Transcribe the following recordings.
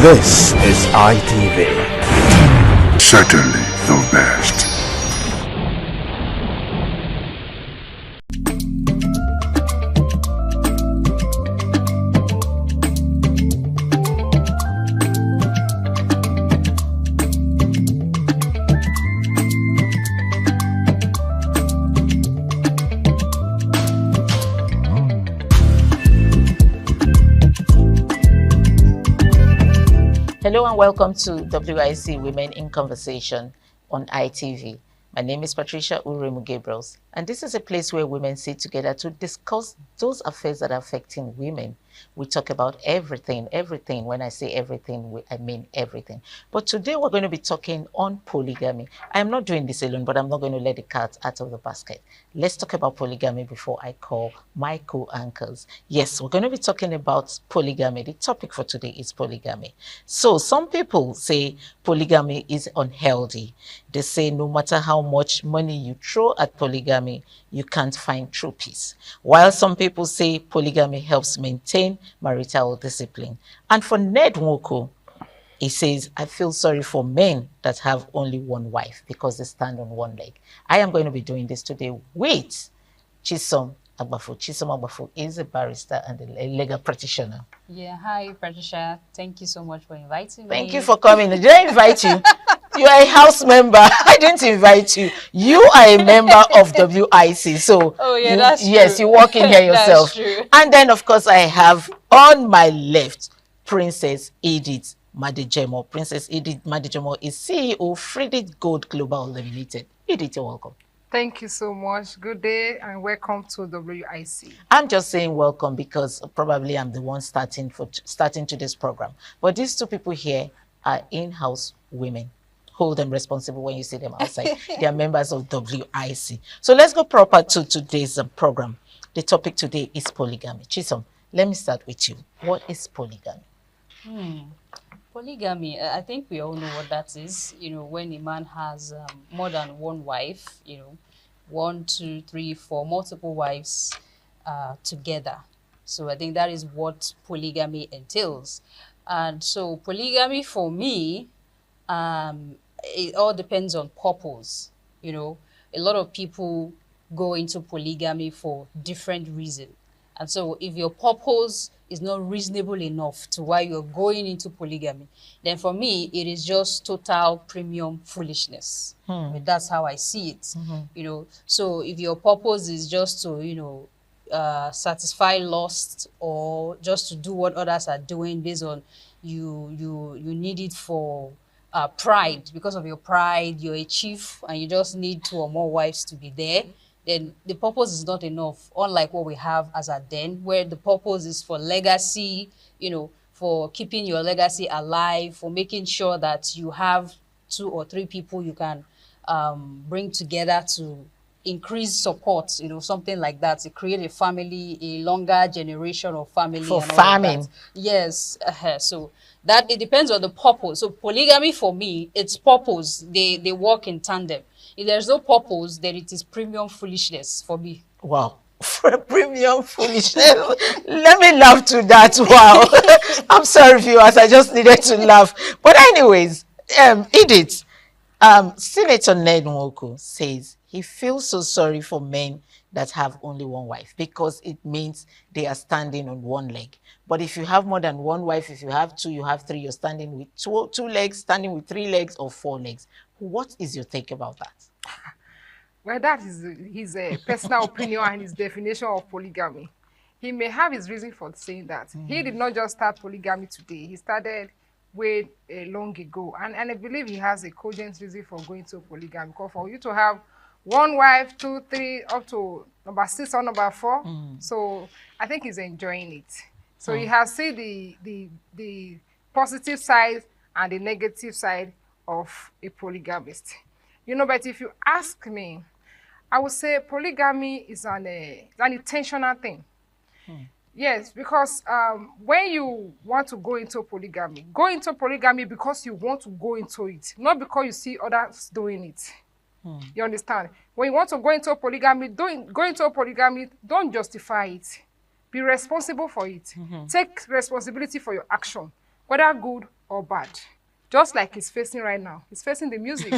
This is ITV. Certainly the best. Hello and welcome to WIC Women in Conversation on ITV. My name is Patricia Uremu Gabriels, and this is a place where women sit together to discuss those affairs that are affecting women. We talk about everything. When I say everything, I mean everything. But today we're going to be talking on polygamy. I am not doing this alone, but I'm not going to let the cat out of the basket. Let's talk about polygamy before I call my co-anchors. Yes, we're going to be talking about polygamy. The topic for today is polygamy. So some people say polygamy is unhealthy. They say no matter how much money you throw at polygamy, you can't find true peace. While some people say polygamy helps maintain marital discipline. And for Ned Nwoko, he says, I feel sorry for men that have only one wife because they stand on one leg. I am going to be doing this today with Chisom Agbafu. Chisom Agbafu is a barrister and a legal practitioner. Yeah, hi Patricia. Thank you so much for inviting me. Thank you for coming. Did I invite you? You are a house member. I didn't invite you. You are a member of WIC. So that's true. Yes, you walk in here yourself. That's true. And then of course I have on my left Princess Edith Madejemo. Princess Edith Madejemo is CEO Freedit Gold Global Limited. Edith, you're welcome. Thank you so much. Good day and welcome to WIC. I'm just saying welcome because probably I'm the one starting to this program. But these two people here are in-house women. Hold them responsible when you see them outside. They are members of WIC. So let's go proper to today's program. The topic today is polygamy. Chisom, let me start with you. What is polygamy? Polygamy, I think we all know what that is. You know, when a man has more than one wife, you know, 1, 2, 3, 4, multiple wives together. So I think that is what polygamy entails. And so polygamy for me, it all depends on purpose. You know, a lot of people go into polygamy for different reasons. And so if your purpose is not reasonable enough to why you're going into polygamy, then for me, it is just total premium foolishness. I mean, that's how I see it. You know, so if your purpose is just to, you know, satisfy lust or just to do what others are doing based on you need it for pride, because of your pride, you're a chief and you just need 2 or more wives to be there, then the purpose is not enough, unlike what we have as at then, where the purpose is for legacy, you know, for keeping your legacy alive, for making sure that you have 2 or 3 people you can bring together to increase support, you know, something like that, to create a family, a longer generation of family. For and all farming. of that. Yes. So that it depends on the purpose. So polygamy for me, it's purpose. They work in tandem. If there's no purpose, then it is premium foolishness for me. Wow. For premium foolishness. Let me laugh to that. Wow. I'm sorry, viewers. I just needed to laugh. But anyways, Edith, Senator Ned Nwoko says he feels so sorry for men that have only one wife because it means they are standing on one leg. But if you have more than one wife, if you have 2, you have 3, you're standing with two legs, standing with 3 legs or 4 legs. What is your take about that? Well, that is his personal opinion and his definition of polygamy. He may have his reason for saying that. He did not just start polygamy today. He started way long ago. And I believe he has a cogent reason for going to polygamy. Because for you to have 1 wife, 2, 3, up to number 6 or number 4. So I think he's enjoying it. So he has seen the positive side and the negative side of a polygamist. You know, but if you ask me, I would say polygamy is an intentional thing. Yes, because when you want to go into polygamy because you want to go into it, not because you see others doing it. You understand? When you want to go into polygamy, don't justify it. Be responsible for it. Take responsibility for your action, whether good or bad. Just like he's facing right now. He's facing the music.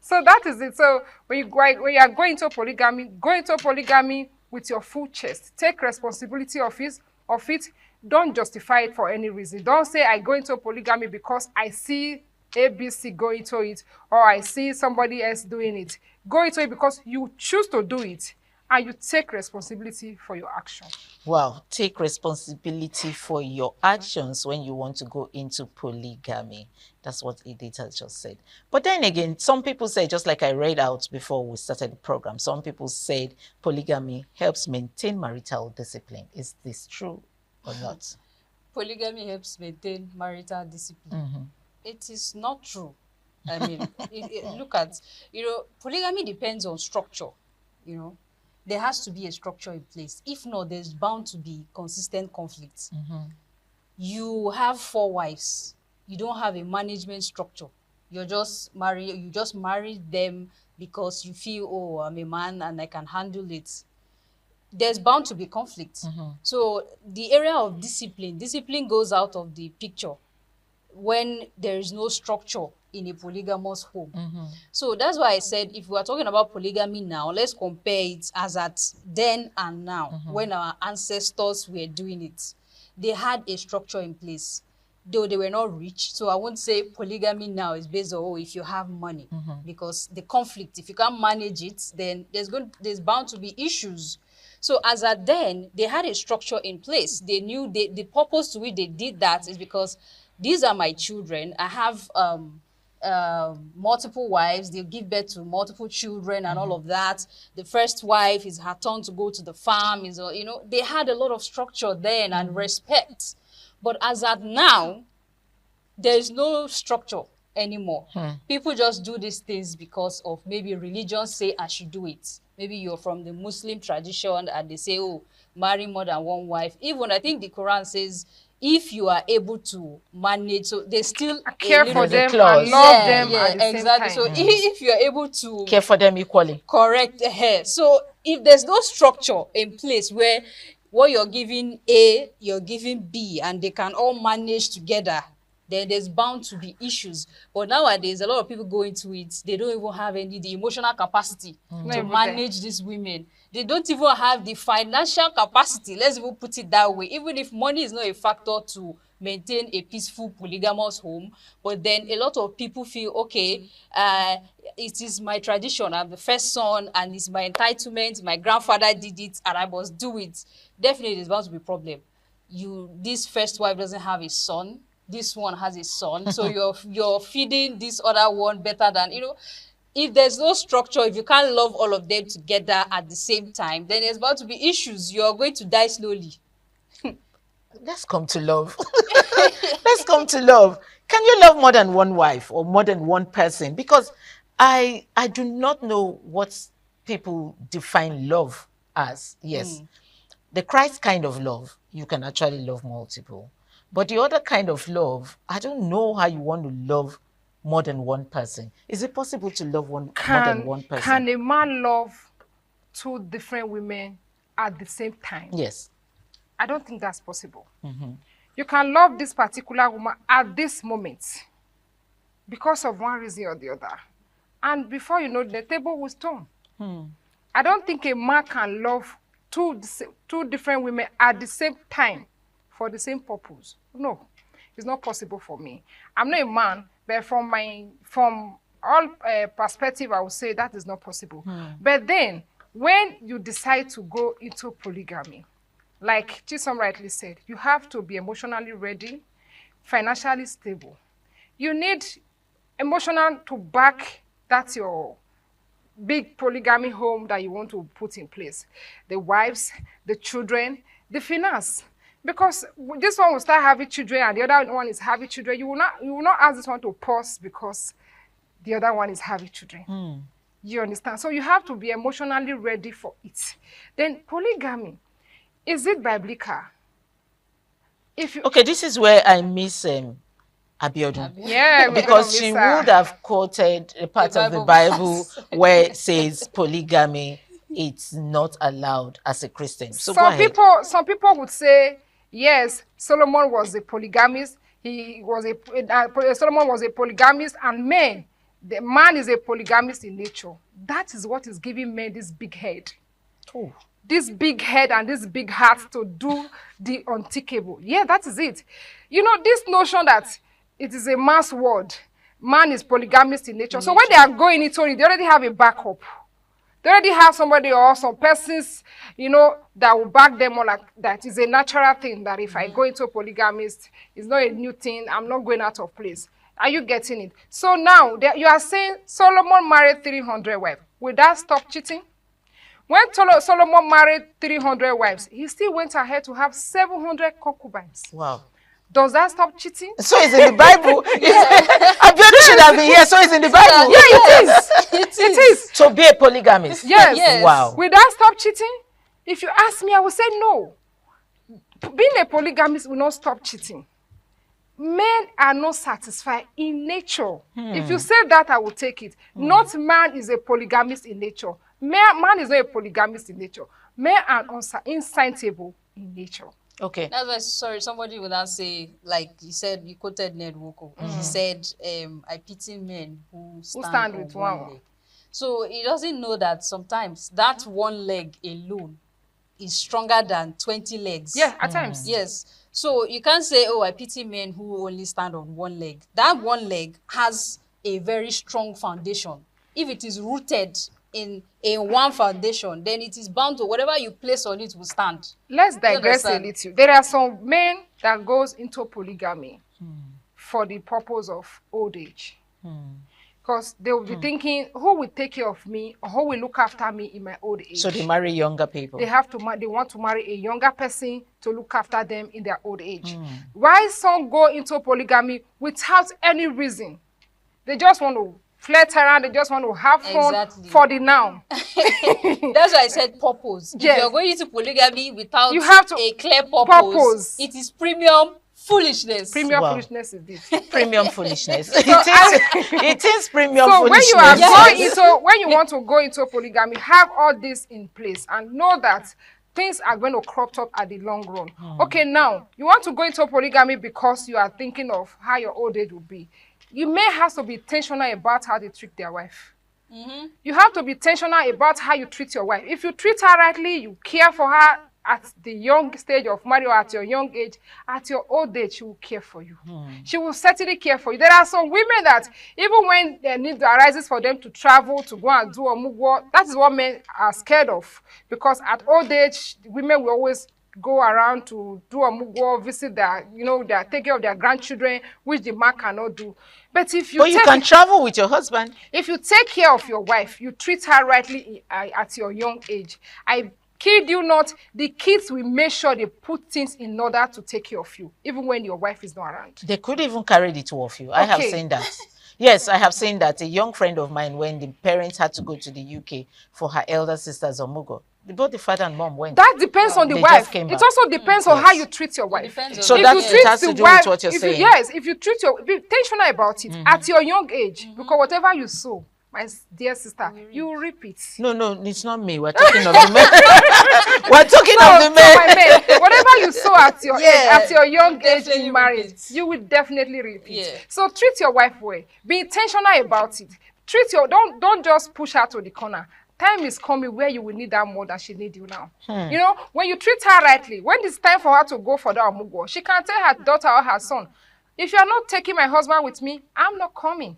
So that is it. So when you are going to polygamy, go into polygamy with your full chest. Take responsibility of it. Don't justify it for any reason. Don't say I go into polygamy because I see ABC go into it, or I see somebody else doing it. Go into it because you choose to do it, and you take responsibility for your action. Wow, take responsibility for your actions when you want to go into polygamy. That's what Edith has just said. But then again, some people say, just like I read out before we started the program, some people said polygamy helps maintain marital discipline. Is this true or not? Polygamy helps maintain marital discipline. It is not true. I mean, look at, polygamy depends on structure, There has to be a structure in place. If not, there's bound to be consistent conflicts. You have 4 wives. You don't have a management structure. You just marry them because you feel, oh, I'm a man and I can handle it. There's bound to be conflict. So the area of discipline goes out of the picture when there is no structure in a polygamous home. So that's why I said, if we are talking about polygamy now, let's compare it as at then and now, when our ancestors were doing it. They had a structure in place, though they were not rich. So I won't say polygamy now is based on, if you have money, because the conflict, if you can't manage it, then there's bound to be issues. So as at then, they had a structure in place. They knew the purpose to which they did that is because these are my children. I have multiple wives. They give birth to multiple children and all of that. The first wife is her turn to go to the farm. They had a lot of structure then and respect. But as at now, there is no structure anymore. People just do these things because of maybe religion say I should do it. Maybe you're from the Muslim tradition and they say, oh, marry more than one wife. Even I think the Quran says, if you are able to manage, so they still care for them and clause. love them at the exactly. same time. So if you are able to Care for them equally. correct her. So if there's no structure in place where what you're giving A, you're giving B, and they can all manage together, then there's bound to be issues. But nowadays, a lot of people go into it, they don't even have the emotional capacity to manage these women. They don't even have the financial capacity, let's even put it that way, even if money is not a factor to maintain a peaceful polygamous home. But then a lot of people feel, okay, it is my tradition, I'm the first son, and it's my entitlement, my grandfather did it, and I must do it. Definitely, there's bound to be a problem. This first wife doesn't have a son, this one has a son, so you're feeding this other one better than, if there's no structure, if you can't love all of them together at the same time, then there's about to be issues. You're going to die slowly. Let's come to love. Let's come to love. Can you love more than one wife or more than one person? Because I do not know what people define love as. Yes, the Christ kind of love, you can actually love multiple. But the other kind of love, I don't know how you want to love more than one person. Is it possible to love more than one person? Can a man love 2 different women at the same time? Yes. I don't think that's possible. You can love this particular woman at this moment because of one reason or the other. And before you know, the table will turn. I don't think a man can love two different women at the same time for the same purpose. No, it's not possible for me. I'm not a man, but from all perspective, I would say that is not possible. But then, when you decide to go into polygamy, like Chisom rightly said, you have to be emotionally ready, financially stable. You need emotional to back that's your big polygamy home that you want to put in place. The wives, the children, the finance. Because this one will start having children and the other one is having children. You will not ask this one to pause because the other one is having children. You understand? So you have to be emotionally ready for it. Then polygamy, is it biblical? Okay, this is where I miss Abiodun. Yeah, because she would have quoted a part of the Bible where it says polygamy, it's not allowed as a Christian. So some people would say Yes, Solomon was a polygamist. Solomon was a polygamist, and the man is a polygamist in nature. That is what is giving men this big head. Oh. This big head and this big heart to do the unthinkable. Yeah, that is it. You know, this notion that it is a mass word. Man is polygamist in nature. So when they are going into it, they already have a backup. They already have somebody or some persons, you know, that will back them on, like that is a natural thing, that if I go into a polygamist, it's not a new thing, I'm not going out of place. Are you getting it? So now, you are saying Solomon married 300 wives. Will that stop cheating? When Solomon married 300 wives, he still went ahead to have 700 concubines. Wow. Does that stop cheating? So it's in the Bible. Abiodun should have been here. So it's in the Bible. Yeah, it is. To be a polygamist. Yes. Wow. Will that stop cheating? If you ask me, I will say no. Being a polygamist will not stop cheating. Men are not satisfied in nature. If you say that, I will take it. Not man is a polygamist in nature. Man is not a polygamist in nature. Men are insatiable in nature. Okay. That's why, sorry, somebody would now say, like you said, you quoted Ned Woko. He said, I pity men who stand with one leg. So he doesn't know that sometimes that one leg alone is stronger than 20 legs. Yeah, at times. Yes. So you can't say, oh, I pity men who only stand on one leg. That one leg has a very strong foundation. If it is rooted in one foundation, then it is bound to whatever you place on it will stand. Let's digress a little. There are some men that goes into polygamy for the purpose of old age. Because they will be thinking, who will take care of me, or who will look after me in my old age? So they marry younger people. They want to marry a younger person to look after them in their old age. Why some go into polygamy without any reason? They just want to flirt around, they just want to have fun for the now. That's why I said purpose. Yes. If you're going into polygamy without you have to a clear purpose, it is premium foolishness. Premium foolishness is this. Premium foolishness. It is premium foolishness. So when you are going into, when you want to go into polygamy, have all this in place and know that things are going to crop up at the long run. Okay, now you want to go into polygamy because you are thinking of how your old age will be. You may have to be intentional about how they treat their wife. You have to be intentional about how you treat your wife. If you treat her rightly, you care for her at the young stage of marriage or at your young age, at your old age, she will care for you. She will certainly care for you. There are some women that even when the need arises for them to travel, to go and do a mugwo, that is what men are scared of. Because at old age, women will always go around to do a mugwo, visit their, they take care of their grandchildren, which the man cannot do. But if you can travel with your husband. If you take care of your wife, you treat her rightly at your young age, I kid you not, the kids will make sure they put things in order to take care of you, even when your wife is not around. They could even carry the two of you. I have seen that. Yes, I have seen that. A young friend of mine, when the parents had to go to the UK for her elder sister's omugo, both the father and mom went. That depends on the wife. It also depends on how you treat your wife. So it has to do with what you're saying. If you treat be intentional about it at your young age, because whatever you sow, my dear sister, you reap it. No, it's not me. We're talking of the men. We're talking of the men. My men. Whatever you sow at your age, at your young age in marriage, you will definitely reap it. So treat your wife well. Be intentional about it. Don't just push her to the corner. Time is coming where you will need her more than she needs you now. When you treat her rightly, when it's time for her to go for the amugo, she can tell her daughter or her son, if you are not taking my husband with me, I'm not coming.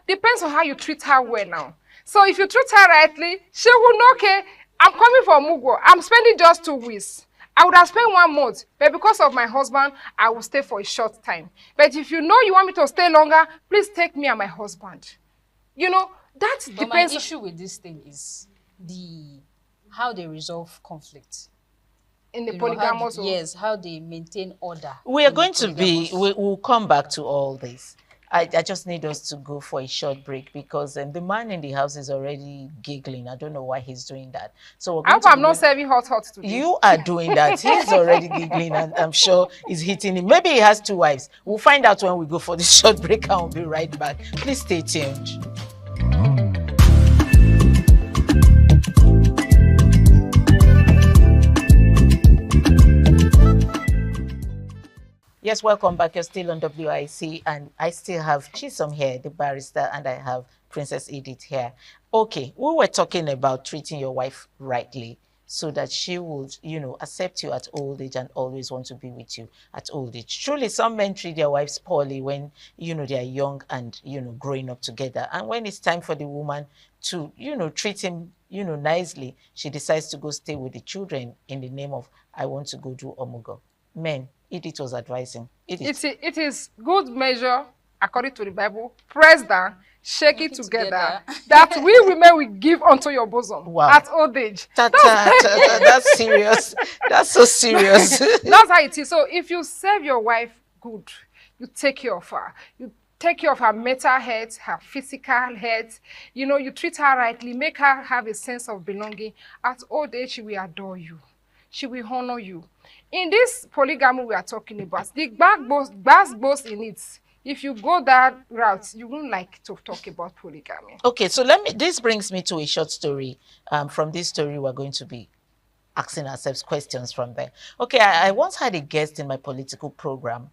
Depends on how you treat her well now. So if you treat her rightly, she will know, okay, I'm coming for Mugo. I'm spending just 2 weeks. I would have spent 1 month, but because of my husband, I will stay for a short time. But if you know you want me to stay longer, please take me and my husband. That depends. But my issue with this thing is how they resolve conflict. In the polygamous. Yes, how they maintain order. We are going to we'll come back to all this. I just need us to go for a short break because the man in the house is already giggling. I don't know why he's doing that. So I'm not serving hot today. You are doing that. He's already giggling and I'm sure he's hitting him. Maybe he has 2 wives. We'll find out when we go for the short break and we'll be right back. Please stay tuned. Yes, welcome back. You're still on WIC, and I still have Chisom here, the barrister, and I have Princess Edith here. Okay, we were talking about treating your wife rightly so that she would, accept you at old age and always want to be with you at old age. Truly, some men treat their wives poorly when, they are young and, growing up together. And when it's time for the woman to, treat him, nicely, she decides to go stay with the children in the name of, I want to go do omugo. Men, Edith was advising. It is good measure, according to the Bible. Press down, shake it together, that we women will give unto your bosom at old age. That's serious. That's so serious. That's how it is. So if you serve your wife good, you take care of her. You take care of her mental health, her physical health. You treat her rightly, make her have a sense of belonging. At old age, she will adore you. She will honor you. In this polygamy we are talking about, the backbones in it, if you go that route, you won't like to talk about polygamy. Okay, so this brings me to a short story. From this story, we're going to be asking ourselves questions from there. Okay, I once had a guest in my political program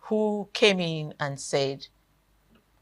who came in and said,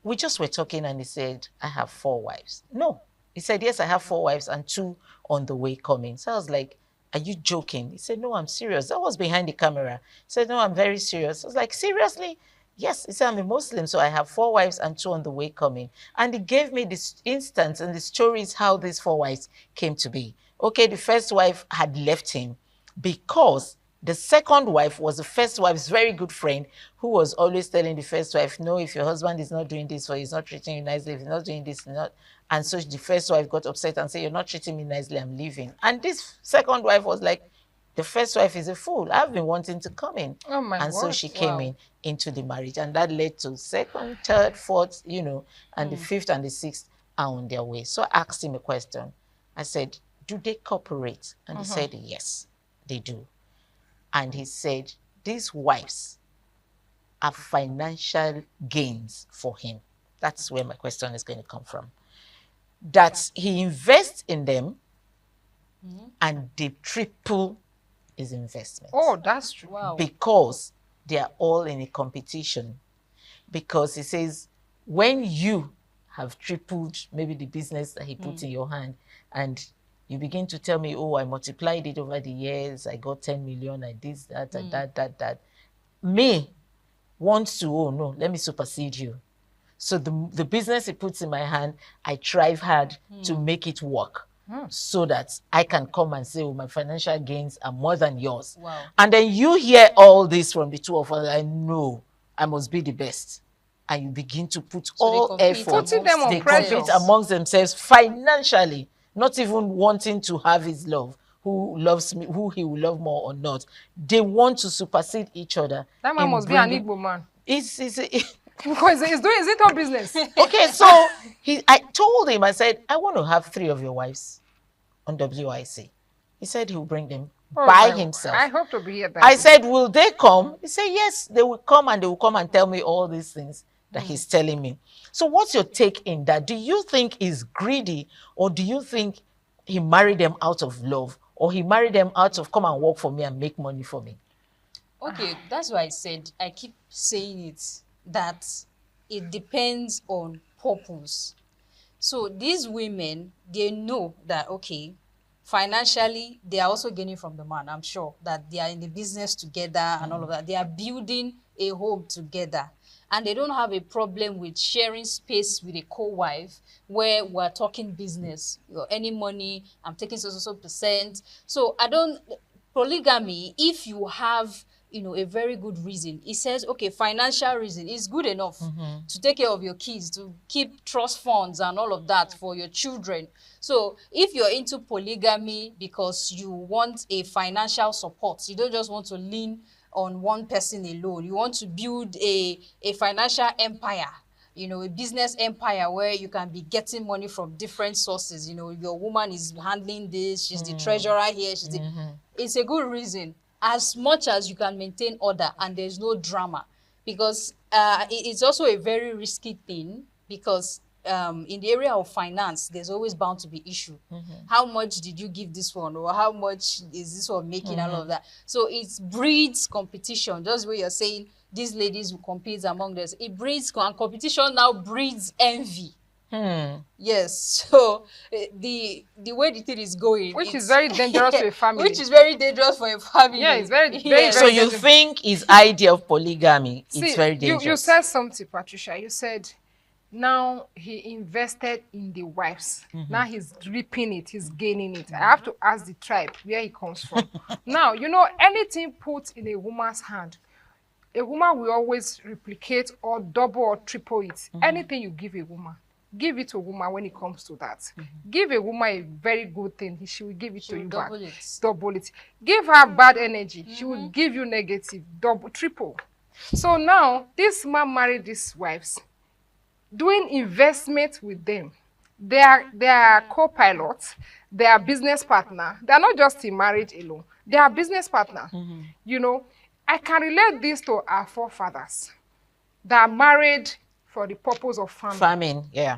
we just were talking, and he said, I have 4 wives. No, he said, yes, I have 4 wives and 2 on the way coming. So I was like, are you joking? He said, no, I'm serious. That was behind the camera. He said, no, I'm very serious. I was like, seriously? Yes. He said, I'm a Muslim, so I have 4 wives and 2 on the way coming. And he gave me this instance and the stories how these 4 wives came to be. Okay, the first wife had left him because the second wife was the first wife's very good friend who was always telling the first wife, no, if your husband is not doing this or he's not treating you nicely, if he's not doing this, not. And so the first wife got upset and said, you're not treating me nicely, I'm leaving. And this second wife was like, the first wife is a fool. I've been wanting to come in. Oh my God. And so she came into the marriage. And that led to second, third, fourth, and the fifth and the sixth are on their way. So I asked him a question. I said, do they cooperate? And he said, yes, they do. And he said, these wives are financial gains for him. That's where my question is going to come from. That he invests in them and they triple his investment. Oh, that's true. Wow. Because they are all in a competition. Because he says, when you have tripled maybe the business that he put in your hand, and you begin to tell me, oh, I multiplied it over the years, I got 10 million, I did that, and that. Me wants to, oh no, let me supersede you. So the business he puts in my hand, I try hard to make it work so that I can come and say, oh, my financial gains are more than yours. Wow. And then you hear all this from the two of us, I know I must be the best. And you begin to put all effort. Putting them on pressure. Compete amongst themselves financially, not even wanting to have his love. Who loves me, who he will love more or not. They want to supersede each other. That man must be an Igbo man. Because he's doing his own business. Okay, so I told him, I said, I want to have 3 of your wives on WIC. He said he'll bring them by himself. I hope to be here. I said, will they come? He said, yes, they will come, and they will come and tell me all these things that he's telling me. So what's your take in that? Do you think he's greedy, or do you think he married them out of love, or he married them out of come and work for me and make money for me? Okay, that's why I said, I keep saying it, that it depends on purpose. So these women, they know that, okay, financially, they are also gaining from the man. I'm sure that they are in the business together and all of that. They are building a home together. And they don't have a problem with sharing space with a co-wife where we're talking business. You're earning money, I'm taking so percent. So polygamy, if you have a very good reason. It says, okay, financial reason is good enough to take care of your kids, to keep trust funds and all of that for your children. So if you're into polygamy because you want a financial support, you don't just want to lean on one person alone. You want to build a financial empire, a business empire where you can be getting money from different sources. Your woman is handling this, she's the treasurer here, it's a good reason. As much as you can maintain order and there's no drama, because it's also a very risky thing, because in the area of finance, there's always bound to be issue. How much did you give this one, or how much is this one making, all of that. So it breeds competition. Just where you're saying these ladies will compete among us, it breeds and competition now breeds envy. Yes, so the way the thing is going, which is very dangerous to a family. Which is very dangerous for a family. Yeah, it's very So you dangerous. think his idea of polygamy See, is very dangerous? You said something, Patricia. You said now he invested in the wives. Now he's reaping it, he's gaining it. I have to ask the tribe where he comes from. Now, you know, anything put in a woman's hand, a woman will always replicate or double or triple it. Anything you give a woman, give it to a woman when it comes to that. Give a woman a very good thing, she will give it to you back. Double it. Give her bad energy, she will give you negative, double, triple. So now, this man married these wives, doing investment with them. They are co-pilots, they are business partner. They are not just in marriage alone. They are business partner. You know, I can relate this to our forefathers that are married for the purpose of farming. Farming, yeah.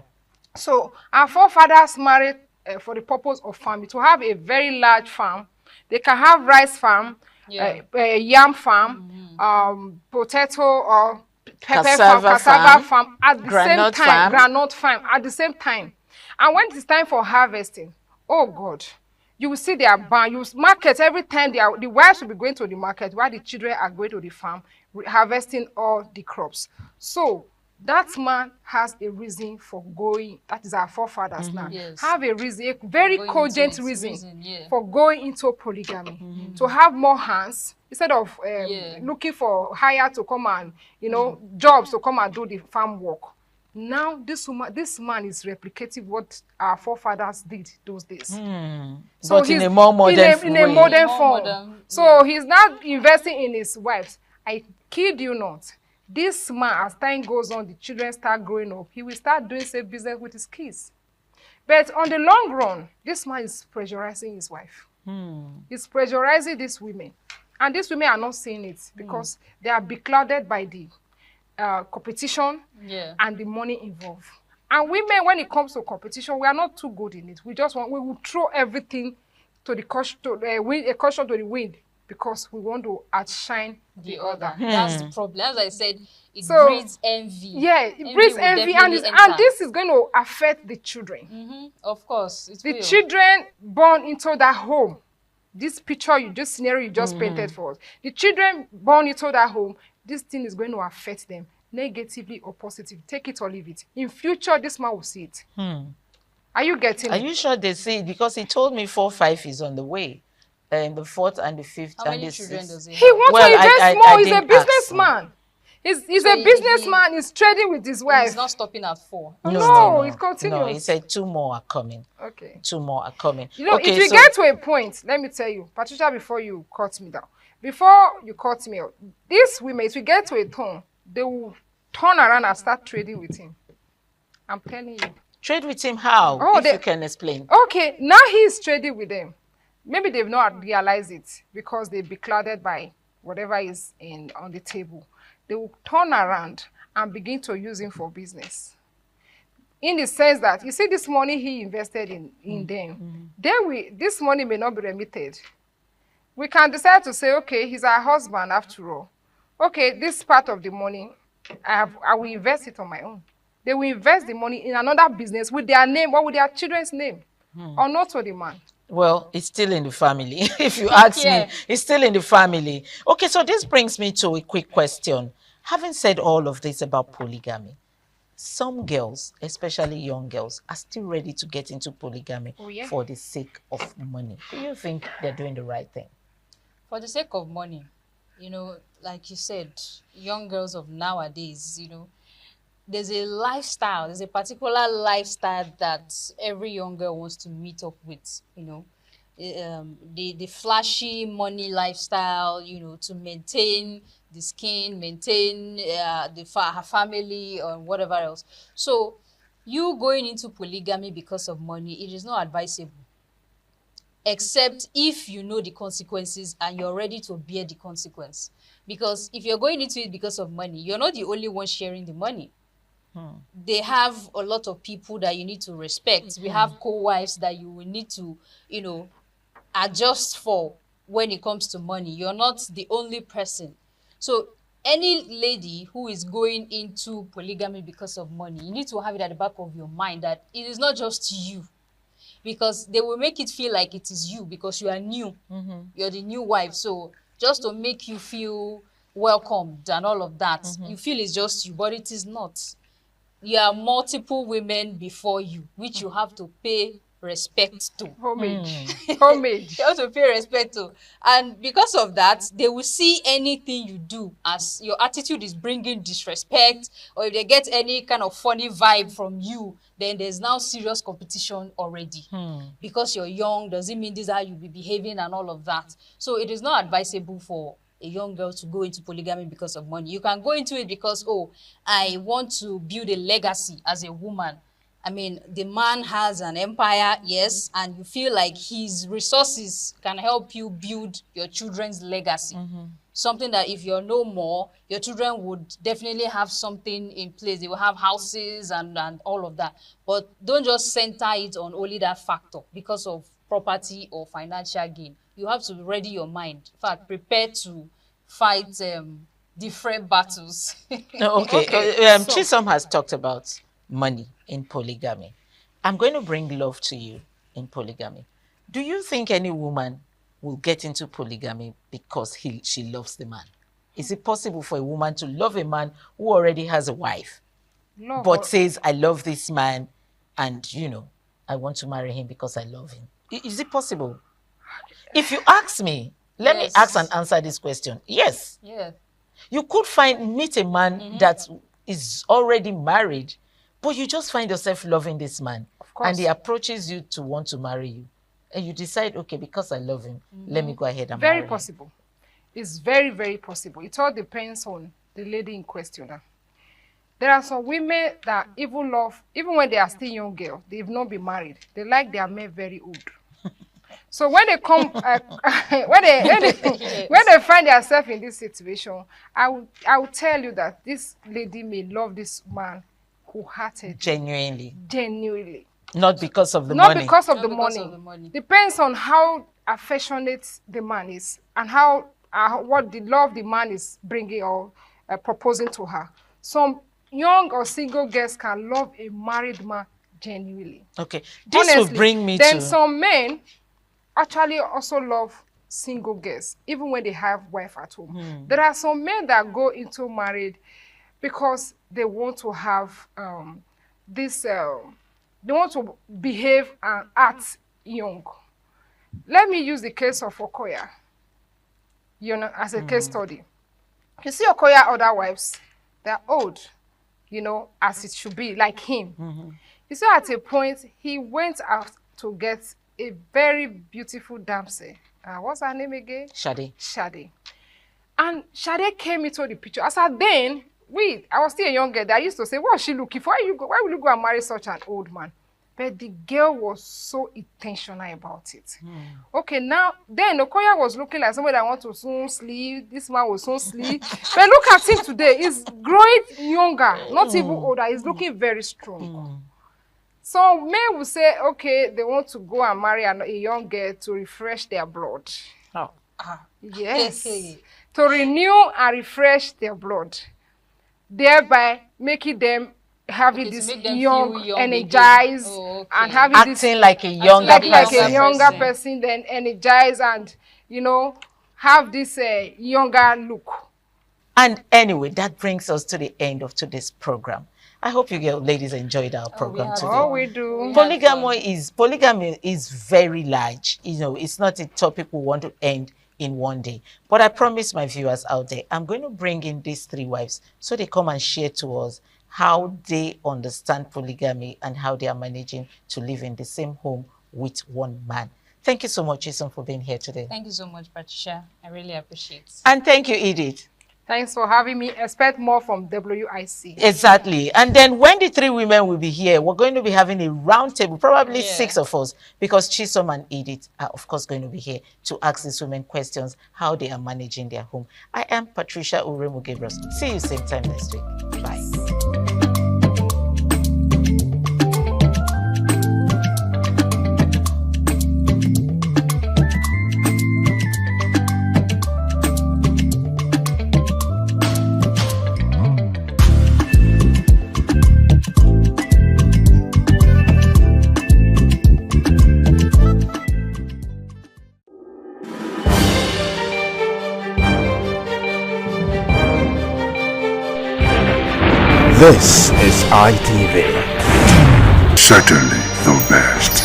So our forefathers married for the purpose of farming, to have a very large farm. They can have rice farm, yam farm, potato or pepper farm, cassava farm at the same time, granite farm at the same time. And when it's time for harvesting, oh God, you will see their barn, you market every time. The wives will be going to the market while the children are going to the farm, harvesting all the crops. So that man has a reason for going. That is our forefathers now. Yes. Have a reason, a very cogent reason for going into polygamy, to have more hands instead of looking for hire to come and, you know, jobs to come and do the farm work. Now this man is replicating what our forefathers did those days. So but in a more modern in a modern form. So he's not investing in his wives. I kid you not. This man, as time goes on, the children start growing up, he will start doing safe business with his kids. But on the long run, this man is pressurizing his wife. He's pressurizing these women. And these women are not seeing it because they are beclouded by the competition and the money involved. And women, when it comes to competition, we are not too good in it. We will throw everything to the caution, caution to the wind, because we want to outshine the other. That's the problem. As I said, it breeds envy. Yeah, it breeds envy, and this is going to affect the children. Of course, the children born into that home. This picture, this scenario you just painted for us. The children born into that home, this thing is going to affect them negatively or positively. Take it or leave it. In future, this man will see it. Are you getting it? Are you sure they see it? Because he told me 4, 5 is on the way. The 4th and the 5th. How many children does he have? He wants to invest more. He's a businessman. He's a businessman. He's trading with his wife. He's not stopping at 4. No, it continues. No, he said 2 more are coming. Okay. 2 more are coming. You know, okay, if you get to a point, let me tell you, Patricia, before you cut me down, before you cut me out, these women, if you get to a tone, they will turn around and start trading with him. I'm telling you. Trade with him how? If you can explain. Okay, now he's trading with them. Maybe they've not realized it because they've been clouded by whatever is on the table. They will turn around and begin to use him for business. In the sense that, you see, this money he invested in them, this money may not be remitted. We can decide to say, okay, he's our husband after all. Okay, this part of the money, I will invest it on my own. They will invest the money in another business with their name or with their children's name, or not to the man. Well, it's still in the family. If you ask me, it's still in the family. Okay, so this brings me to a quick question. Having said all of this about polygamy, some girls, especially young girls, are still ready to get into polygamy for the sake of money. Do you think they're doing the right thing? For the sake of money, you know, like you said, young girls of nowadays, you know, there's a lifestyle, there's a particular lifestyle that every young girl wants to meet up with, you know. The flashy money lifestyle, you know, to maintain the skin, maintain her family or whatever else. So you going into polygamy because of money, it is not advisable. Except if you know the consequences and you're ready to bear the consequence. Because if you're going into it because of money, you're not the only one sharing the money. they have a lot of people that you need to respect. We have co-wives that you will need to, you know, adjust for when it comes to money. You're not the only person. So any lady who is going into polygamy because of money, you need to have it at the back of your mind that it is not just you, because they will make it feel like it is you because you are new. You're the new wife. So just to make you feel welcomed and all of that, you feel it's just you, but it is not. There are multiple women before you, which you have to pay respect to. Homage. Homage. You have to pay respect to. And because of that, they will see anything you do as your attitude is bringing disrespect, or if they get any kind of funny vibe from you, then there's now serious competition already. Because you're young, doesn't mean this is how you'll be behaving and all of that. So it is not advisable for a young girl to go into polygamy because of money. You can go into it because, oh, I want to build a legacy as a woman. I mean, the man has an empire, yes, and you feel like his resources can help you build your children's legacy. Something that if you're no more, your children would definitely have something in place. They will have houses and all of that. But don't just center it on only that factor because of property or financial gain. You have to ready your mind. In fact, prepare to fight different battles. Okay. So- Chisom has talked about money in polygamy. I'm going to bring love to you in polygamy. Do you think any woman will get into polygamy because she loves the man? Is it possible for a woman to love a man who already has a wife, No, but says, I love this man and, you know, I want to marry him because I love him? Is it possible? If you ask me, let me Yes. ask and answer this question. Yes. Yeah. You could meet a man that is already married, but you just find yourself loving this man. Of course. And he approaches you to want to marry you. And you decide, okay, because I love him, let me go ahead and marry very him. possible. It's very, very possible. It all depends on the lady in question. There are some women that even love, even when they are still young girls, they've not been married. They like their men very old. So when they come, when they find themselves in this situation, I will tell you that this lady may love this man wholeheartedly, genuinely. Not because of the Not money. because of Not the because money. of the money. Depends on how affectionate the man is and how what the love the man is bringing or proposing to her. Some young or single girls can love a married man genuinely. Okay. This will Honestly. bring me Then to... some men actually also love single girls, even when they have wife at home. There are some men that go into marriage because they want to have they want to behave and act young. Let me use the case of Okoya, you know, as a case study. You see Okoya other wives, they're old, you know, as it should be, like him. You see, at a point, he went out to get a very beautiful damsel. What's her name again? Shade. Shade. And Shade came into the picture. As at then, I was still a young girl that I used to say, what is she looking for? Why will you go and marry such an old man? But the girl was so intentional about it. Okay, now, then Okoya was looking like somebody that want to soon sleep. This man was soon sleep. But look at him today. He's growing younger, not even older. He's looking very strong. So men will say, okay, they want to go and marry a young girl to refresh their blood. Oh. Yes. To renew and refresh their blood, thereby making them having Okay, to this make them young, feel young energized, again. Oh, okay. and having Acting this like a younger like like person. a younger person. person, then energize and, you know, have this younger look. And anyway, that brings us to the end of today's program. I hope you ladies enjoyed our program had today. Oh, we do. Polygamy is very large. You know, it's not a topic we want to end in one day. But I promise my viewers out there, I'm going to bring in these three wives so they come and share to us how they understand polygamy and how they are managing to live in the same home with one man. Thank you so much, Jason, for being here today. Thank you so much, Patricia. I really appreciate it. And thank you, Edith. Thanks for having me. Expect more from WIC. Exactly. And then when the three women will be here, we're going to be having a round table, probably 6 of us, because Chisom and Edith are, of course, going to be here to ask these women questions, how they are managing their home. I am Patricia Uremu Gabriel. See you same time next week. Bye. This is ITV. Certainly the best.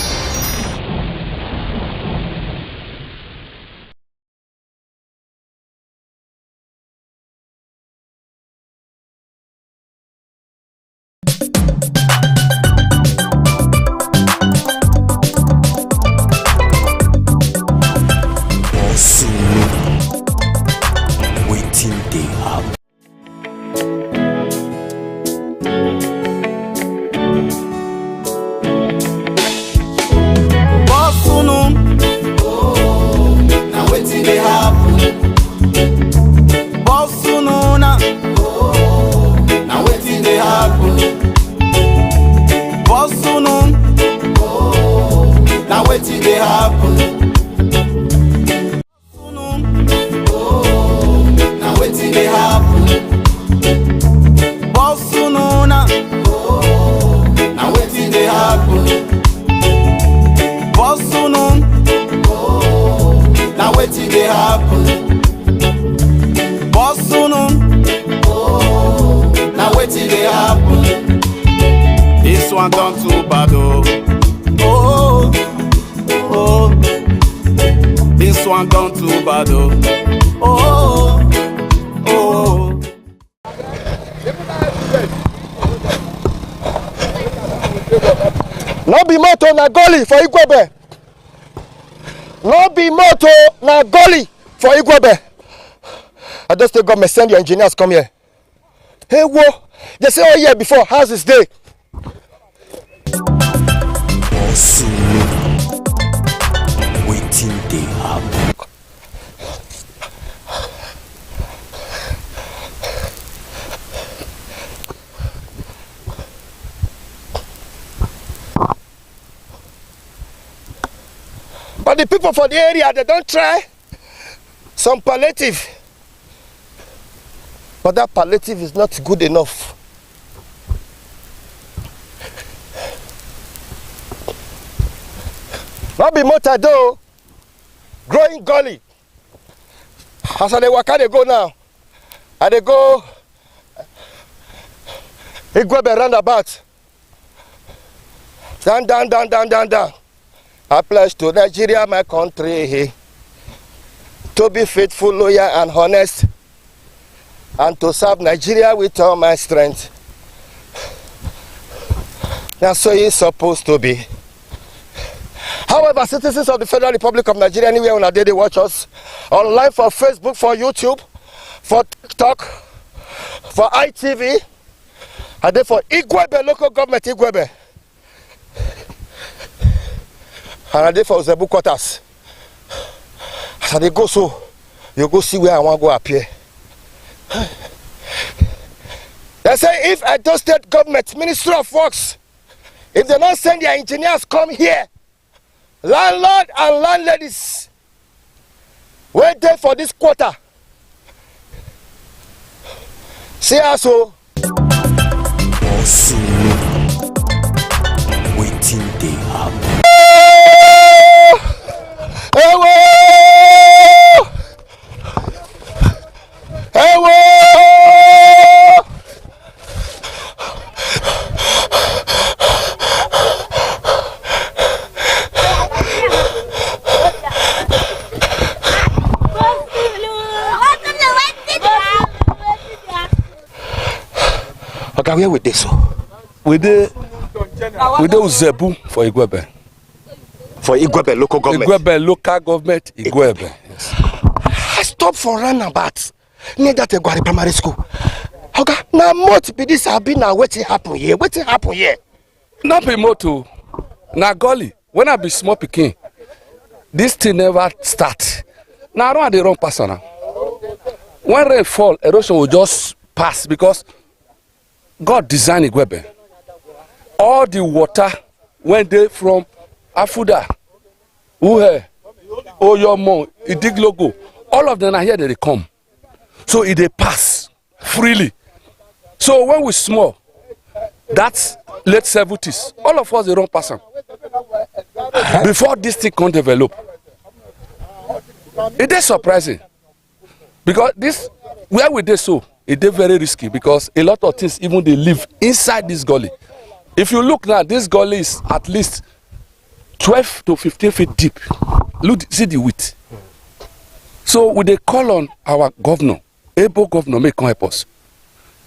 Waiting they have. This one done too bad, oh. Oh, oh. This one done too bad, oh. Oh, oh. No be moto na gully for Igwebe. No be moto na gully for Igwebe. I just tell government send your engineers come here. Hey, whoa. They say all year before, how's this day? Waiting they have. But the people for the area, they don't try some palliative. But that palliative is not good enough. Not be motor though. Growing gully. As I dey waka dey go now, I dey go Igwebe roundabout. Down. I pledge to Nigeria, my country, to be faithful, loyal, and honest, and to serve Nigeria with all my strength. That's so it's supposed to be. However, citizens of the Federal Republic of Nigeria, anywhere on a day they watch us, online for Facebook, for YouTube, for TikTok, for ITV, and then for Igwebe, local government Igwebe. And I did for Zebu quarters. As I go so, you go see where I want to go appear. They say if Edo State government, Ministry of Works, if they don't send their engineers come here, landlord and landladies, wait there for this quarter. See us so. Waiting they have. Okay, where with this? We did Zebu for Igwebe. For Igwebe local government. Igwebe local government, Igwebe. Yes. I stopped for roundabout near that Igwari primary school. Okay, now what be this? I've been now. What's happen here? What's happen here? Not be moto. Na gully. When I be small pikin, this thing never start. Now I don't have the wrong person now. When rain fall, erosion will just pass because God designed Igwebe. All the water went there from Afuda, Uhe, Oyomo, Idiglogo. All of them are here that they come. So they pass freely. So when we small, that's late 70s. All of us the wrong person. Before this thing can develop. It is surprising. Because this, where we did so, it is very risky because a lot of things even they live inside this gully. If you look now, this gully is at least 12 to 15 feet deep. Look, see the width. So we they call on our governor, able governor, may come help us.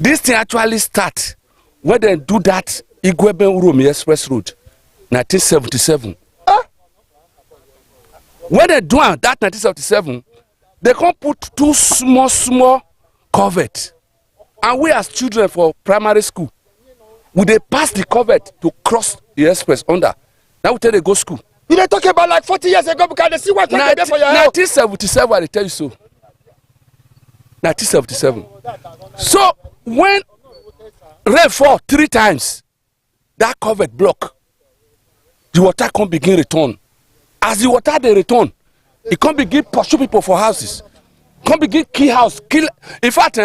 This thing actually start when they do that Igwebe Uromi Express Road, 1977. When they do that 1977, they can put two small covert. And we as children for primary school, we they pass the covert to cross the express under. Now we tell they go school. You dey talk about like 40 years ago because they see what they there for your help. 1977, I tell you so. 1977. So when rain fall 3 times, that covert block, the water can't begin return. As the water they return, it can't begin pursue people for houses. Can't begin kill house, kill. In fact,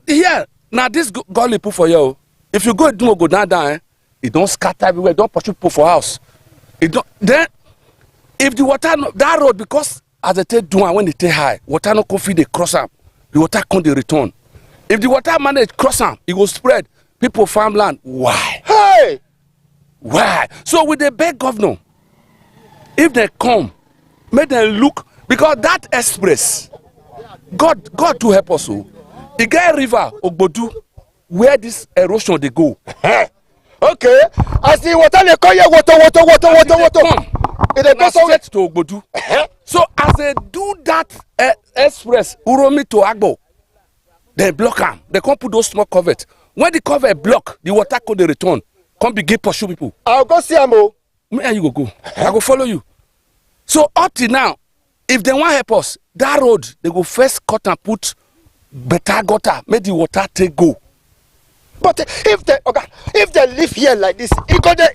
here now this gully put for you. If you go down, it don't scatter everywhere. Don't pursue people for house. It don't. Then, if the water that road, because as they take down when they take high, water no confident they cross up. The water can't they return. If the water manage cross up, it will spread. People farmland. Why? Hey! Why? So with the big governor, if they come, make them look, because that express, God to help us. The guy river Ogbodu, where this erosion they go. Okay, as the water they call you water. It they go straight to Ogbodu. So as they do that express Uromi to Agbo, they block them. They can't put those small covert. When the covert block, the water could return. Can't begin pursue people. I'll go see them. Where you go? I go follow you. So up till now, if they want help us, that road they go first cut and put better gutter, make the water take go. But if they live here like this, it go there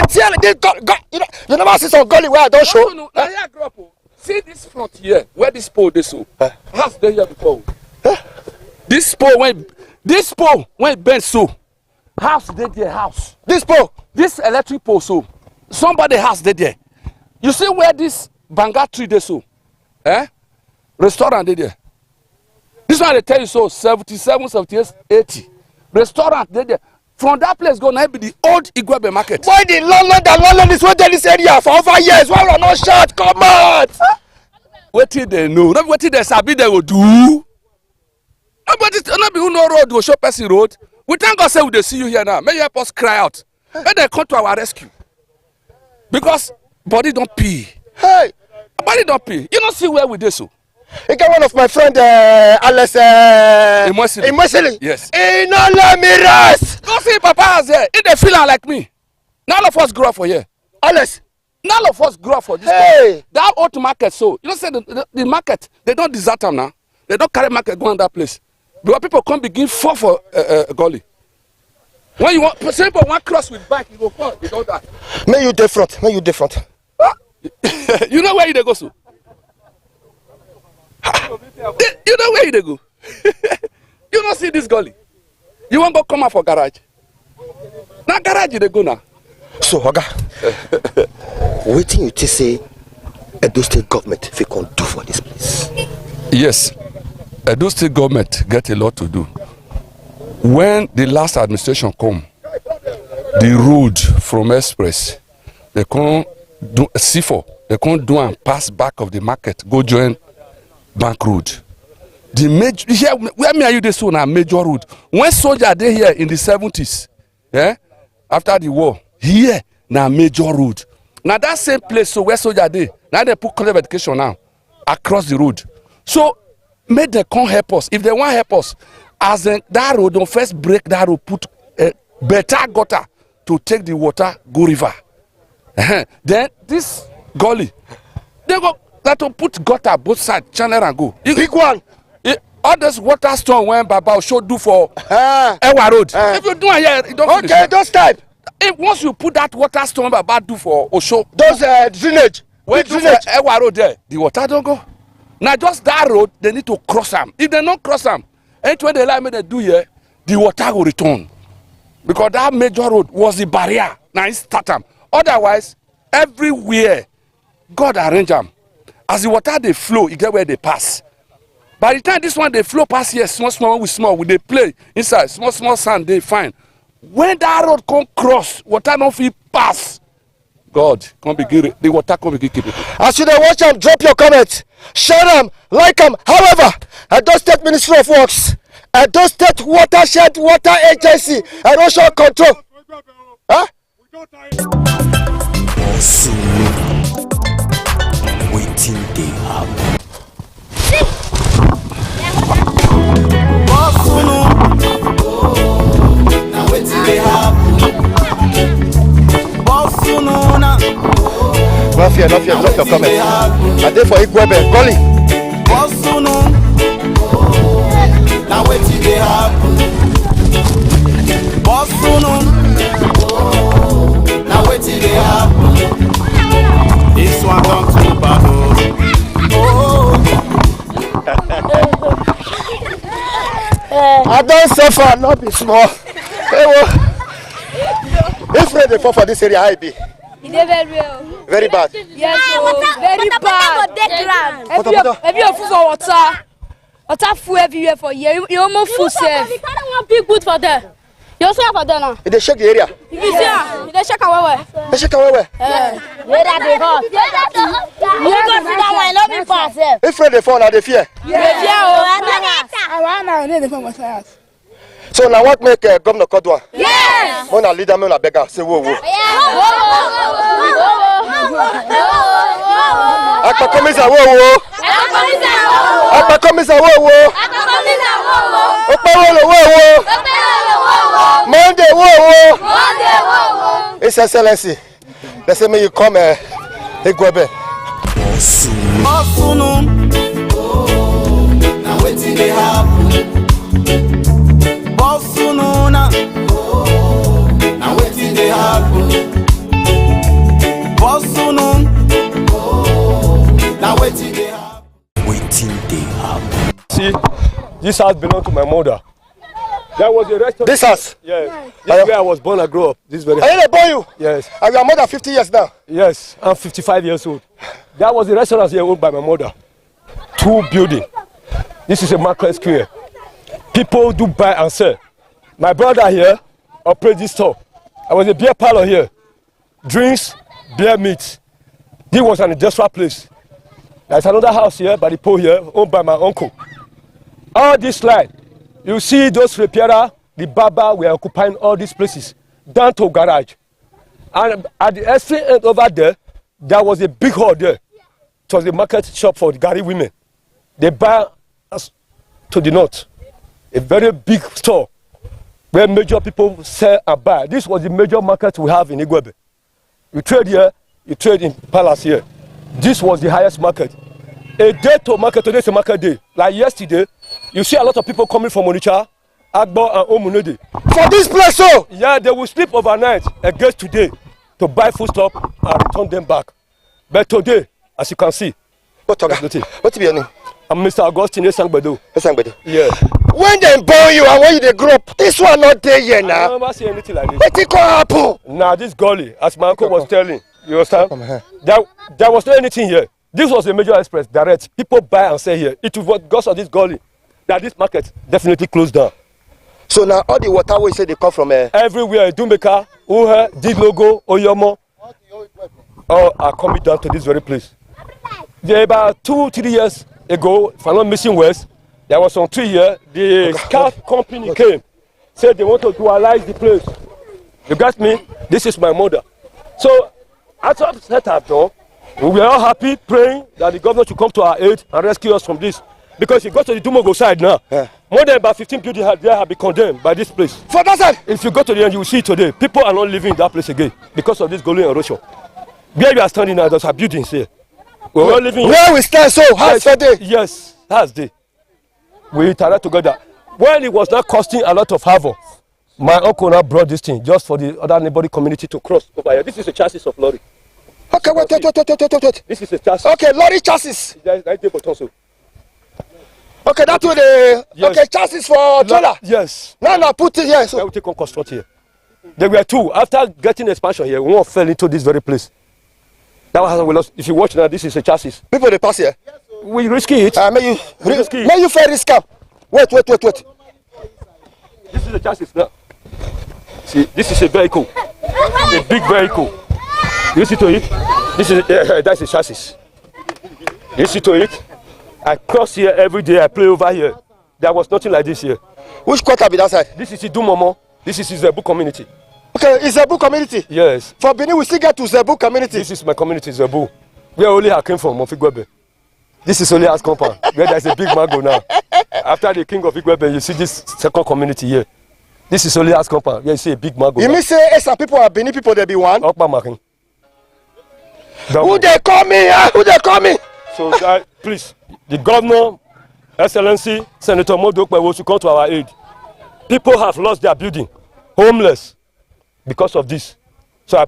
tell they got you never see some gully where I don't show. No. Now here grow up. See this front here, where this pole they so. House they here before. This pole when it bend so. House they there house. This pole, this electric pole so. Somebody house they there. You see where this banga tree they so? Restaurant they there. This one they tell you so 77, 78, 80. Restaurant they there. From that place go now be the old Igwebe market. Why the landlord is waiting this area for over years? Why we not shut? Come on! What did they know? Not what did they sabi they will do? Nobody who know road will show person road. We thank God say we dey see you here now. May you help us cry out. May they come to our rescue. Because body don't pee. Hey! Body don't pee. You don't see where we dey so. You got one of my friend Alice Imosili. Yes. He not let me rest. Go see Papa has here. He dey feel like me. None of us grew up for here. Alice. None of us grew up for this. Hey. That old market so. You know say the market, they don't desert them now. They don't carry market go on that place. Because people come begin fall for gully. When you want, people want cross with bike, you go fall. You know that. May you different. You know where you dey go so? You know where you dey go? You don't see this gully. You want go come out for garage? Now garage you dey go now. So Oga, waiting you to say Edo State government if you can do for this place. Yes, Edo State government get a lot to do. When the last administration come, the road from Express, they can't do C4, they can't do and pass back of the market, go join Bank Road. The major here, where me are you this one a major road? When soldier they here in the 70s, after the war, here na major road. Now that same place so where soldier they, now they put college education now across the road. So make them come help us. If they want help us, as in that road, don't first break that road, put a better gutter to take the water go river. Then this gully, they go that to put gutter both sides, channel and go. Big one. All this water storm when Baba should do for Ewa Road. If you do it here, it don't okay, those type. If once you put that water storm Baba do for Osho, those drainage. When do for Ewa Road there, the water don't go. Now just that road, they need to cross them. If they don't cross them, anything they like me they do here, the water will return. Because that major road was the barrier. Now it's start them. Otherwise, everywhere, God arrange them. As the water they flow, you get where they pass. By the time this one they flow past here, small, we they play inside, small sand, they find. When that road come cross, water don't feel pass. God, come begin the water come begin keep it. As you dey watch them, drop your comment, share them, like them. However, Edo State Ministry of Works, Edo State Watershed Water Agency, Erosion Control. Huh? Osunu. Waiting they happen. Now wetin dey happen? No fear, drop your comment. I dey for Igwebe, Gully. Now wetin dey happen? Now wetin dey happen? This one done too bad. I don't suffer, not be small. If rain dey fall for this area, I be. It is very well. Very bad. Yes, very bad. If you full for water full everywhere for you. You almost full safe. You can't want big boot for there. You also have for there now. They shake the area. You see, they shake away. They shake away. Where that they go? You go see that one. Not be fast. If rain dey fall, now they fear. So now what make Governor Kodwa? Yes. When I leader, when I beggar, say whoa. Akakomisa whoa. Akakomisa whoa. Opawolo whoa. Monday whoa. His Excellency, they say me you come Igwebe. Osunu. Now wetin dey happen? Now wetin dey happen? Now wetin dey happen? Waiting they happen. See, this house belonged to my mother. There was a restaurant. This house? Yes. This is where I was born and grew up. This very house. Are you born you? Yes. And you are more than 50 years now? Yes, I'm 55 years old. There was a restaurant here owned by my mother. 2 buildings. This is a market square. People do buy and sell. My brother here operates this store. I was a beer parlor here. Drinks, beer meat. This was an industrial place. There's another house here by the pole here owned by my uncle. All this line, you see those repairer, the barber were occupying all these places down to garage. And at the extreme end over there, there was a big hall there. It was a market shop for the Gari women. They buy us to the north. A very big store where major people sell and buy. This was the major market we have in Igwebe. You trade here, you trade in Palace here. This was the highest market. A day to market, today is a market day. Like yesterday, you see a lot of people coming from Onitsha, Agbo and Omunede. For this place, so? Yeah, they will sleep overnight against today to buy food stuff and return them back. But today, as you can see, What's your name? I'm Mr. Augustine Esangbedo. Esangbedo. Yeah. When they born you and when you they grow up, this one not there yet now. I never see anything like this. What it can happen? Now this gully, as my uncle was telling, you understand? There was not anything here. This was a major express, direct. People buy and sell here. It was because of this gully that this market definitely closed down. So now all the waterways say they come from everywhere. Dumeka, Uhe, Dilogo, Oyomo, all are coming down to this very place. There about 2-3 years ago, if I'm not missing words, there was some 3 years, the scout company came, said they want to dualize the place. You got me? This is my mother. So, after that I've done, we were all happy, praying that the government should come to our aid and rescue us from this. Because if you go to the Dumogo side now, more than about 15 buildings there have been condemned by this place. For that side? If you go to the end, you will see today, people are not living in that place again because of this gully erosion. Where we are standing now, there's a buildings here. We're all living where we stand, so how's that day? Yes, that's day. We interact together. When it was not costing a lot of havoc, my uncle now brought this thing just for the other neighboring community to cross over here. This is a chassis of lorry. Okay, wait. This is a chassis. Okay, lorry chassis. Okay, that was the okay chassis for trailer. Yes. Now put it here. So I will take on construct here. There were 2. After getting expansion here, one fell into this very place. That was how we lost. If you watch now, this is a chassis. People they pass here. We risk it. May you fair risk up. Wait. This is the chassis now. See, this is a vehicle, a big vehicle. You see to it? This is that's the chassis. You see to it? I cross here every day. I play over here. There was nothing like this here. Which quarter be that side? This is Idumomo. This is Zebu community. Okay, it's Zebu community. Yes. For Benin, we still get to Zebu community. This is my community, Zebu. Where only I came from, Mofigwebe. This is only as compound, where there's a big mango now. After the king of Igwebe, you see this second community here. This is only as compound, where you see a big mango. You mean say some people are Benin people, they be one? Who they call me? Who they call me? So, please, the governor, Excellency, Senator Modokwe was to come to our aid. People have lost their building, homeless, because of this. So I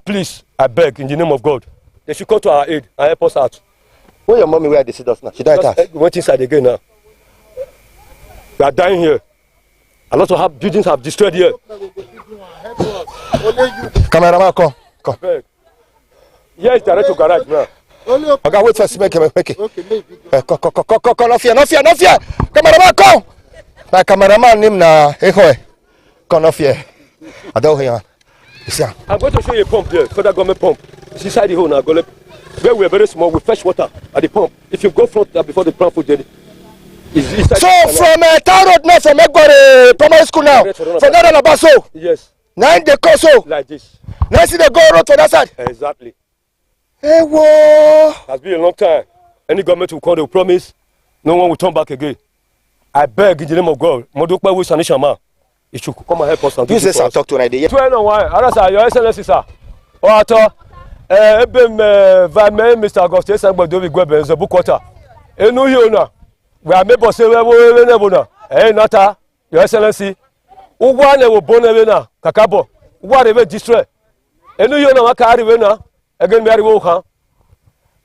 beg, in the name of God, they should come to our aid and help us out. Where your mommy, where they see us now? She died. Went inside again now. We are dying here. A lot of buildings have destroyed here. Cameraman, come. Here is direct to garage now. Okay, wait first, make it. Come, no fear. Cameraman, come. My cameraman name na Ehoe. Come, no fear. I don't hear. I'm going to show you a pump there, federal government pump. It's inside the hole now. Where we are very small, we fetch water at the pump. If you go front there before the pump food, so from town road now, from Egbore primary school now, from that Labaso. Yes. Now they go so. Like this. Now see the go road for that side. Exactly. Hey, whoa. Has been a long time. Any government will come, they will promise, no one will turn back again. I beg in the name of God, Modokwe with Sanishama, you should come and help us. And you say some talk to an idea. 12 sir, your excellency, sir. Mr. Augustus Sangbodovi Gwebe, the book quarter. Enu Yona, we are maybe say, hey, Nata, your excellency. Uwane will bonavena, Kakabo, whatever destroy. Enu Yona Makari Vena, again Mary Woha.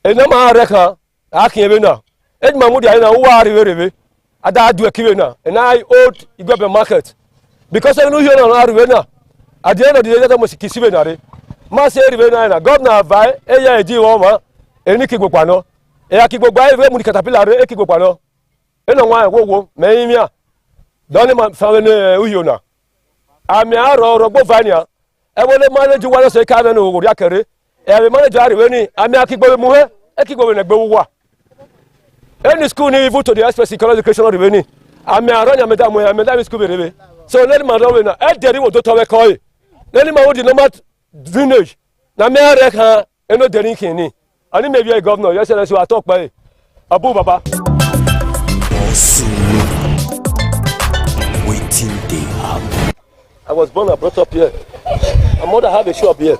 Enama Reka, Akivena, Edmamudia, Wari River, Ada do a Kivena, and I owed Igwebe market. Because I knew Yona Rivena. At the end of the day, that was Kisivenari. Master Rivena, Governor Vai, Aya Dioma, and Nikigopano, Eakibobai, Caterpillar, Ekigopano. And why, Wogo, Maimia, Donovan found Uyona. Amiaro, Robovania. I want to manage one of the Cavan or Yakari, and the manager Riveni, Amiakibo Mue, Ekigo in a Bowa. Any school need to the aspect of education of Riveni. Amiaro, Madame Scooby. So let him alone. I did it with the Toy. Let him out the number village. Namerica and not drinking. I may be a governor. Yes, as you are talked by Abu Baba. Waiting they happen. I was born and brought up here. My mother have a shop here.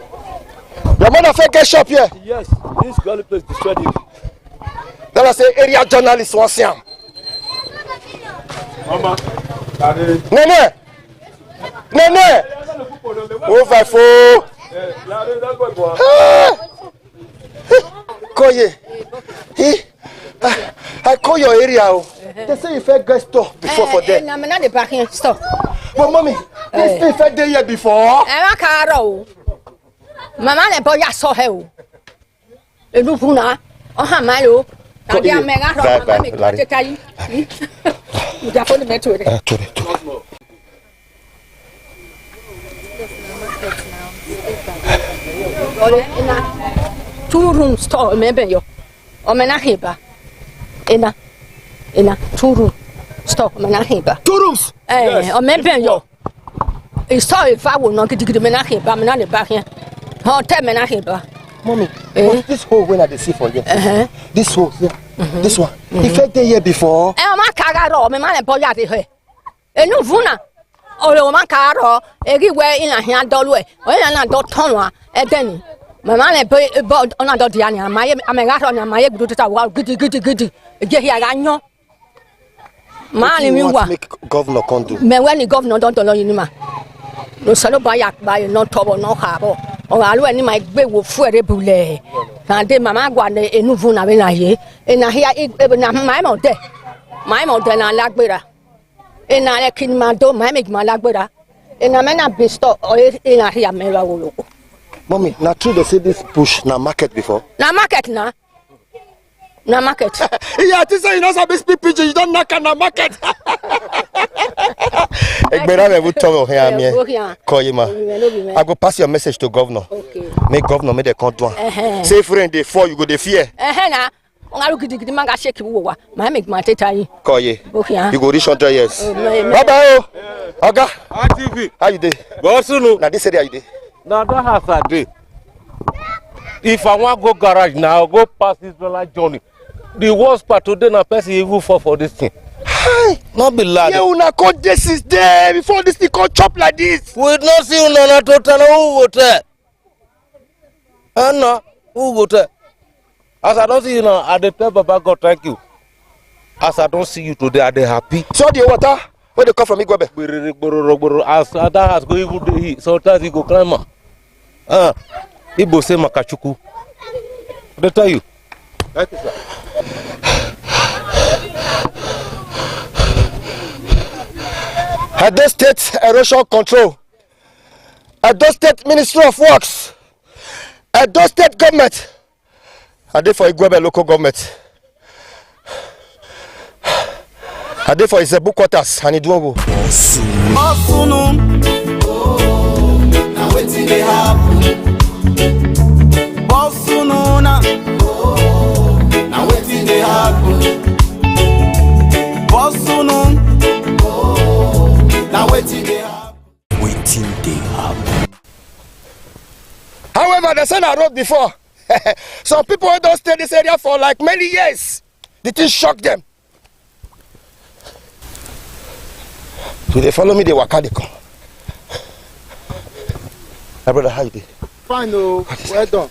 Your mother fake a shop here? Yes, this girl place destroyed it. Then I say area journalist was here. Mama. Nene! Over four. Koye. I call your area. They say you first get stop before for them. I'm not the back here. Stop. But mommy, this thing fed there here before. I'm a caro. Mama and boy, I saw her. A lupuna. Oh, Malo. I can't make out. You got the metro. Two rooms store, maybe you. Or Menahiba. In a 2 room store, Menahiba. 2 rooms? Eh, or maybe you. It's sorry if I will not get to the Menahiba, I'm not back here. Oh, 10 Menahiba. Mommy, this hole when I see for you. This hole here. This one. He fed there here before. I'm a cagaro, my man and Boyati here. And no Vuna. Oh, my caro, everywhere in a hand doorway. When I don't turn at Denny. My man and boy about another Diana, my American and my goody. Get here, I know. Man, you want make governor condu. Me when the governor don't know you, ma. No salo by no trouble, no harbor. Or I'll any my big will for a bulle. And then Mamma got a new Vuna when I hear, and I hear it my mouth there. My mouth then I like better. And I like in my door, my make my like better. And I may not be stopped or in a here, Mera. Mommy, now true they say this bush na market before. Na market na Na market. Yeah, this say you know some speak pidgin, you don't knock on the market. Egbera we talk here me. Call you ma. I go pass your message to governor. Okay. Make governor make the contour. Say friend dey fall, you go dey fear. Na. Ongaru gidi manga shake wo wa. Ma make ma teta yi. Call you. You go reach 100 years. Bye bye. Oga. RTV. How you dey? Go soon. Na this area you dey. Now that has a day. If I want to go garage now, go past this journey. The worst part today, na person even fall for this thing. Hi. Not be lad. Yeah, una go this is there before this thing come chop like this. We not see una na total who go tell. Anna, who go tell? As I don't see you now, I dey tell Baba God thank you. As I don't see you today, I dey happy. So the water, where they come from Igwebe? As that has go even sometimes he go climb up. Ibo say Makachuku. They tell you. Thank you, sir. Edo State Erosion Control, Edo State Ministry of Works, Edo State Government, I did for Igwebe local government. I did for Izebu quarters and Idwogo. Now wetin dey happen? Bosununa. Now wetin dey happen? Bosunun. Now wetin dey happen? Waiting they happen. However, the son I wrote before, some people don't stay in this area for like many years. The thing shocked them. So they follow me, they waka, they come. My brother, how you doing? Fine, oh, well done.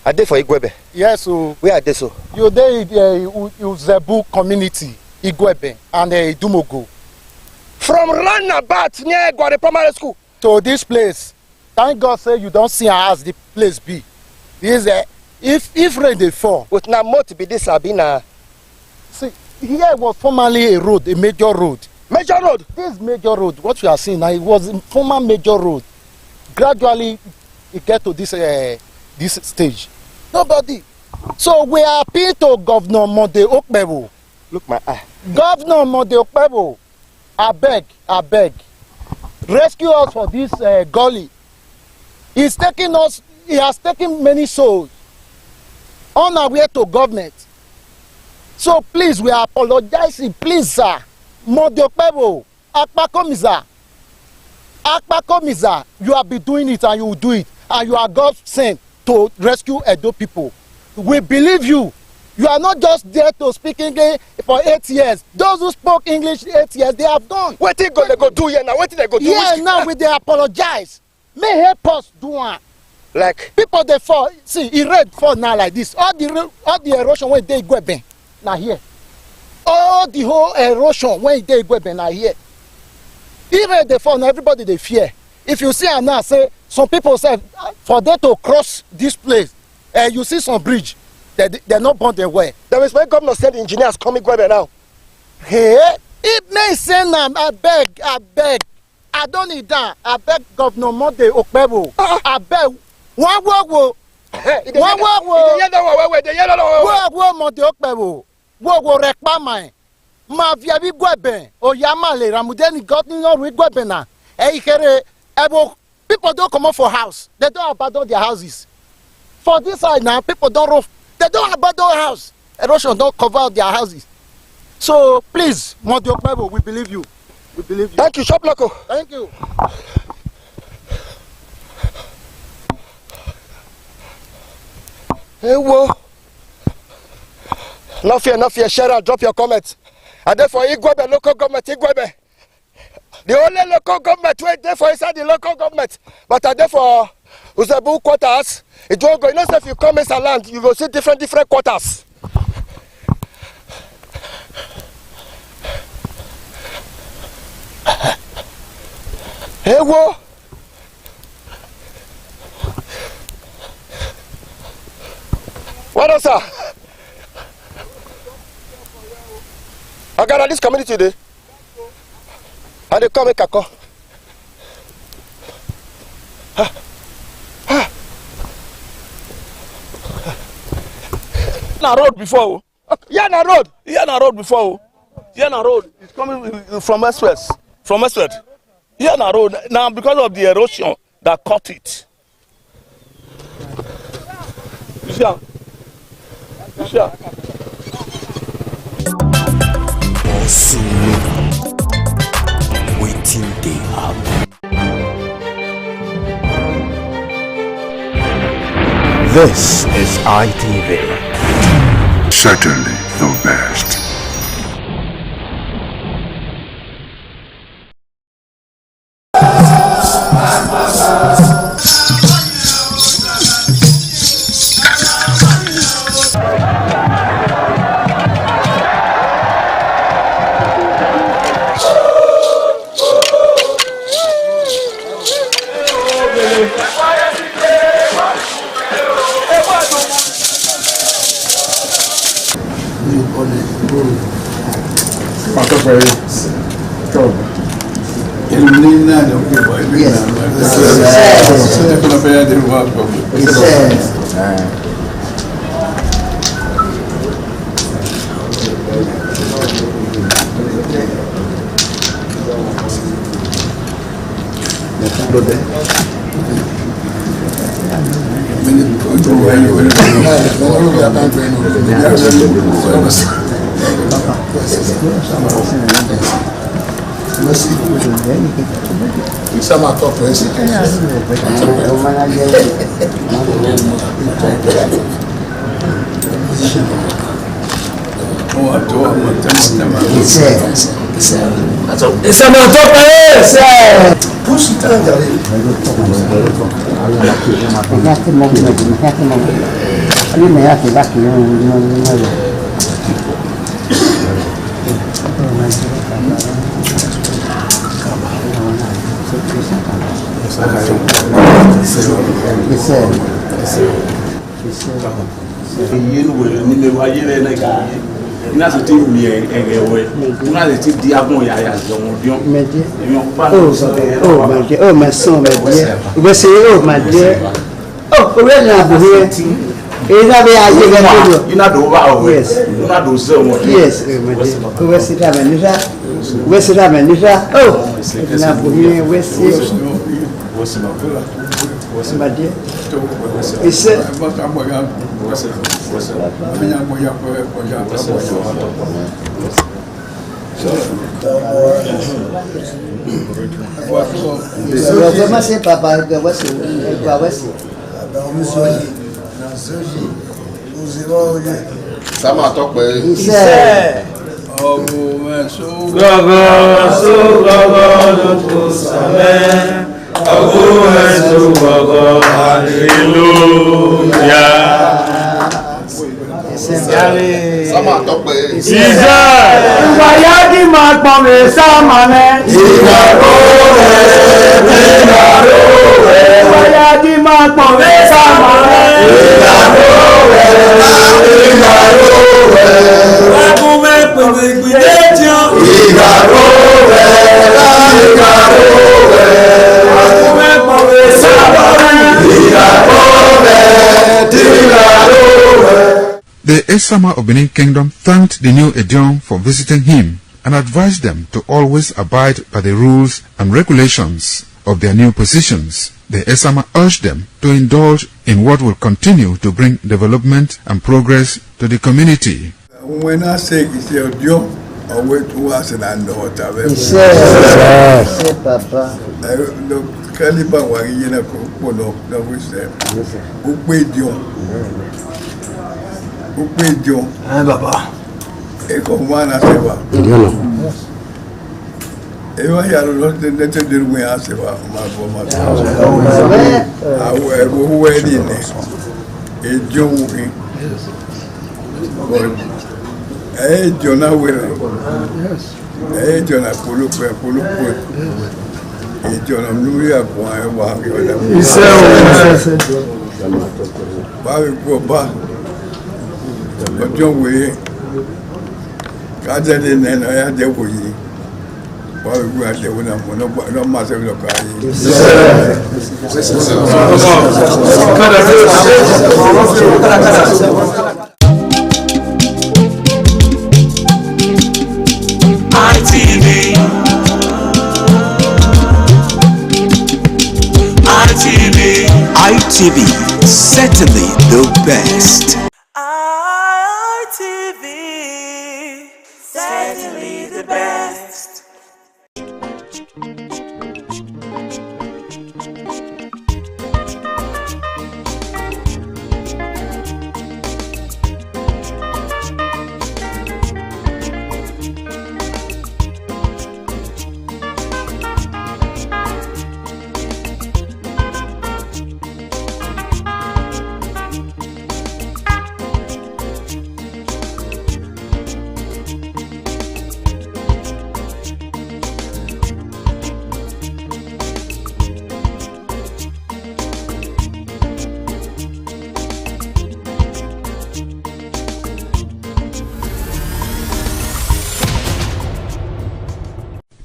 I did for Igwebe. Yes, so where are they so? You there Uzebu community, Igwebe and Idumogo. From roundabout near Gwari Primary School. So this place, thank God say you don't see how the place be. This if rain they fall. With na mot be this Sabina. See, here was formerly a road, a major road. Major road? This major road, what you are seeing now, it was a former major road. Gradually, it get to this stage. Nobody. So we are appeal to Governor Mode Okpebo. Look my eye. Governor Mode Okpebo, I beg. Rescue us for this gully. He has taken many souls on our way to government. So please, we are apologizing. Please, sir. Mode Okpebo, Akpakomiza, you have been doing it and you will do it. And you are God sent to rescue Edo people. We believe you. You are not just there to speak English for 8 years. Those who spoke English 8 years, they have gone. What they go do here now? What they go do? Yeah, now they apologize. May help us do one. Like people they fall. See, it red fall now like this. All the erosion when they go back now here. All the whole erosion when they go back now here. Even they fall now, everybody they fear. If you see her now, say some people say for them to cross this place, you see some bridge. They're not born their way. There is my governor send engineers coming go now. Hey, it may say now, I beg. I don't need that. I beg Governor Mode Okpebo. I beg. One Mode Okpebo. Wo rekpa mai. Ma via bi gwebe. O yama le ramudeni got no we gwebe na. People don't come up for house. They don't abandon their houses. For this side now, people don't roof. They don't abandon house. Erosion don't cover their houses. So please, Mode Okpebo, we believe you. We believe you. Thank you, Shop Loco. Thank you. Hey, whoa. No fear, share and drop your comments. And therefore, Igwebe, local government, Igwebe. The only local government wait there for inside the local government. But therefore, Uzebu quarters, it won't go. You know, if you come inside land, you will see different quarters. Hey, whoa. What else, sir? I got this community today. And they come make a call. na road before. Yeah, na road. Yeah, na road before. Yeah, na road. It's coming from west. From west. Yeah, na road. Now because of the erosion that cut it. You see? You see? Waiting they happen. This is ITV. Certainly the best. Oh, my son, my dear. We say, oh, my dear. Oh, we're not here. It's not there. You're not over. Yes. You're not over. Yes, my dear. We're sitting down, Nisha. We're sitting down, Nisha. Oh, it's not here. We're sitting. My dear. He said, The Esama of Benin Kingdom thanked the new Edion for visiting him and advised them to always abide by the rules and regulations of their new positions. The Esama urged them to indulge in what will continue to bring development and progress to the community. When I say it's your job, I wait to us and I know what I will. Papa. Caliban was in a cocoa, no, we said, who paid you? Who paid you? Baba. Echo one as ever. Ever here, not the letter did we ask about my former. I will wear in a joke. Eh, Jonah will. Eh, Jonah Pulupe. Eh, Jonah Nuria, he said, Bobby go back. But John Way, Kajan and I had the way. Bobby go at the winner, no matter of the ITV, certainly the best. ITV, certainly the best.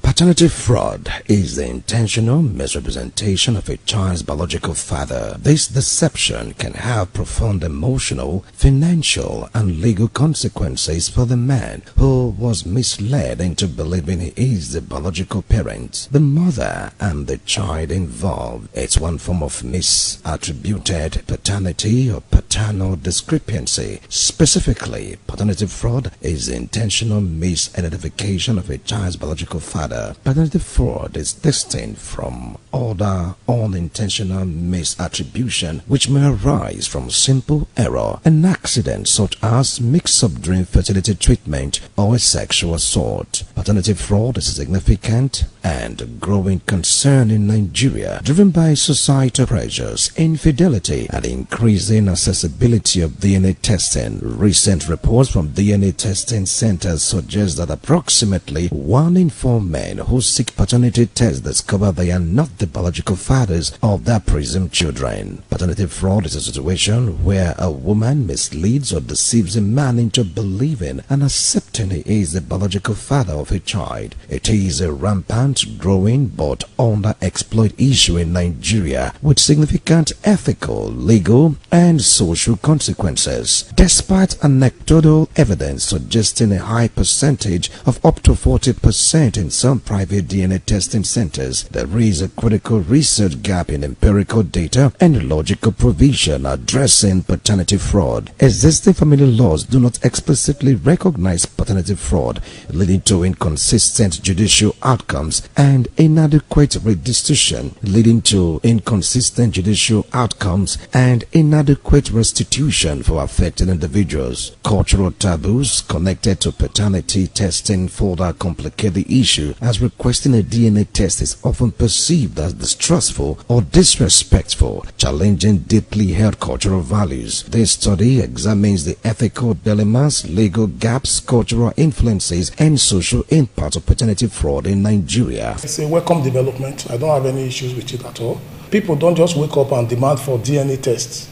Paternity fraud is the intentional misrepresentation of a child's biological father. This deception can have profound emotional, financial, and legal consequences for the man who was misled into believing he is the biological parent, the mother, and the child involved. It's one form of misattributed paternity or paternal discrepancy. Specifically, paternity fraud is the intentional misidentification of a child's biological father. Paternity fraud is distinct from other unintentional misattribution which may arise from simple error, an accident such as mix-up during fertility treatment or a sexual assault. Paternity fraud is a significant and growing concern in Nigeria, driven by societal pressures, infidelity, and increasing accessibility of DNA testing. Recent reports from DNA testing centers suggest that approximately 1 in 4 men who seek paternity tests discover they are not the biological fathers of their presumed children. Paternity fraud is a situation where a woman misleads or deceives a man into believing and accepting he is the biological father of a child. It is a rampant, growing, but underexploited issue in Nigeria with significant ethical, legal, and social consequences. Despite anecdotal evidence suggesting a high percentage of up to 40% in some private DNA testing centers, there is a critical research gap in empirical data and logical provision addressing paternity fraud. Existing family laws do not explicitly recognize paternity fraud, leading to inconsistent judicial outcomes and inadequate redistribution, leading to inconsistent judicial outcomes and inadequate restitution for affected individuals. Cultural taboos connected to paternity testing further complicate the issue, as requesting a DNA test is often perceived as distrustful or disrespectful, challenging deeply held cultural values. This study examines the ethical dilemmas, legal gaps, cultural influences, and social impact of paternity fraud in Nigeria. It's a welcome development. I don't have any issues with it at all. People don't just wake up and demand for DNA tests.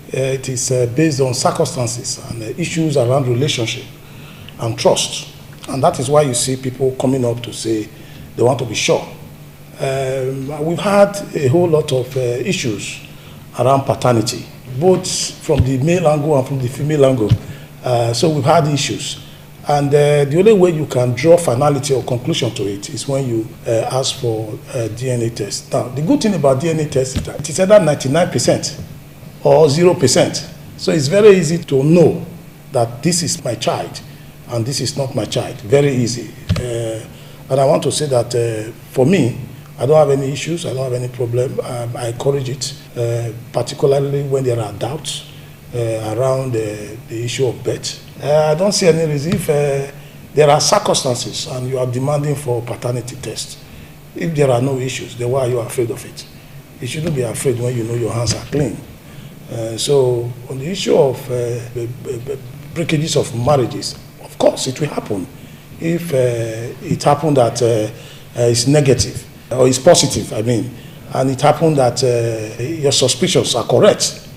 It is based on circumstances and issues around relationship and trust. And that is why you see people coming up to say they want to be sure. We've had a whole lot of issues around paternity, both from the male angle and from the female angle. So we've had issues. And the only way you can draw finality or conclusion to it is when you ask for a DNA test. Now, the good thing about DNA test is that it is either 99% or 0%. So it's very easy to know that this is my child and this is not my child. Very easy. And I want to say that for me, I don't have any issues. I don't have any problem. I encourage it, particularly when there are doubts around the issue of birth. I don't see any reason if there are circumstances and you are demanding for paternity test. If there are no issues, then why are you afraid of it? You shouldn't be afraid when you know your hands are clean. So on the issue of breakages of marriages, of course it will happen. If it happened that it's negative or it's positive, I mean, and it happened that your suspicions are correct,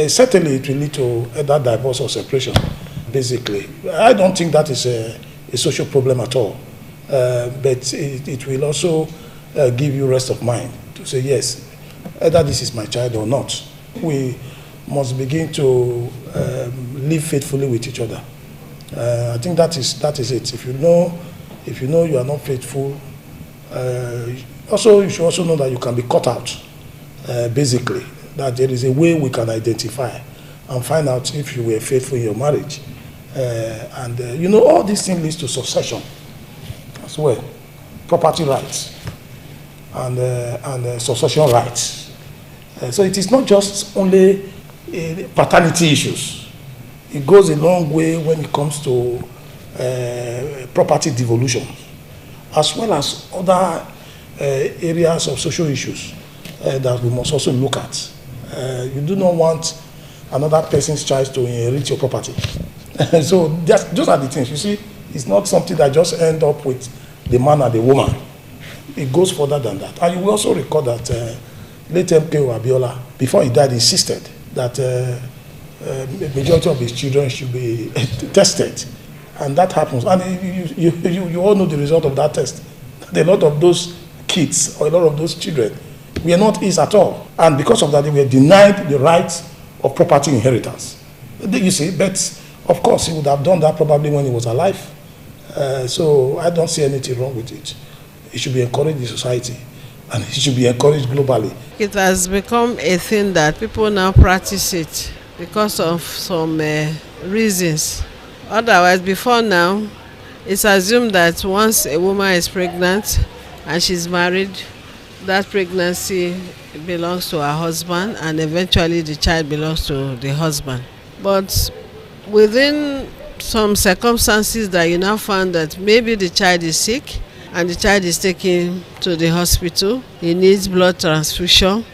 certainly it will lead to either divorce or separation, basically. I don't think that is a social problem at all, but it will also give you rest of mind to say, yes, either this is my child or not. We must begin to live faithfully with each other. I think that is it. If you know you are not faithful, also you should also know that you can be cut out, basically. that there is a way we can identify and find out if you were faithful in your marriage. You know, all these things leads to succession as well, property rights and succession rights. So it is not just only paternity issues. It goes a long way when it comes to property devolution, as well as other areas of social issues that we must also look at. You do not want another person's child to inherit your property. So those are the things. You see, it's not something that just end up with the man and the woman. It goes further than that. And you will also recall that late MKO Abiola, before he died, insisted that the majority of his children should be tested. And that happens. And you all know the result of that test. A lot of those kids or a lot of those children were not his at all. And because of that, they were denied the rights of property inheritance. You see, but of course, he would have done that probably when he was alive. So I don't see anything wrong with it. It should be encouraged in society, and it should be encouraged globally. It has become a thing that people now practice it because of some reasons. Otherwise, before now, it's assumed that once a woman is pregnant and she's married, that pregnancy belongs to her husband, and eventually the child belongs to the husband. But within some circumstances that you now find that maybe the child is sick and the child is taken to the hospital, he needs blood transfusion,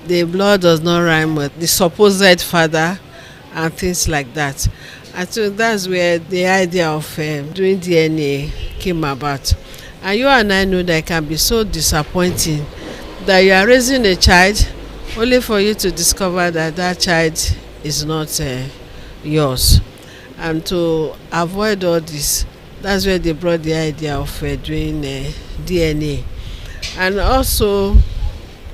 the blood does not rhyme with the supposed father and things like that. I think that's where the idea of doing DNA came about. And you and I know that it can be so disappointing that you are raising a child only for you to discover that that child is not yours. And to avoid all this, that's where they brought the idea of doing DNA. And also,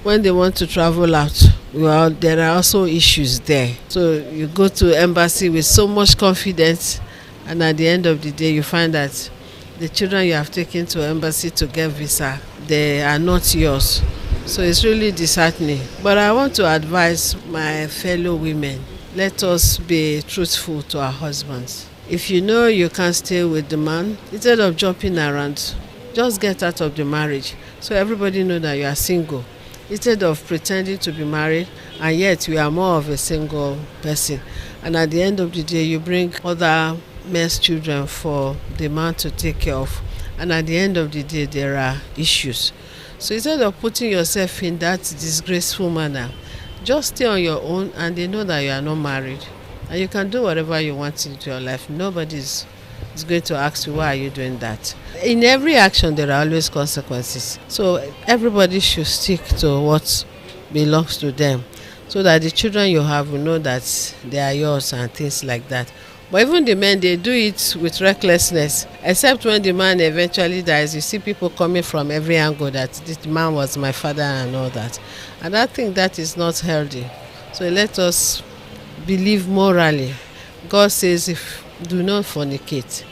when they want to travel out, well, there are also issues there. So you go to embassy with so much confidence, and at the end of the day, you find that the children you have taken to embassy to get visa, they are not yours. So it's really disheartening. But I want to advise my fellow women, let us be truthful to our husbands. If you know you can't stay with the man, instead of jumping around, just get out of the marriage so everybody know that you are single. Instead of pretending to be married and yet you are more of a single person. And at the end of the day, you bring other men's children for the man to take care of. And at the end of the day, there are issues. So instead of putting yourself in that disgraceful manner, just stay on your own and they know that you are not married. And you can do whatever you want into your life. Nobody is going to ask you, why are you doing that? In every action, there are always consequences. So everybody should stick to what belongs to them so that the children you have will know that they are yours and things like that. But even the men, they do it with recklessness, except when the man eventually dies. You see people coming from every angle that this man was my father and all that. And I think that is not healthy. So let us believe morally. God says, if do not fornicate.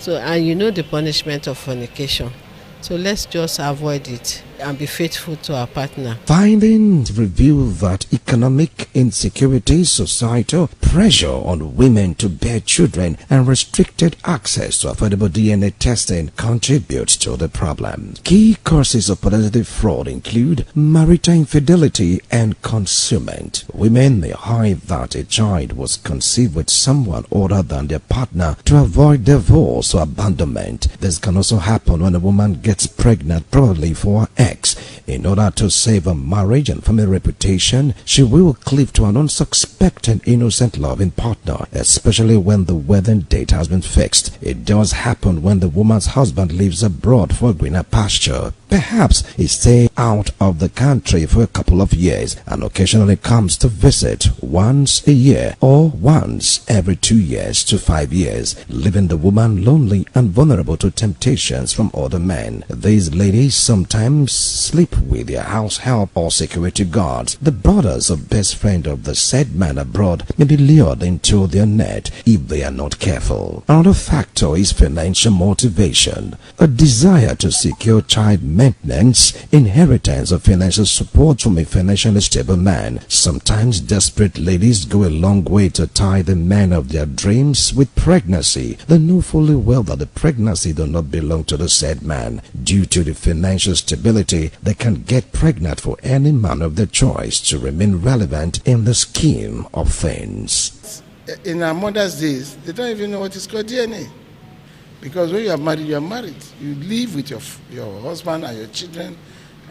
So, and you know the punishment of fornication. So let's just avoid it and be faithful to our partner. Findings reveal that economic insecurity, societal pressure on women to bear children, and restricted access to affordable DNA testing contributes to the problem. Key causes of paternity fraud include marital infidelity and concealment. Women may hide that a child was conceived with someone other than their partner to avoid divorce or abandonment. This can also happen when a woman gets pregnant, probably for her ex. In order to save her marriage and family reputation, she will cleave to an unsuspected innocent loving partner, especially when the wedding date has been fixed. It does happen when the woman's husband lives abroad for greener pasture. Perhaps he stays out of the country for a couple of years and occasionally comes to visit once a year or once every 2 years to 5 years, leaving the woman lonely and vulnerable to temptations from other men. These ladies sometimes sleep with their house help or security guards. The brothers or best friend of the said man abroad may be lured into their net if they are not careful. Another factor is financial motivation. A desire to secure child maintenance, inheritance, or financial support from a financially stable man. Sometimes desperate ladies go a long way to tie the man of their dreams with pregnancy. They know fully well that the pregnancy does not belong to the said man. Due to the financial stability, they can get pregnant for any man of their choice to remain relevant in the scheme of things. In our mother's days, they don't even know what is called DNA. Because when you are married, you are married. You live with your husband and your children.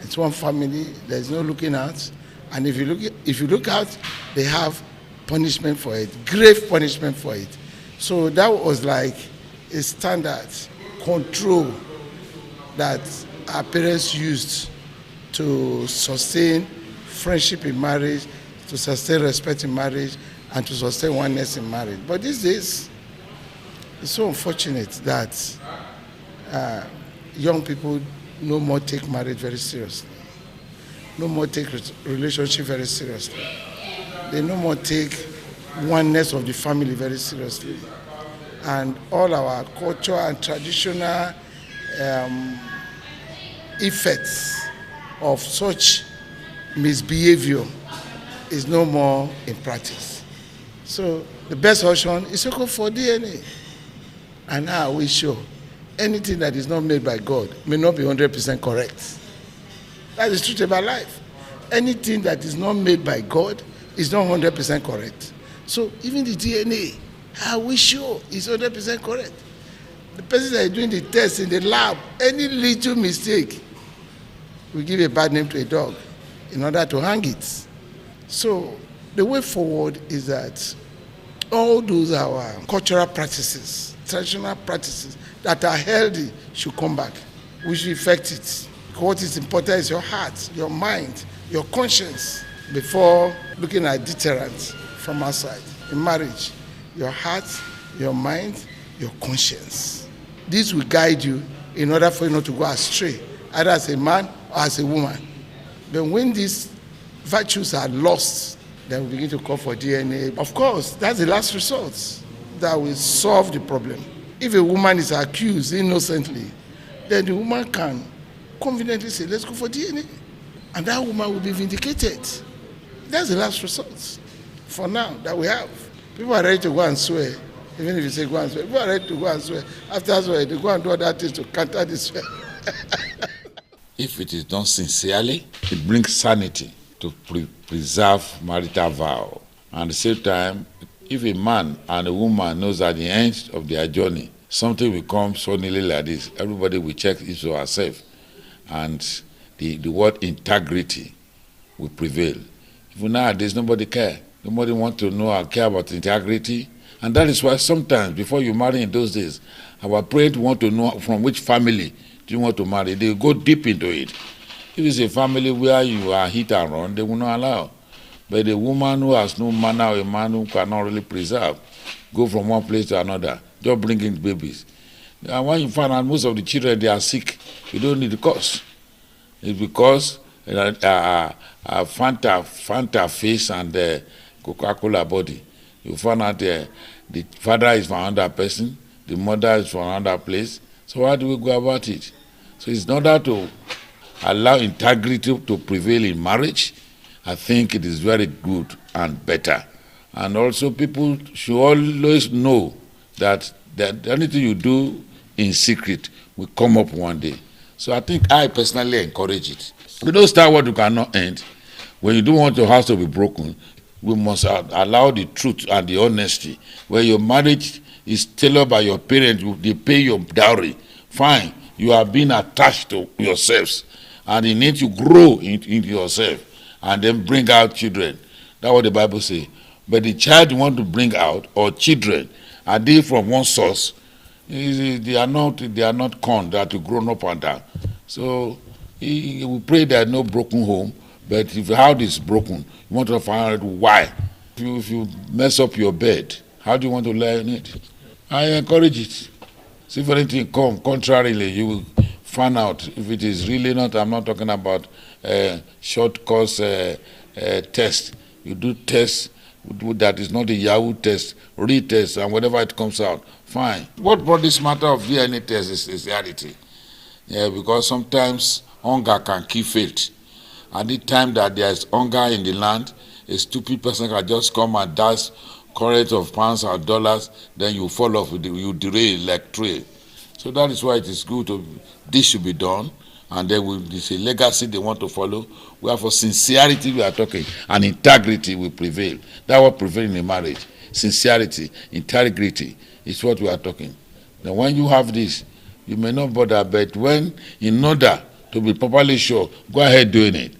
It's one family. There's no looking out. And if you look out, they have punishment for it, grave punishment for it. So that was like a standard control that our parents used to sustain friendship in marriage, to sustain respect in marriage, and to sustain oneness in marriage. But these days, it's so unfortunate that young people no more take marriage very seriously, no more take relationship very seriously. They no more take oneness of the family very seriously. And all our culture and traditional effects of such misbehavior is no more in practice. So the best option is to go for DNA. And now we show anything that is not made by God may not be 100% correct. That is the truth about life. Anything that is not made by God is not 100% correct. So even the DNA, how we show is 100% correct. The person that is doing the test in the lab, any little mistake will give a bad name to a dog in order to hang it. So the way forward is that all those our cultural practices, traditional practices that are healthy should come back. We should effect it. What is important is your heart, your mind, your conscience before looking at deterrents from outside. In marriage, your heart, your mind, your conscience. This will guide you in order for you not to go astray, either as a man or as a woman. But when these virtues are lost, then we begin to call for DNA. Of course, that's the last resort that will solve the problem. If a woman is accused innocently, then the woman can confidently say, let's go for DNA. And that woman will be vindicated. That's the last resort for now that we have. People are ready to go and swear, even if you say go and swear. People are ready to go and swear. After swear, they go and do other things to counter the swear. If it is done sincerely, it brings sanity to preserve marital vow. And at the same time, if a man and a woman knows at the end of their journey, something will come suddenly like this, everybody will check each of ourselves. And the word integrity will prevail. Even nowadays, nobody cares. Nobody wants to know or care about integrity. And that is why sometimes, before you marry in those days, our parents want to know from which family do you want to marry. They go deep into it. If it's a family where you are hit and run, they will not allow. But a woman who has no manner, or a man who cannot really preserve, go from one place to another, just bringing babies. And when you find out most of the children, they are sick, you don't need the cause. It's because Fanta face and Coca-Cola body. You find out the father is from another person, the mother is from another place. So how do we go about it? So it's in order to allow integrity to prevail in marriage, I think it is very good and better. And also people should always know that anything you do in secret will come up one day. So I think I personally encourage it. You don't start what you cannot end. When you don't want your house to be broken, we must allow the truth and the honesty. Where your marriage is tailored by your parents, they pay your dowry. Fine, you are being attached to yourselves. And you need to grow into yourself and then bring out children. That's what the Bible says. But the child you want to bring out, or children, are they from one source? They are not corn that are grown up and down. So we pray there no broken home. But if your house is broken, you want to find out why. If you mess up your bed, how do you want to lie in it? I encourage it. See if anything come contrarily, you will find out if it is really not. I'm not talking about short course test. You do tests that is not a Yahoo test, retest, and whatever it comes out, fine. What brought this matter of DNA test is reality. Yeah, because sometimes hunger can kill faith. At the time that there is hunger in the land, a stupid person can just come and dash currents of pounds or dollars, then you fall off, you derail like trail. So that is why it is good this should be done, and then it's a legacy they want to follow. Where for sincerity we are talking, and integrity will prevail. That's what prevails in a marriage. Sincerity, integrity is what we are talking. Then when you have this, you may not bother, but when, in order to be properly sure, go ahead doing it,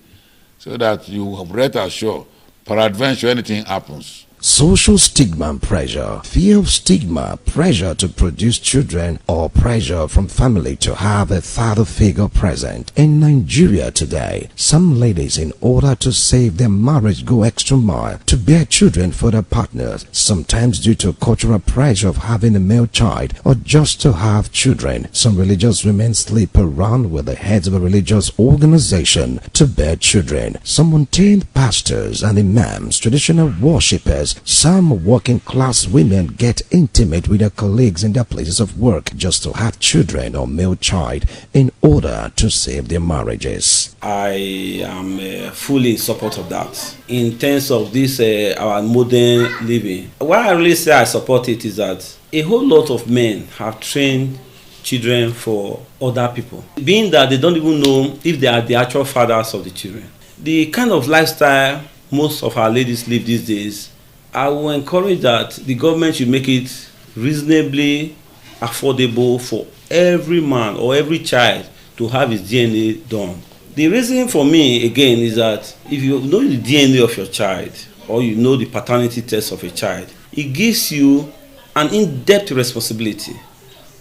so that you have rest assured, peradventure anything happens. Social stigma and pressure, fear of stigma, pressure to produce children, or pressure from family to have a father figure present. In Nigeria today, some ladies, in order to save their marriage, go extra mile to bear children for their partners, sometimes due to cultural pressure of having a male child or just to have children. Some religious women sleep around with the heads of a religious organization to bear children. Some ordained pastors and imams, traditional worshippers, some working class women get intimate with their colleagues in their places of work just to have children or male child in order to save their marriages. I am fully in support of that. In terms of this, our modern living, why I really say I support it is that a whole lot of men have trained children for other people, being that they don't even know if they are the actual fathers of the children. The kind of lifestyle most of our ladies live these days, I will encourage that the government should make it reasonably affordable for every man or every child to have his DNA done. The reason for me, again, is that if you know the DNA of your child or you know the paternity test of a child, it gives you an in-depth responsibility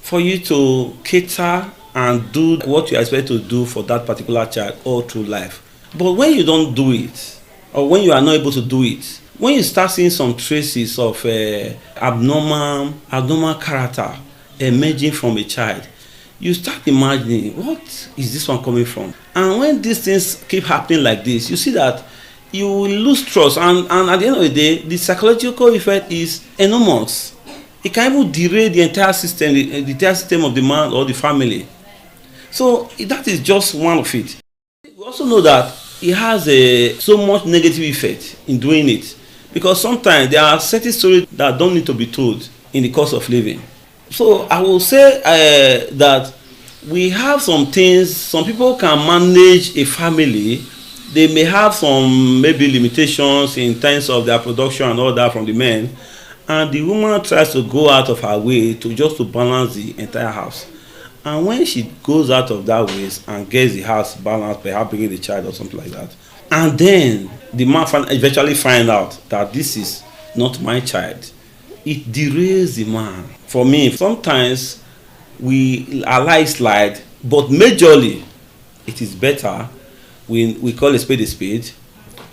for you to cater and do what you are expected to do for that particular child all through life. But when you don't do it, or when you are not able to do it, when you start seeing some traces of abnormal character emerging from a child, you start imagining, what is this one coming from? And when these things keep happening like this, you see that you will lose trust, and at the end of the day, the psychological effect is enormous. It can even derail the entire system, the entire system of the man or the family. So that is just one of it. We also know that it has so much negative effect in doing it, because sometimes there are certain stories that don't need to be told in the course of living. So I will say that we have some things, some people can manage a family. They may have some maybe limitations in terms of their production and all that from the men, and the woman tries to go out of her way to balance the entire house. And when she goes out of that ways and gets the house balanced, perhaps bringing the child or something like that, and then the man eventually find out that this is not my child, it derails the man. For me, sometimes we allow it slide, but majorly it is better we call a spade.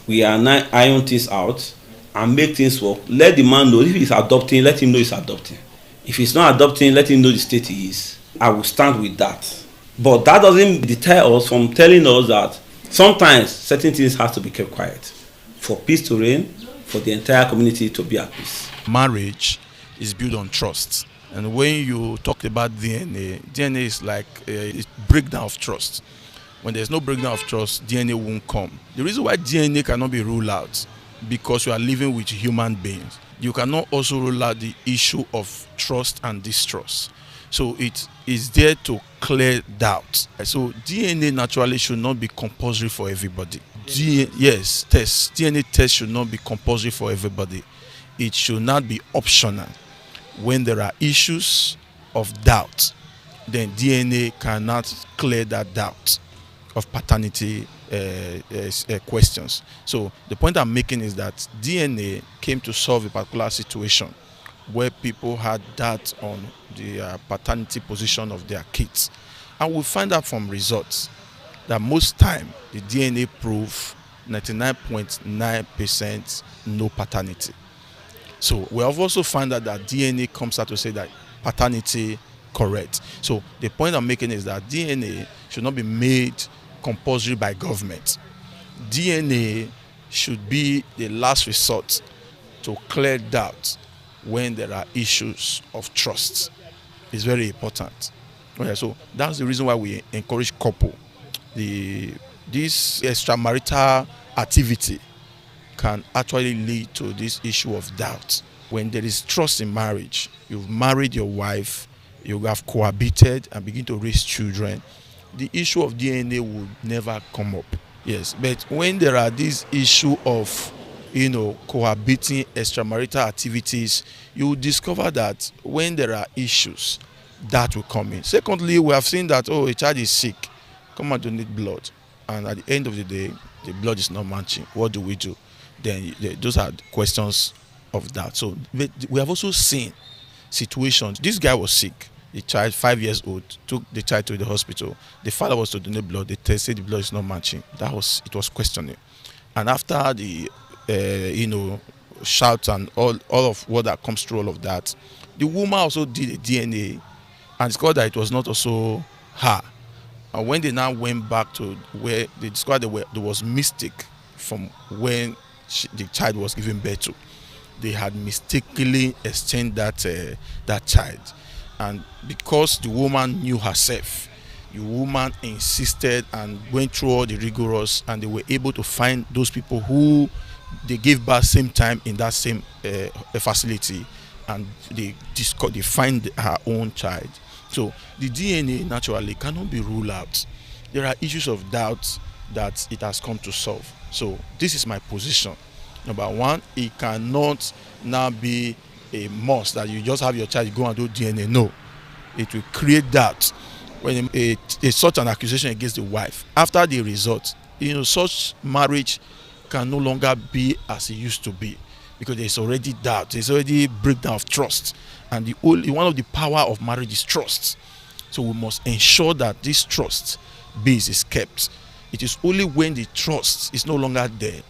We iron things out and make things work. Let the man know if he's adopting, let him know he's adopting. If he's not adopting, let him know the state he is. I will stand with that. But that doesn't deter us from telling us that sometimes certain things have to be kept quiet for peace to reign, for the entire community to be at peace. Marriage is built on trust. And when you talk about DNA is like a breakdown of trust. When there's no breakdown of trust, DNA won't come. The reason why DNA cannot be ruled out, because you are living with human beings. You cannot also rule out the issue of trust and distrust. So it is there to clear doubt. So DNA naturally should not be compulsory for everybody. DNA test should not be compulsory for everybody. It should not be optional. When there are issues of doubt, then DNA cannot clear that doubt of paternity questions. So the point I'm making is that DNA came to solve a particular situation where people had doubt on the paternity position of their kids. And we find out from results that most time the DNA prove 99.9% no paternity. So we have also found out that DNA comes out to say that paternity correct. So the point I'm making is that DNA should not be made compulsory by government. DNA should be the last resort to clear doubt when there are issues of trust. It's very important. Okay, so that's the reason why we encourage couple this extramarital activity can actually lead to this issue of doubt. When there is trust in marriage, you've married your wife, you have cohabited and begin to raise children, the issue of DNA would never come up. Yes, but when there are this issue of cohabiting extramarital activities, you will discover that when there are issues, that will come in. Secondly, we have seen that, a child is sick, come and donate blood, and at the end of the day, the blood is not matching. What do we do? Then those are questions of that. So we have also seen situations. This guy was sick. The child, 5 years old, took the child to the hospital. The father was to donate blood. They tested the blood is not matching. It was questioning. And after the shouts and all of what that comes through all of that, the woman also did a DNA and discovered that it was not also her. And when they now went back to where they discovered there was mistake from when the child was given birth to, they had mistakenly exchanged that child. And because the woman knew herself, the woman insisted and went through all the rigorous, and they were able to find those people who they gave birth same time in that same facility, and they find her own child. So the DNA naturally cannot be ruled out. There are issues of doubt that it has come to solve. So this is my position. Number one, it cannot now be a must that you just have your child go and do DNA. No, it will create doubt when such an accusation against the wife. After the result, such marriage can no longer be as it used to be, because there's already doubt, there's already breakdown of trust, and one of the power of marriage is trust. So we must ensure that this trust base is kept. It is only when the trust is no longer there,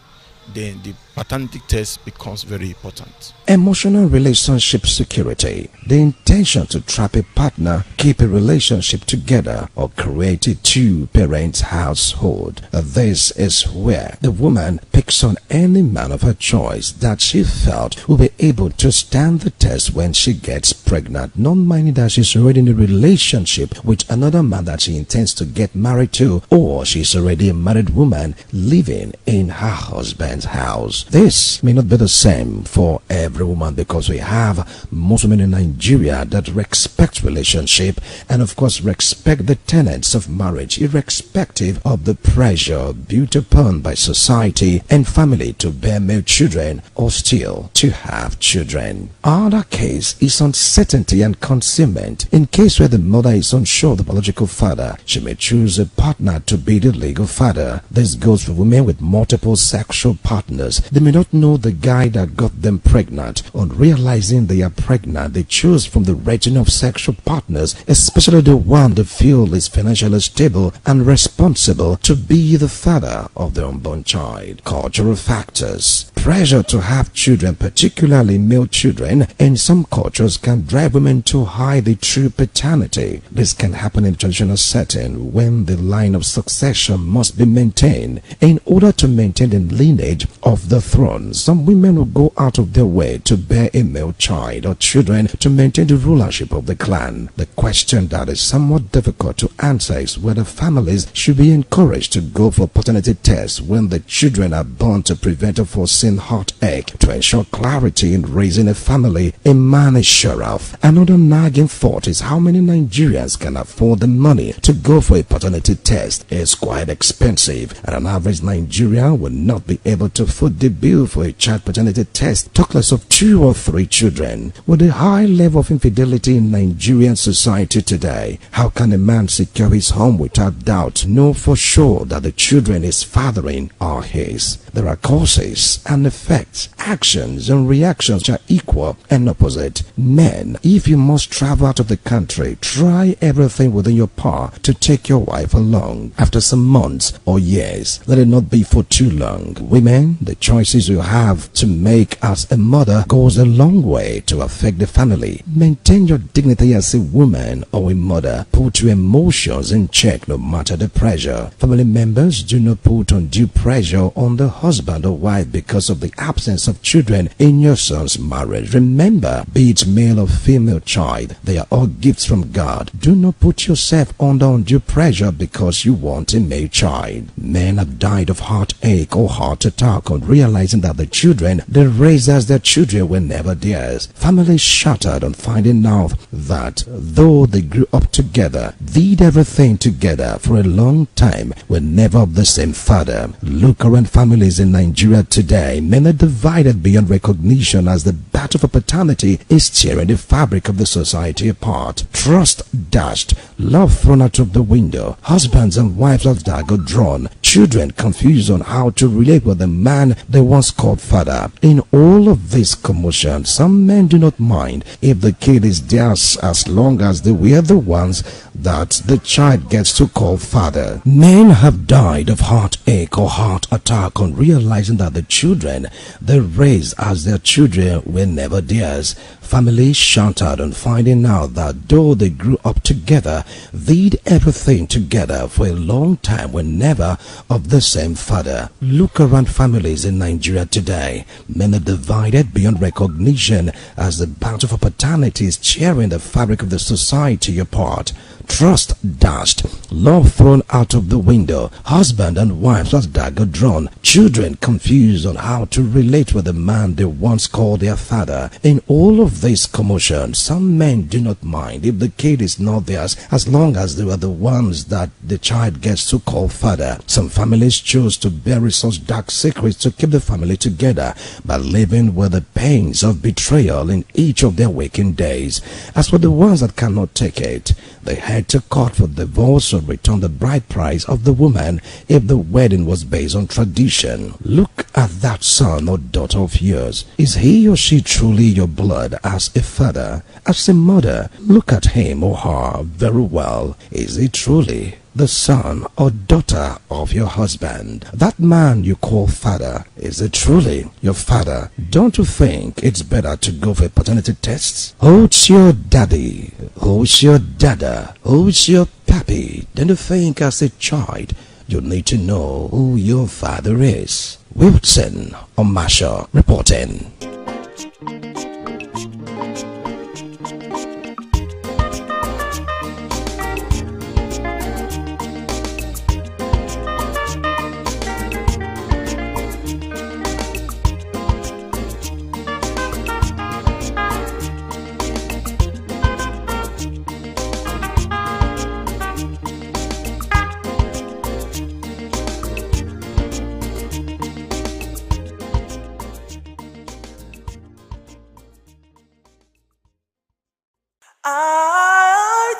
then the paternity test becomes very important. Emotional relationship security. The intention to trap a partner, keep a relationship together, or create a two-parent household. This is where the woman picks on any man of her choice that she felt will be able to stand the test when she gets pregnant, not minding that she's already in a relationship with another man that she intends to get married to, or she's already a married woman living in her husband's house. This may not be the same for every woman, because we have most women in Nigeria that respect relationship and of course respect the tenets of marriage, irrespective of the pressure built upon by society and family to bear male children or still to have children. Other case is uncertainty and concealment. In case where the mother is unsure of the biological father, she may choose a partner to be the legal father. This goes for women with multiple sexual partners. They may not know the guy that got them pregnant. On realizing they are pregnant, they choose from the region of sexual partners, especially the one they feel is financially stable and responsible, to be the father of their unborn child. Cultural factors. Pressure to have children, particularly male children, in some cultures can drive women to hide the true paternity. This can happen in a traditional setting when the line of succession must be maintained. In order to maintain the lineage of the throne, some women will go out of their way to bear a male child or children to maintain the rulership of the clan. The question that is somewhat difficult to answer is whether families should be encouraged to go for paternity tests when the children are born to prevent a foreseen heartache. To ensure clarity in raising a family, a man is sure of. Another nagging thought is how many Nigerians can afford the money to go for a paternity test. It's quite expensive, and an average Nigerian will not be able to foot the bill for a child paternity test, talk less of 2 or 3 children. With the high level of infidelity in Nigerian society today, how can a man secure his home without doubt, know for sure that the children he's fathering are his? There are causes and effects, actions and reactions are equal and opposite. Men, if you must travel out of the country, try everything within your power to take your wife along. After some months or years, let it not be for too long. Women, the choice choices you have to make as a mother goes a long way to affect the family. Maintain your dignity as a woman or a mother. Put your emotions in check no matter the pressure. Family members, do not put undue pressure on the husband or wife because of the absence of children in your son's marriage. Remember, be it male or female child, they are all gifts from God. Do not put yourself under undue pressure because you want a male child. Men have died of heartache or heart attack on realizing that the children they raised as their children were never theirs. Families shattered on finding out that though they grew up together, did everything together for a long time, were never of the same father. Look around families in Nigeria today. Men are divided beyond recognition as the battle for paternity is tearing the fabric of the society apart. Trust dashed, love thrown out of the window, husbands and wives of dagger drawn, children confused on how to relate with the man they once called father. In all of this commotion, some men do not mind if the kid is theirs as long as they were the ones that the child gets to call father. Men have died of heartache or heart attack on realizing that the children they raised as their children were never theirs. Families shattered on finding out that though they grew up together, did everything together for a long time, were never of the same father. Look around families in Nigeria today. Men are divided beyond recognition as the battle for paternity is tearing the fabric of the society apart. Trust dashed, love thrown out of the window, husband and wives as dagger drawn, children confused on how to relate with the man they once called their father. In all of this commotion, some men do not mind if the kid is not theirs as long as they were the ones that the child gets to call father. Some families choose to bury such dark secrets to keep the family together by living with the pains of betrayal in each of their waking days. As for the ones that cannot take it, they had to court for divorce or return the bride price of the woman if the wedding was based on tradition. Look at that son or daughter of yours. Is he or she truly your blood as a father, as a mother? Look at him or her very well. Is he truly the son or daughter of your husband? That man you call father, is it truly your father? Don't you think it's better to go for a paternity test? Who's your daddy? Who's your dada? Who's your pappy? Don't you think as a child you need to know who your father is? Wilson Omasho reporting.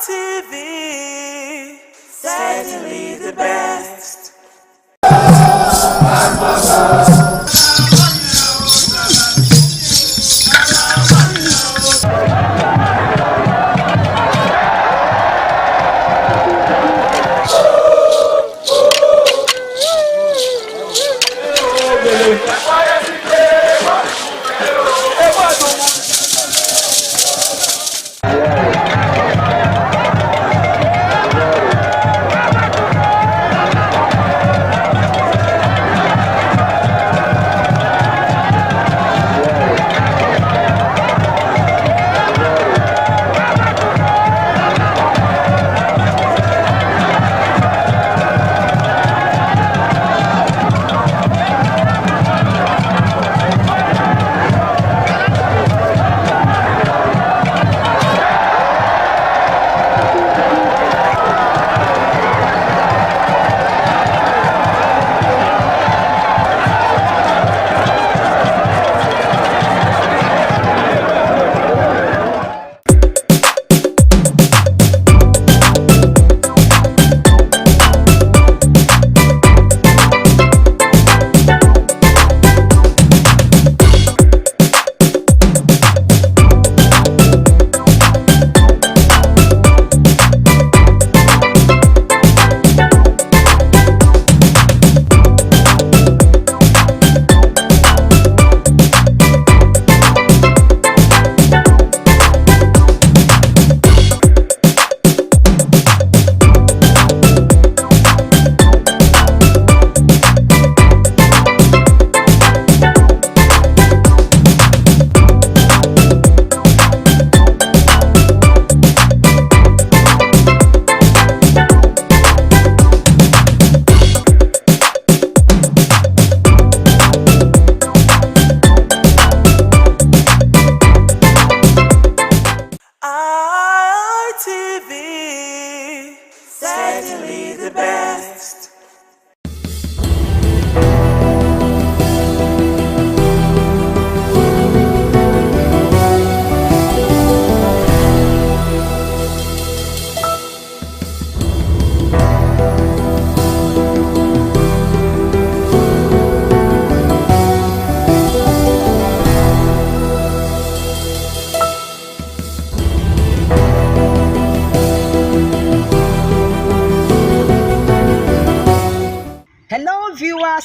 ITV, certainly the best.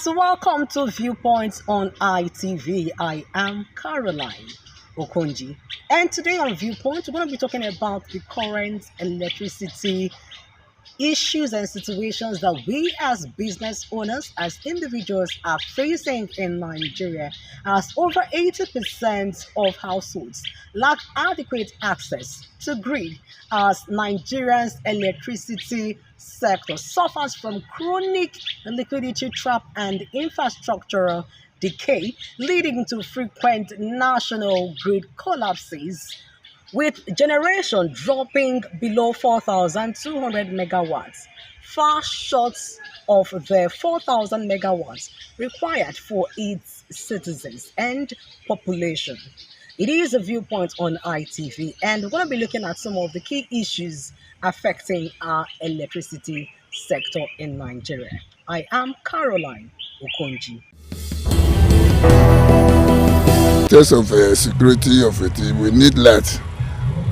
Yes, welcome to Viewpoints on ITV. I am Caroline Okonji. And today on Viewpoint, we're going to be talking about the current electricity issues and situations that we as business owners, as individuals, are facing in Nigeria, as over 80% of households lack adequate access to grid, as Nigeria's electricity sector suffers from chronic liquidity trap and infrastructural decay, leading to frequent national grid collapses, with generation dropping below 4,200 megawatts, far short of the 4,000 megawatts required for its citizens and population. It is a Viewpoint on ITV, and we're going to be looking at some of the key issues affecting our electricity sector in Nigeria. I am Caroline Okonji. In terms of security of it, we need light.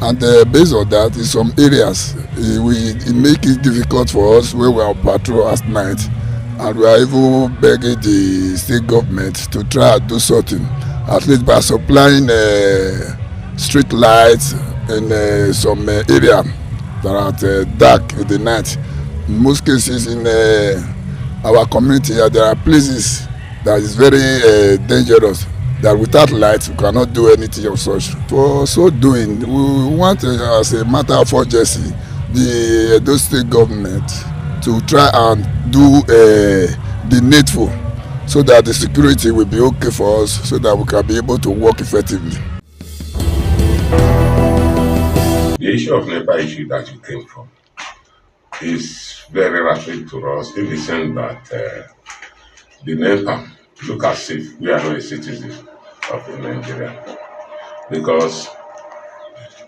And based on that, in some areas, it makes it difficult for us when we are on patrol at night. And we are even begging the state government to try and do something, at least by supplying street lights in some area that are dark in the night. In most cases in our community, there are places that is very dangerous, that without light we cannot do anything of such. For so doing, we want, as a matter of urgency, the Edo State government to try and do the needful, so that the security will be okay for us, so that we can be able to work effectively. The issue of NEPA issue that you came from is very rapid to us, in the sense that the NEPA look as if we are not a citizen of Nigeria, because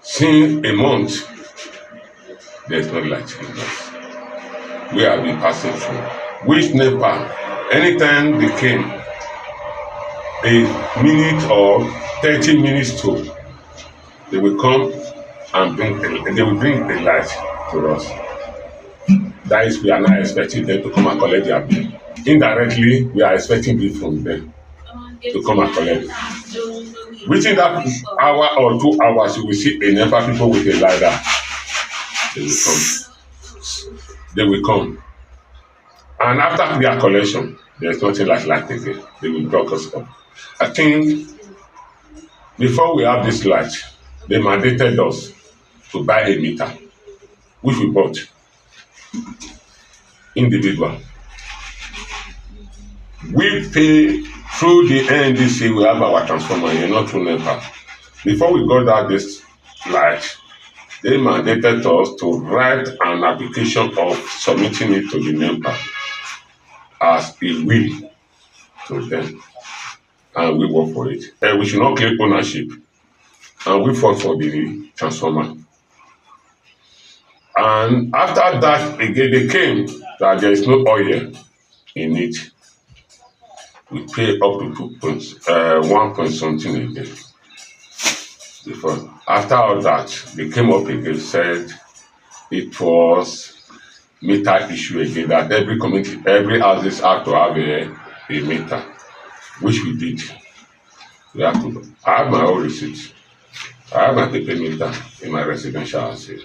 since a month there's no light in us. We have been passing through. Which NEPA, anytime they came, a minute or 30 minutes to, they will come and bring the light to us. That is, we are not expecting them to come and collect their bill. Indirectly, we are expecting bill from them to come and collect. Within that hour or 2 hours, you will see a number of people with a ladder. They will come. They will come. And after their collection, there's nothing like light again. They will block us up. I think before we have this light, they mandated us to buy a meter, which we bought individual. We pay through the NDC, we have our transformer here, not through NEPA. Before we got that this light, they mandated us to write an application of submitting it to the NEPA as a will to them. And we work for it. We should not claim ownership. And we fought for the transformer. And after that, again, they came that there is no oil in it. We pay up to 1 point something again. Before. After all that, they came up again, said it was meter issue again, that every community, every houses have to have a meter, which we did. We have to. I have my own receipt. I have my paper meter in my residential house here.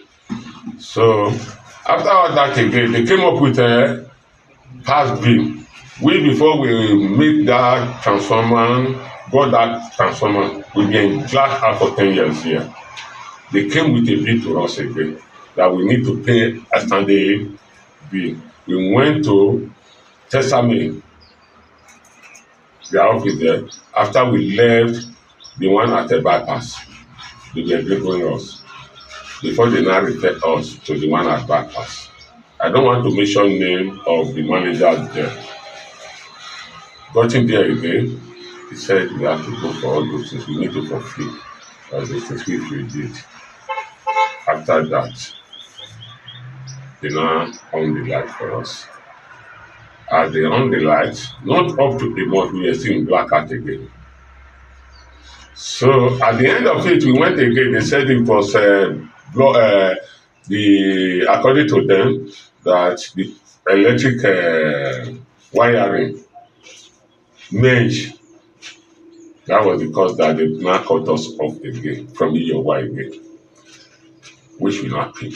So after all that again, they came up with a past bill. We, before we make that transformer, got that transformer, we been glass out for 10 years here. They came with a bill to us again that we need to pay a standing bill. We went to Tesame, their office there. After we left the one at the bypass, they were delivering us before they now refer us to the one at bypass. I don't want to mention name of the manager there. Got in there again, he said we have to go for all those things, we need to fulfill all those things, which we did. After that, they now on the light for us. As they on the light, not up to a month, we were still in blackout again. So at the end of it, we went again, they said it was according to them, that the electric wiring merge. That was the cause that they now cut us off again from Iyowa again, which we not pick.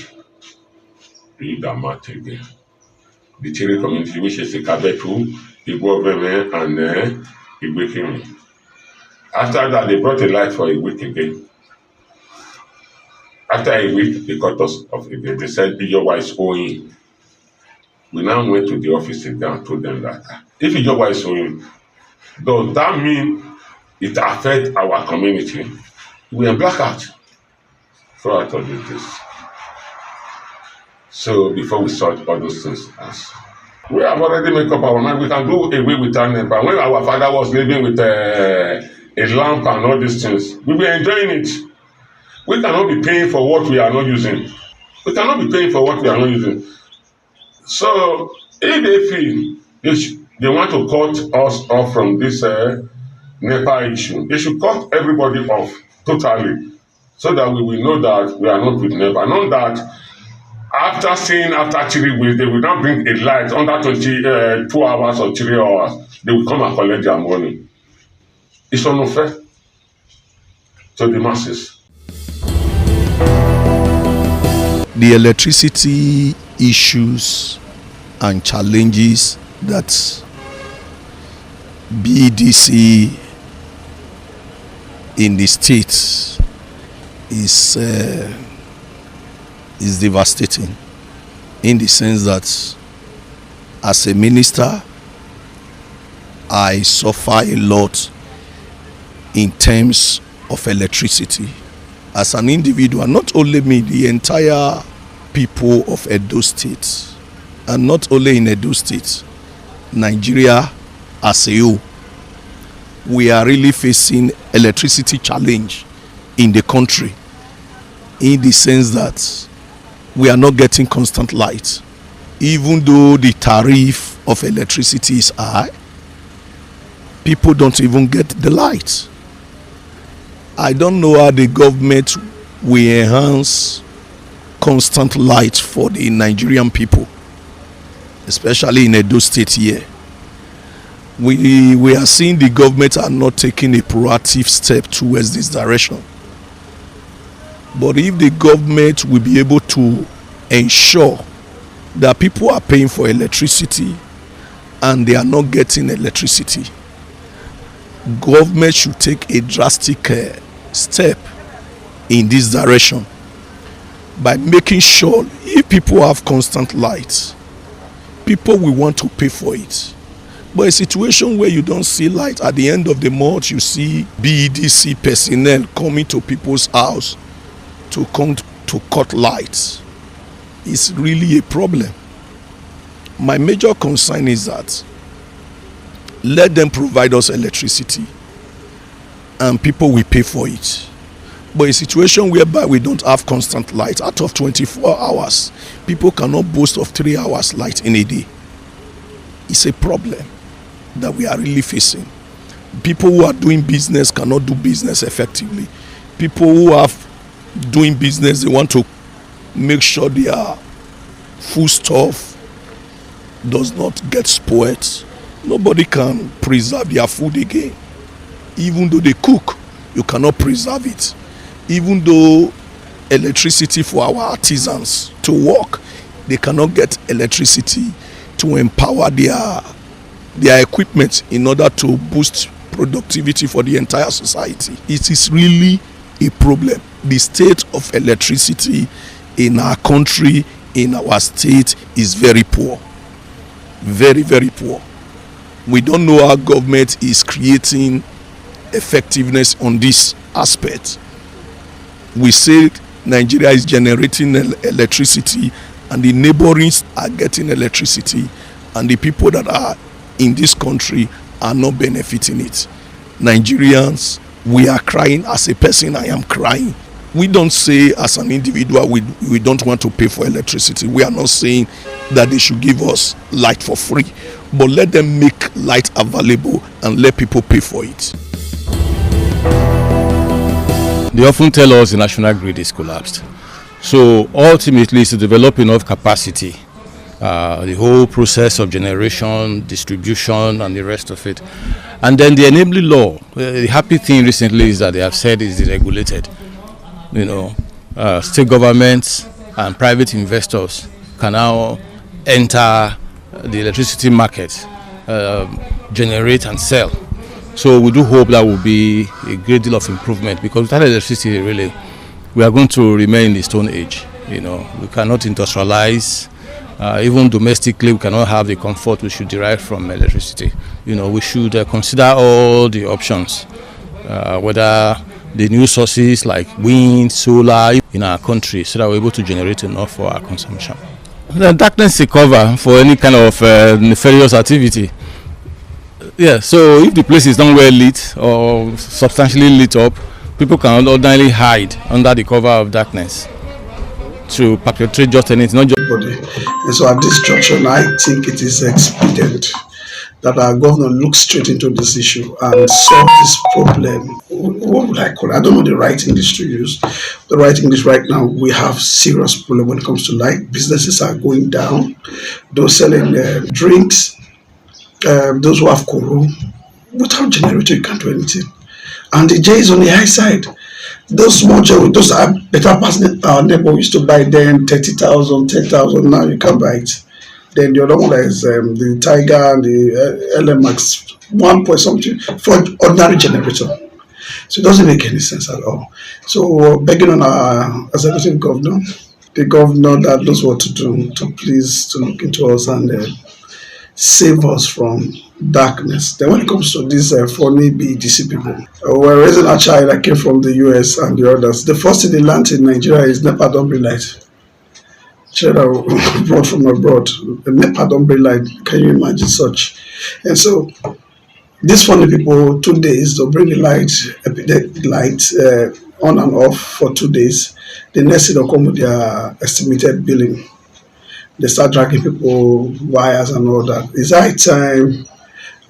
We that match again. The Chiri community, which is the Kabetu, Igbo Veme, and Igwekimi. After that, they brought a light for a week again. After a week, they cut us off again. They said Iyowa is owing. We now went to the office again and told them that if Iyowa is owing, does that mean it affects our community? We are blackout. So I told you this. So before we sort all those things out, we have already made up our mind. We can do away with our neighbor. When our father was living with a lamp and all these things, we were enjoying it. We cannot be paying for what we are not using. We cannot be paying for what we are not using. So if they feel they want to cut us off from this NEPA issue, they should cut everybody off totally, so that we will know that we are not with NEPA. Not that after 3 weeks, they will not bring a light under 22 hours or 3 hours. They will come and collect their money. It's unfair to the masses. The electricity issues and challenges that BEDC in the state is devastating, in the sense that as a minister I suffer a lot in terms of electricity. As an individual, not only me, the entire people of Edo State, and not only in Edo State, Nigeria as a whole, we are really facing electricity challenge in the country, in the sense that we are not getting constant light. Even though the tariff of electricity is high, people don't even get the light. I don't know how the government will enhance constant light for the Nigerian people, especially in Edo State here. We are seeing the government are not taking a proactive step towards this direction. But if the government will be able to ensure that people are paying for electricity and they are not getting electricity, government should take a drastic step in this direction by making sure if people have constant light, people will want to pay for it. But a situation where you don't see light, at the end of the month you see BEDC personnel coming to people's house to come to cut lights, is really a problem. My major concern is that let them provide us electricity and people will pay for it. But a situation whereby we don't have constant light, out of 24 hours, people cannot boast of 3 hours light in a day. It's a problem that we are really facing. People who are doing business cannot do business effectively. People who are doing business, they want to make sure their foodstuff does not get spoiled. Nobody can preserve their food again. Even though they cook, you cannot preserve it. Even though electricity for our artisans to work, they cannot get electricity to empower their equipment in order to boost productivity for the entire society. It is really a problem. The state of electricity in our country, in our state, is very poor. Very, very poor. We don't know how government is creating effectiveness on this aspect. We say Nigeria is generating electricity and the neighboring are getting electricity, and the people that are in this country are not benefiting it. Nigerians, we are crying. As a person, I am crying. We don't say as an individual we don't want to pay for electricity. We are not saying that they should give us light for free, but let them make light available and let people pay for it. They often tell us the national grid is collapsed. So ultimately it's to develop enough capacity the whole process of generation, distribution, and the rest of it. And then the enabling law. The happy thing recently is that they have said is deregulated. State governments and private investors can now enter the electricity market, generate and sell. So we do hope that will be a great deal of improvement, because without electricity, really, we are going to remain in the Stone Age. We cannot industrialize. Even domestically, we cannot have the comfort we should derive from electricity. We should consider all the options, whether the new sources like wind, solar in our country, so that we're able to generate enough for our consumption. The darkness is a cover for any kind of nefarious activity. Yeah, so if the place is not well lit or substantially lit up, people can ordinarily hide under the cover of darkness to perpetrate just anything, not just body. And so at this junction, I think it is expedient that our governor looks straight into this issue and solve this problem. What would I call it? I don't know the right English to use. The right English right now, we have serious problem when it comes to light. Businesses are going down. Those selling drinks, those who have koro, without generator, you can't do anything. And the J is on the high side. Those small J, those are better passing our neighbor used to buy then 30,000, 10,000. Now you can't buy it. Then the other one is the Tiger and the LMX 1 point something for ordinary generator. So it doesn't make any sense at all. So begging on our executive governor, the governor that knows what to do, to please to look into us and save us from darkness. Then when it comes to these funny BDC people, we're raising a child that came from the US and the others. The first thing they learned in Nigeria is NEPA don't bring light. Children brought from abroad, the NEPA don't bring light. Can you imagine such? And so these funny people, 2 days, they'll bring the light on and off for 2 days. The next thing they'll come with their estimated billing. They start dragging people, wires and all that. It's high time.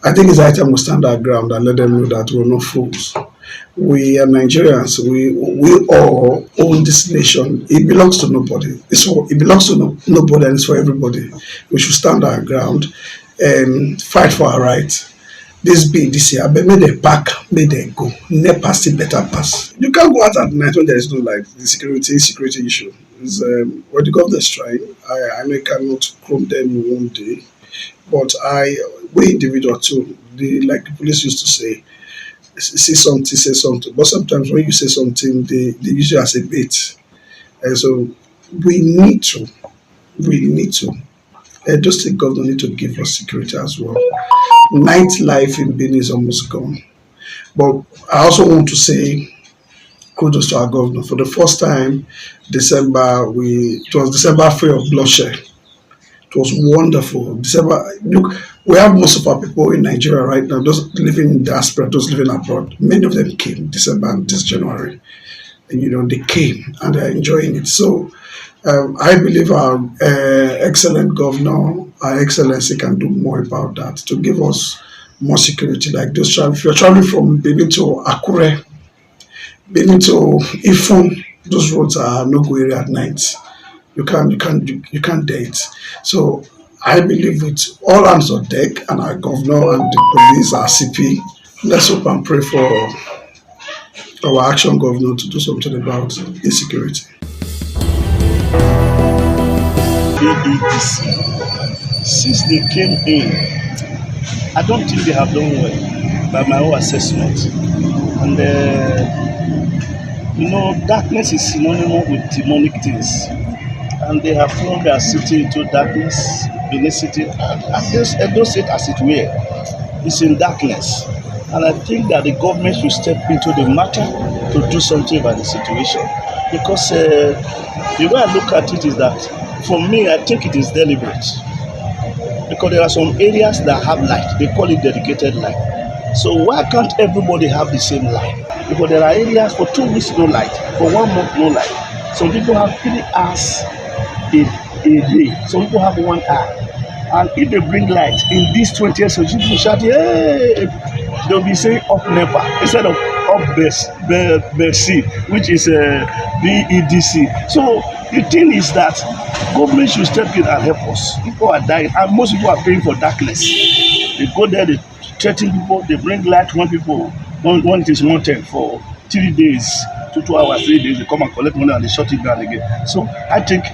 I think it's high time we stand our ground and let them know that we're not fools. We are Nigerians. We all own this nation. It belongs to nobody. It belongs to nobody, and it's for everybody. We should stand our ground and fight for our rights. This BDC, may they pack, may they go. NEPA still better pass. You can't go out at night when there is no light. The security issue. Is what the government is trying. I cannot chrome them in one day, but we individual too. Like the police used to say, see something, say something. But sometimes when you say something, they use it as a bait, and so we need to. Just the government need to give us security as well. Nightlife in Benin is almost gone, but I also want to say kudos to our governor. For the first time, it was December free of bloodshed. It was wonderful. December, look, we have most of our people in Nigeria right now, those living in diaspora, those living abroad. Many of them came December and this January. And, they came and they're enjoying it. So I believe our excellent governor, our excellency can do more about that to give us more security like this. If you're traveling from Benin to Akure, Benin to Ifon, those roads are no-go area at night. You can't date. So I believe with all hands on deck and our governor and the police, our CP, let's hope and pray for our action governor to do something about insecurity. ADTC, since they came in, I don't think they have done well by my own assessment. And darkness is synonymous with demonic things. And they have thrown their city into darkness, Benin City, Edo State as it were. It's in darkness. And I think that the government should step into the matter to do something about the situation. Because the way I look at it is that, for me, I think it is deliberate. Because there are some areas that have light. They call it dedicated light. So why can't everybody have the same light? Because there are areas for 2 weeks no light, for 1 month no light. Some people have 3 hours a day. Some people have 1 hour. And if they bring light in these 20 years, people shout, hey, they'll be saying up NEPA instead of UPBC, which is BEDC. So the thing is that government should step in and help us. People are dying, and most people are paying for darkness. They go there, they threaten people, they bring light when it is wanted for 3 days, 2 hours, 3 days, they come and collect money and they shut it down again. So I think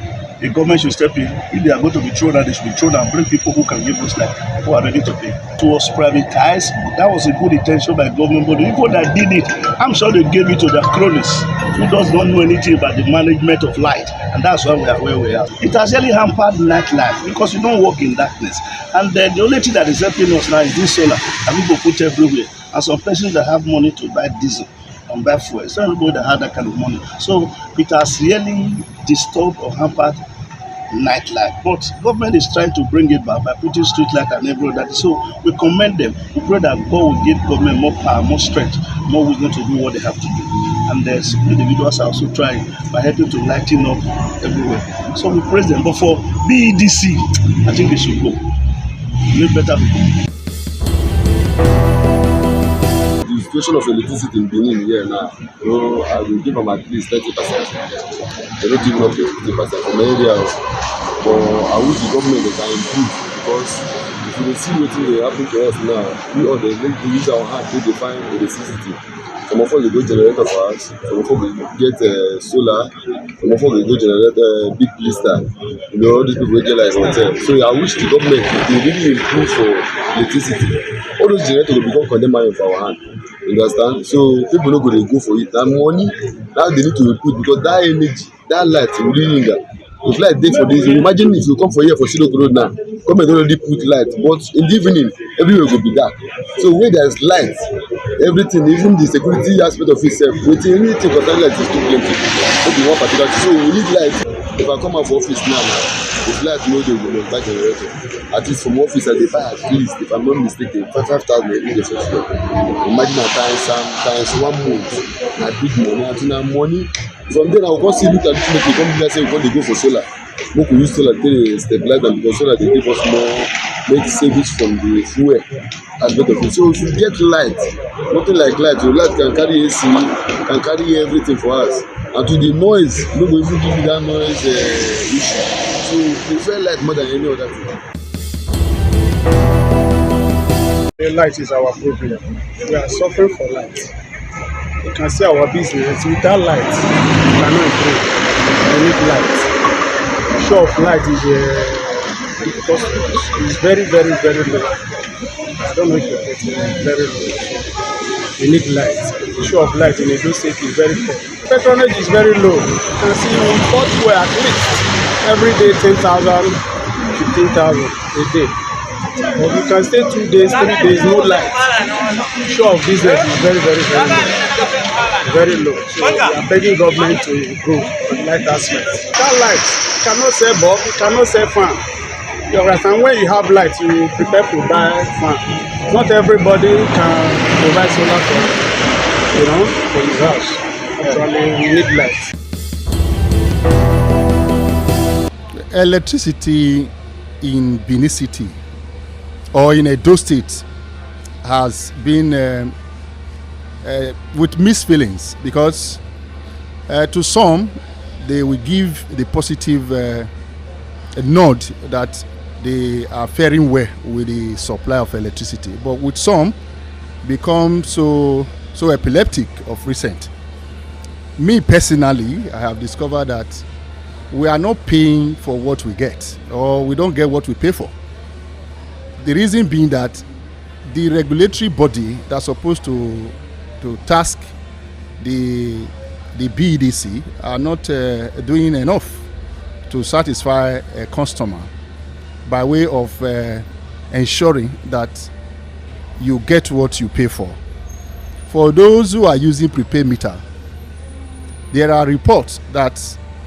the government should step in. If they are going to be thrown out, they should be thrown and bring people who can give us light, who are ready to pay. It was privatized. That was a good intention by government, but the people that did it, I'm sure they gave it to their cronies who does not know anything about the management of light, and that's why we are where we are. It has really hampered nightlife because we don't work in darkness, and then the only thing that is helping us now is this solar, and people put everywhere, and some persons that have money to buy diesel and buy fuel. It's not everybody that have that kind of money, so it has really disturbed or hampered nightlife, but government is trying to bring it back by putting street light and everything. So we commend them. We pray that God will give government more power, more strength, more wisdom to do what they have to do. And the individuals are also trying by helping to lighten up everywhere. So we praise them. But for BEDC, I think they should go. Make better people. The situation of electricity in Benin here now, I will give them at least 30%. They don't give up 50% from areas. But I wish the government can improve, because if you see what they happen to us now, we all they use our hand to define electricity. Some of us they go generator for us, some of us we get solar, some of us we go generate big blister. All these people get like hotel. So I wish the government they really improve for electricity. All those generators will become condemned money for our hand. You understand? So people not going to go for it. That money now they need to put, because that energy, that light will really linger. If light day for this, imagine if you come for here for Silok Road now, come and already put light, but in the evening everywhere will be dark. So where there is light, everything, even the security aspect of itself, waiting anything for that light is too plenty. Maybe one particular. So we need light. If I come out for office now, if light no dey, we must buy generator. At least from office I dey buy at least, if I'm not mistaken, 5,000 every day for sure. Imagine times 1 month, na big money. And na money. From there I will come see look at this, make come say we come dey go for solar. Make we use solar to stabilize them, because solar dey give us more, make savings from the fuel aspect of it. So if you get light, nothing like light, your light can carry AC, can carry everything for us. And to the noise, no go even give you that noise issue. So we prefer light more than any other thing. The light is our problem. We are suffering for light. You can see our business without light, we cannot improve. We need light. The show of light is because it's very, very, very low. I don't know if you're getting very low. We need light. The show of light in Edo State is very poor. Patronage is very low. You can see we import fuel at least every day 10,000, 15,000 a day. But you can stay 2 days, 3 days, no light. The show of business is very, very, very low. Very low. So we are begging government to improve the light aspect. That light, you cannot sell bulb, you cannot sell fan. You understand? When you have light, you prepare to buy fan. Not everybody can provide solar for his house. Actually, we need light. Electricity in Benin City or in Edo State has been with mixed feelings, because to some they will give the positive nod that they are faring well with the supply of electricity, but with some become so epileptic of recent. Me personally, I have discovered that we are not paying for what we get, or we don't get what we pay for. The reason being that the regulatory body that's supposed to task the BEDC are not doing enough to satisfy a customer by way of ensuring that you get what you pay for. For those who are using prepaid meter, there are reports that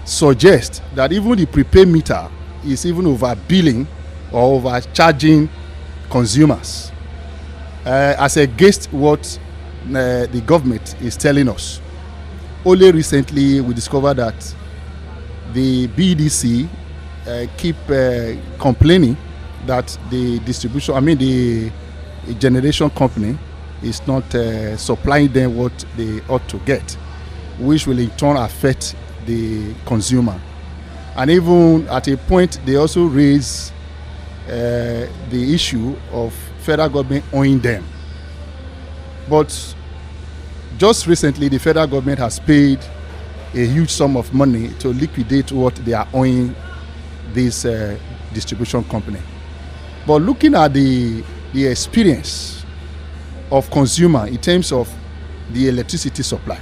suggest that even the prepaid meter is even overbilling or overcharging consumers, as against what the government is telling us. Only recently we discovered that the BEDC keep complaining that the generation company is not supplying them what they ought to get, which will in turn affect the consumer. And even at a point, they also raise the issue of federal government owing them. But just recently, the federal government has paid a huge sum of money to liquidate what they are owing this distribution company. But looking at the experience of consumer in terms of the electricity supply,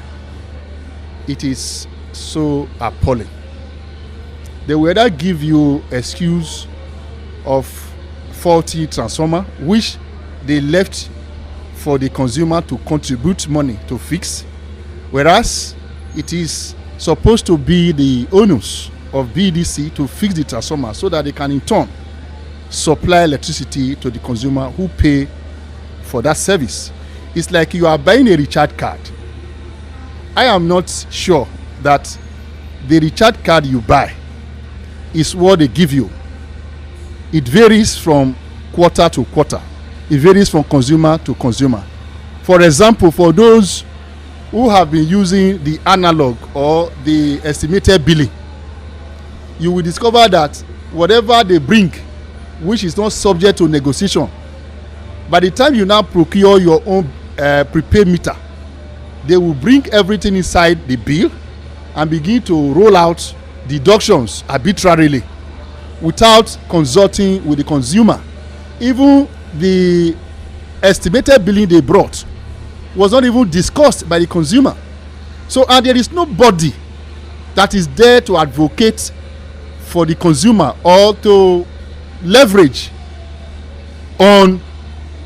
it is so appalling. They will either give you excuse of faulty transformer, which they left for the consumer to contribute money to fix, whereas it is supposed to be the onus of BDC to fix the transformer so that they can in turn supply electricity to the consumer who pay for that service. It's like you are buying a recharge card. I am not sure that the recharge card you buy is what they give you. It varies from quarter to quarter. It varies from consumer to consumer. For example, for those who have been using the analog or the estimated billing, you will discover that whatever they bring, which is not subject to negotiation, by the time you now procure your own prepaid meter, they will bring everything inside the bill and begin to roll out deductions arbitrarily without consulting with the consumer. Even the estimated billing they brought was not even discussed by the consumer. So, and there is nobody that is there to advocate for the consumer or to leverage on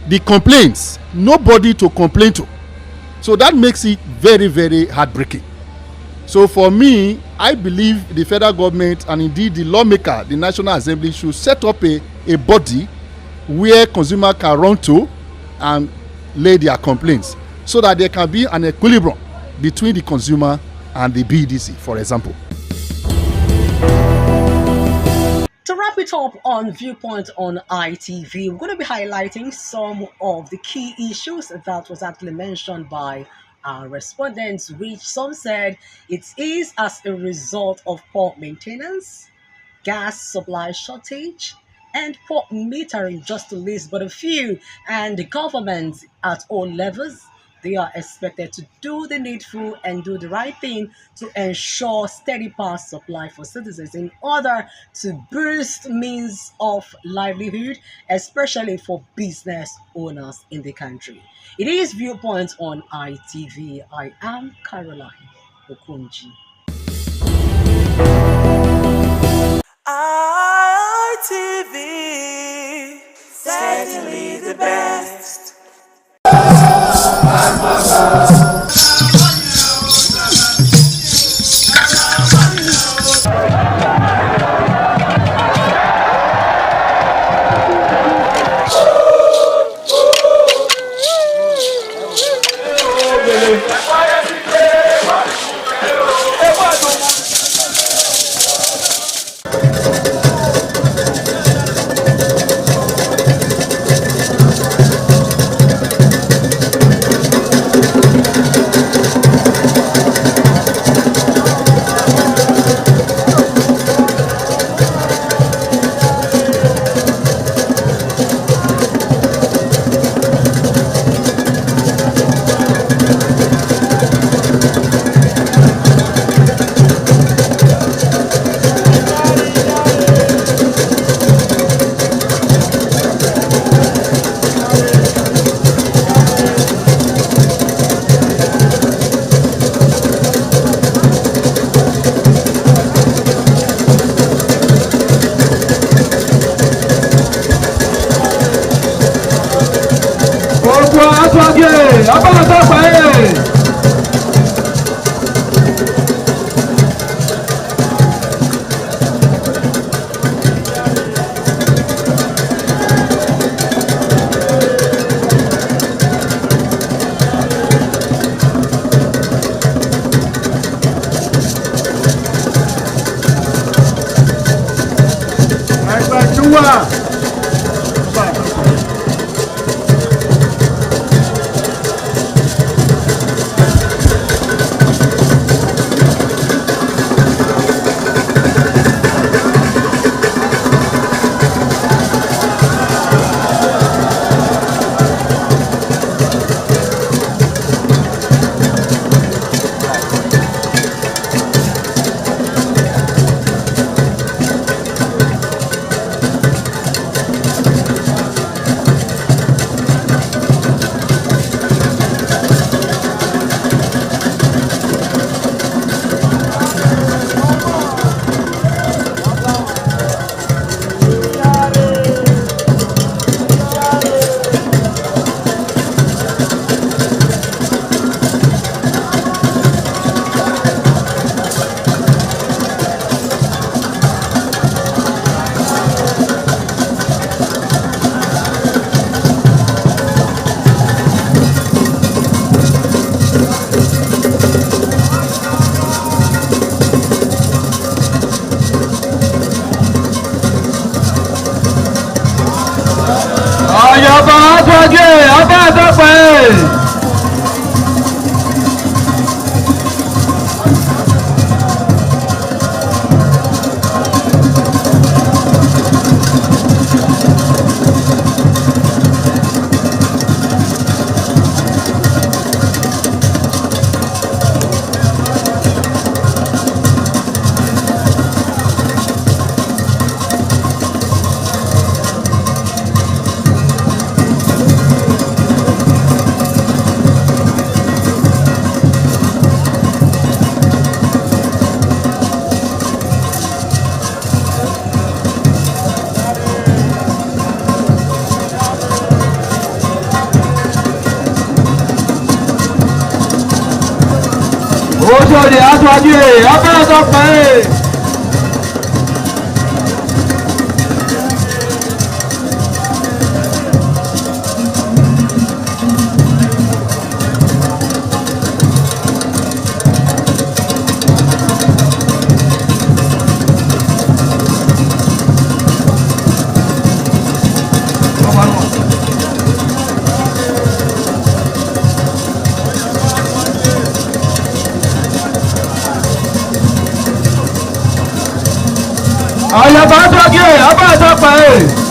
the complaints. Nobody to complain to. So that makes it very, very heartbreaking. So for me, I believe the federal government and indeed the lawmaker, the National Assembly, should set up a body where consumer can run to and lay their complaints so that there can be an equilibrium between the consumer and the BDC, for example. To wrap it up on Viewpoint on ITV, we're going to be highlighting some of the key issues that was actually mentioned by our respondents, which some said it is as a result of poor maintenance, gas supply shortage, and poor metering, just to list but a few. And the government at all levels, they are expected to do the needful and do the right thing to ensure steady power supply for citizens in order to boost means of livelihood, especially for business owners in the country. It is Viewpoint on ITV. I am Caroline Okunji. ITV, certainly the best. ajé ọba àtọ́pẹ́. Ojúde aṣáájú ọba àtọ́pẹ́. Àyàbá tọ́jú ọba àtọ́pẹ́.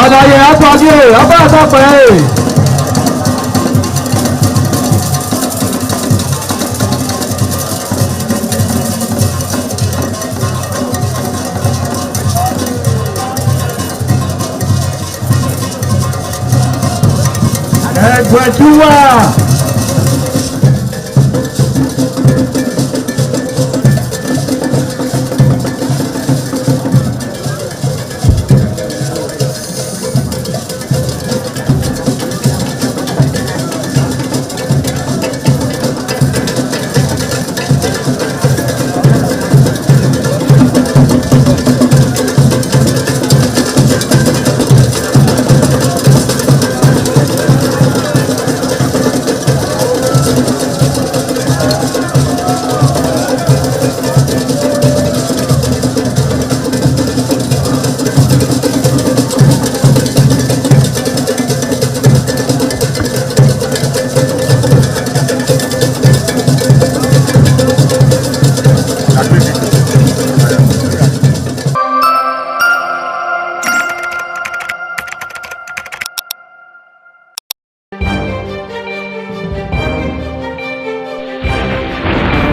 Àdàyè àtọ́jú ọba àtọ́pẹ́. Ẹgbẹ̀júwà.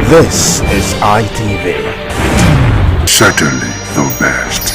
This is ITV. Certainly the best.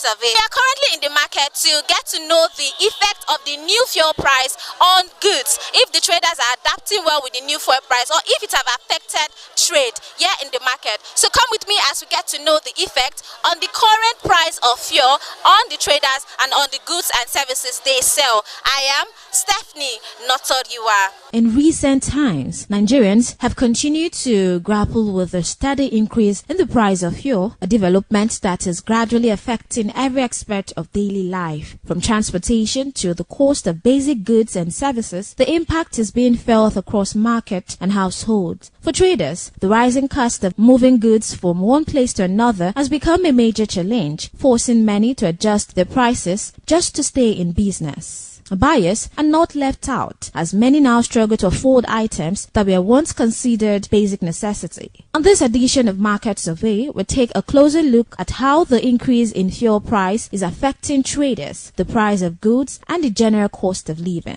Survey. We are currently in the market to get to know the effect of the new fuel price on goods, if the traders are adapting well with the new fuel price or if it have affected trade here in the market. So come with me as we get to know the effect on the current price of fuel on the traders and on the goods and services they sell. I am Stephanie Notoriwa. In recent times, Nigerians have continued to grapple with the steady increase in the price of fuel, a development that is gradually affecting every aspect of daily life. From transportation to the cost of basic goods and services, the impact is being felt across market and households. For traders, the rising cost of moving goods from one place to another has become a major challenge, forcing many to adjust their prices just to stay in business. Buyers are not left out, as many now struggle to afford items that were once considered basic necessity. On this edition of Market Survey, we'll take a closer look at how the increase in fuel price is affecting traders, the price of goods, and the general cost of living.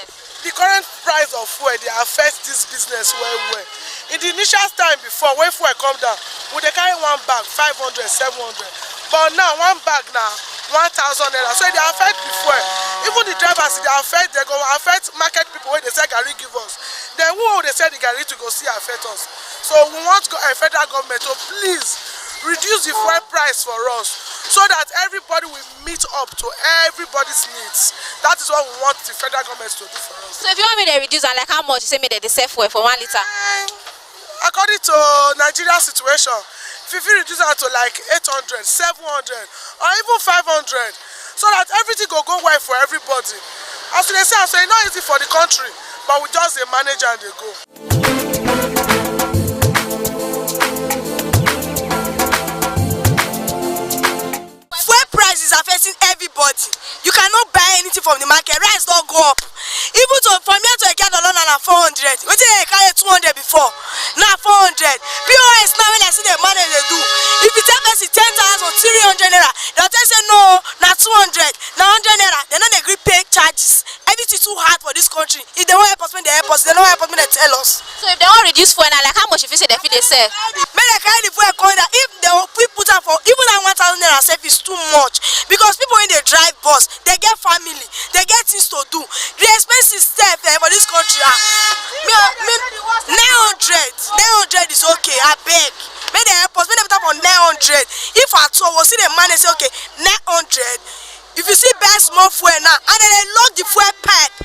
business? The current price of fuel dey affect this business well. In the initial time before, when fuel come down, we dey carry one bag 500, 700. But now one bag na 1,000 naira. So e dey affect the fuel. Even the drivers dey go affect market people wey dey sell garri give us. Then who dey sell the garri to go see affect us. So we want federal government to please reduce the fuel price for us, so that everybody will meet up to everybody's needs. That is what we want the federal government to do for us. So if you want me to reduce, and like how much you say me they sell fuel for 1 liter? According to Nigeria situation, if you reduce it to like 800, 700, or even 500, so that everything go well for everybody. As they say, so it's not easy for the country, but we just manage and they go. Fuel price is affecting everybody. You cannot buy anything from the market. Rice don't go up. Even from here to Ekado alone na 400. We did carry 200 before. Now 400. POS now when I see the money they do. If you tell person 10,000 300 naira, they'll tell you no, now 200, now 100 naira. They're not agree pay charges. Everything too hard for this country. If they want help us, when they help us, they don't help us, when they tell us. So if they want reduce fuel, now like how much if you say they feel they sell? May they carry the fuel coin that if they put out for even that 1,000 naira self is too much, because people when they drive bus, they get family, they get things to do. The expensive step for this country, 900 is okay. I beg. May they help us. May they put up on 900. If at all, we'll see the man and say okay 900. If you see best small fuel now, and then they lock the fuel pipe.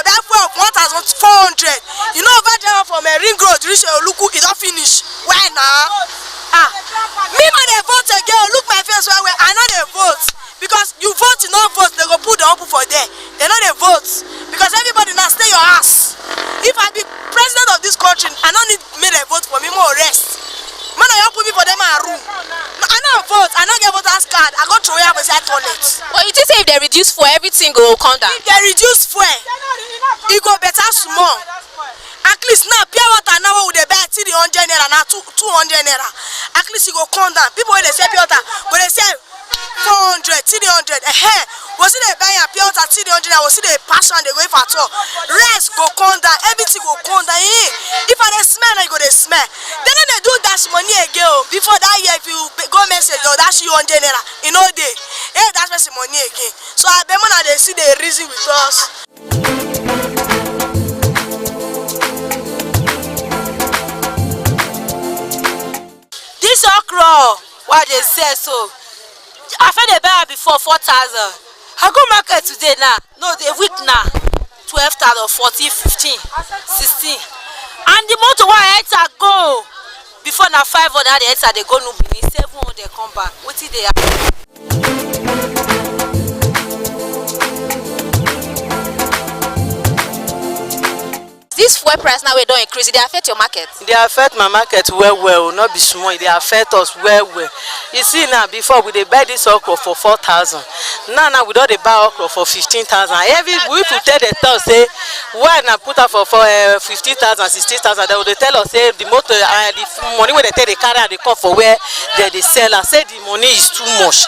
That fuel of 1,400. You know, over there from a ring road, reach Oluku, it don't finish. Why now? Me when they vote again, look my face where I know they vote. Because you vote, you not vote, they go put the open for there. They know they vote. Because everybody now stay your ass. If I be president of this country, I don't need me to vote for me more rest. Man, I put me for them in a room. I don't vote, I don't get voters card. I go throw it up inside toilet. Well, you think if they reduce fuel, everything go come down? If they reduce fuel, it go better small. At least now, pure water now would they buy 300 naira, now 200 naira. At least it go come down. People when they say pure water, when they say 400, 300, was it they buy a pure water 300, I was it they pass on, they go if at all. Rest go come down, everything go come down. If I they smell, I go they smell. Then they do dash money again. Before that year, if you go message, they'll dash you 100 naira. You know they, that's where money again. So I bet when they see the reason with us. This okra, what they say so. I found a buy before 4,000. I go market today now. No, the week now. 12,000, 14, 15, 16. And the motor why I go before now 500 they go no be 700 come back. What did they have? This fuel price now we don't increase, it affect your market? They affect my market well, not be small. They affect us well. You see now, before we they buy this okra for 4,000. Now we don't buy okra for 15,000. Every week we tell the town say, why not put up for 15,000, 16,000? They will tell us say the motor, the money where they tell they carry and they come for where they sell. I say the money is too much.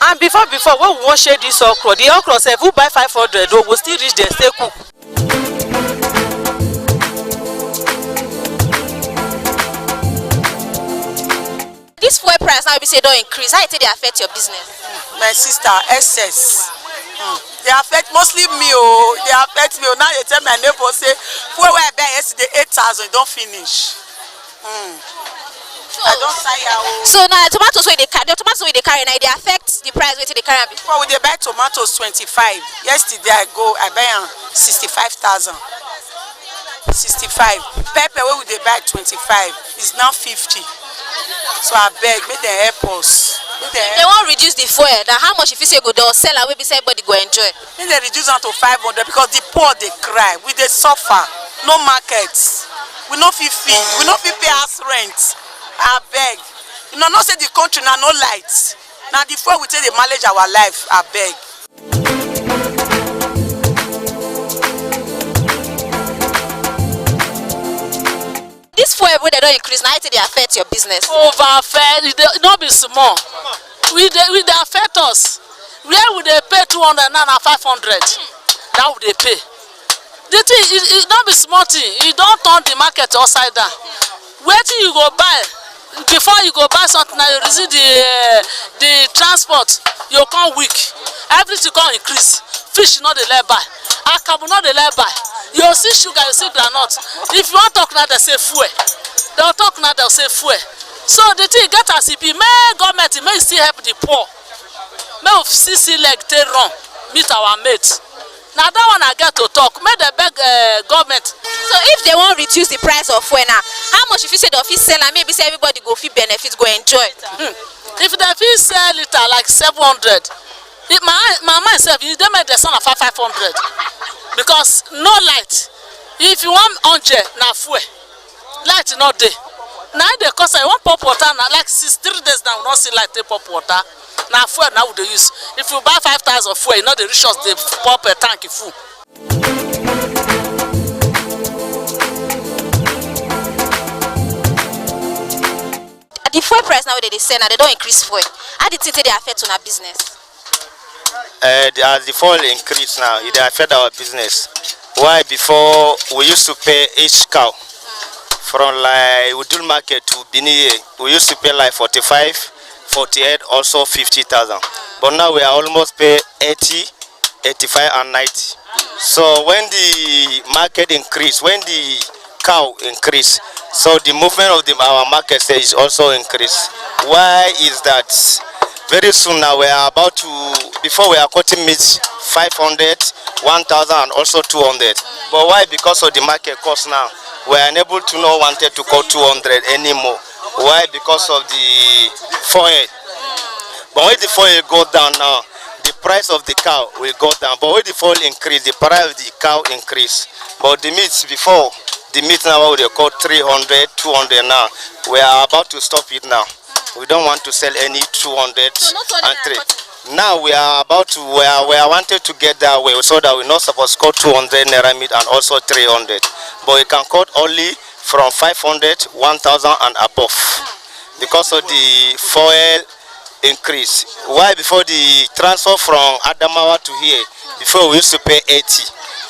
And before when we want share this okra, the okra say who buy 500, we will still reach there stay cook. This fuel price now we say don't increase. How it they affect your business? My sister, excess. They affect mostly me. They affect me. Now they tell my neighbor say, fuel where I buy yesterday 8,000, don't finish. I don't say so now tomatoes where they carry, now they affect the price where they carry before. Well, they buy tomatoes 25. Yesterday I buy 65,000. 65. Pepper where would they buy 25? It's now 50. So I beg, make them help us. They won't reduce the fuel. Now how much if you say go they'll sell away, say everybody go enjoy? Make they reduce down to 500 because the poor they cry, we they suffer. No markets. We no fit feed. We no fit pay us rent. I beg. You know, not say the country now no lights. Now the fuel we take they manage our life. I beg. This fuel wey they don't increase, now it they affect your business. Overfed, it not be small. We they affect us. Where would they pay 200 now 500? Now they pay. The thing it don't be small thing. You don't turn the market upside down. Wait till you go buy. Before you go buy something, now you receive the transport. You come weak. Everything come increase. Fish not the let buy. Akabu not the let buy. You see sugar, you see granite. If you want to talk now, they say fuel. They'll talk now, they'll say fuel. So the thing get as it be. May government may still help the poor. May of CC leg take run meet our mates. Now that one I get to talk. May the beg government. So if they won't reduce the price of fuel now, how much if you say the office sell and maybe say everybody go feel benefit, go enjoy it? If the fee sell it at like 700, if my myself, you don't make the son of 500 because no light. If you want 100 now fuel, light not there. Now the cost I want pop water now like 3 days now we not see light take pop water. Now fuel now they use. If you buy 5,000 fuel, you know the reach us the pop a tank full. The fuel price now they say now they don't increase fuel. How did it they affect on our business? As the fuel increase now, it affect our business. Why? Before we used to pay each cow from like Udul market to Bini, we used to pay like 45, 48, also 50,000. But now we are almost pay 80, 85 and 90. So when the market increase, when the cow increase, so the movement of our market is also increase. Why is that? Very soon now we are about to, before we are cutting meat 500, 1,000 and also 200. But why? Because of the market cost now. We are unable to know wanted to cut 200 anymore. Why? Because of the foil. But when the foil go down now, the price of the cow will go down. But when the foil increase, the price of the cow increase. But the meat before, the meat now they cut 300, 200 now. We are about to stop it now. We don't want to sell any 200 and 3. Now we are about to, we are wanted to get that way so that we're not supposed to cut 200 naira meat and also 300. But we can cut only from 500, 1,000 and above because of the foil increase. Why? Before the transfer from Adamawa to here, before we used to pay 80.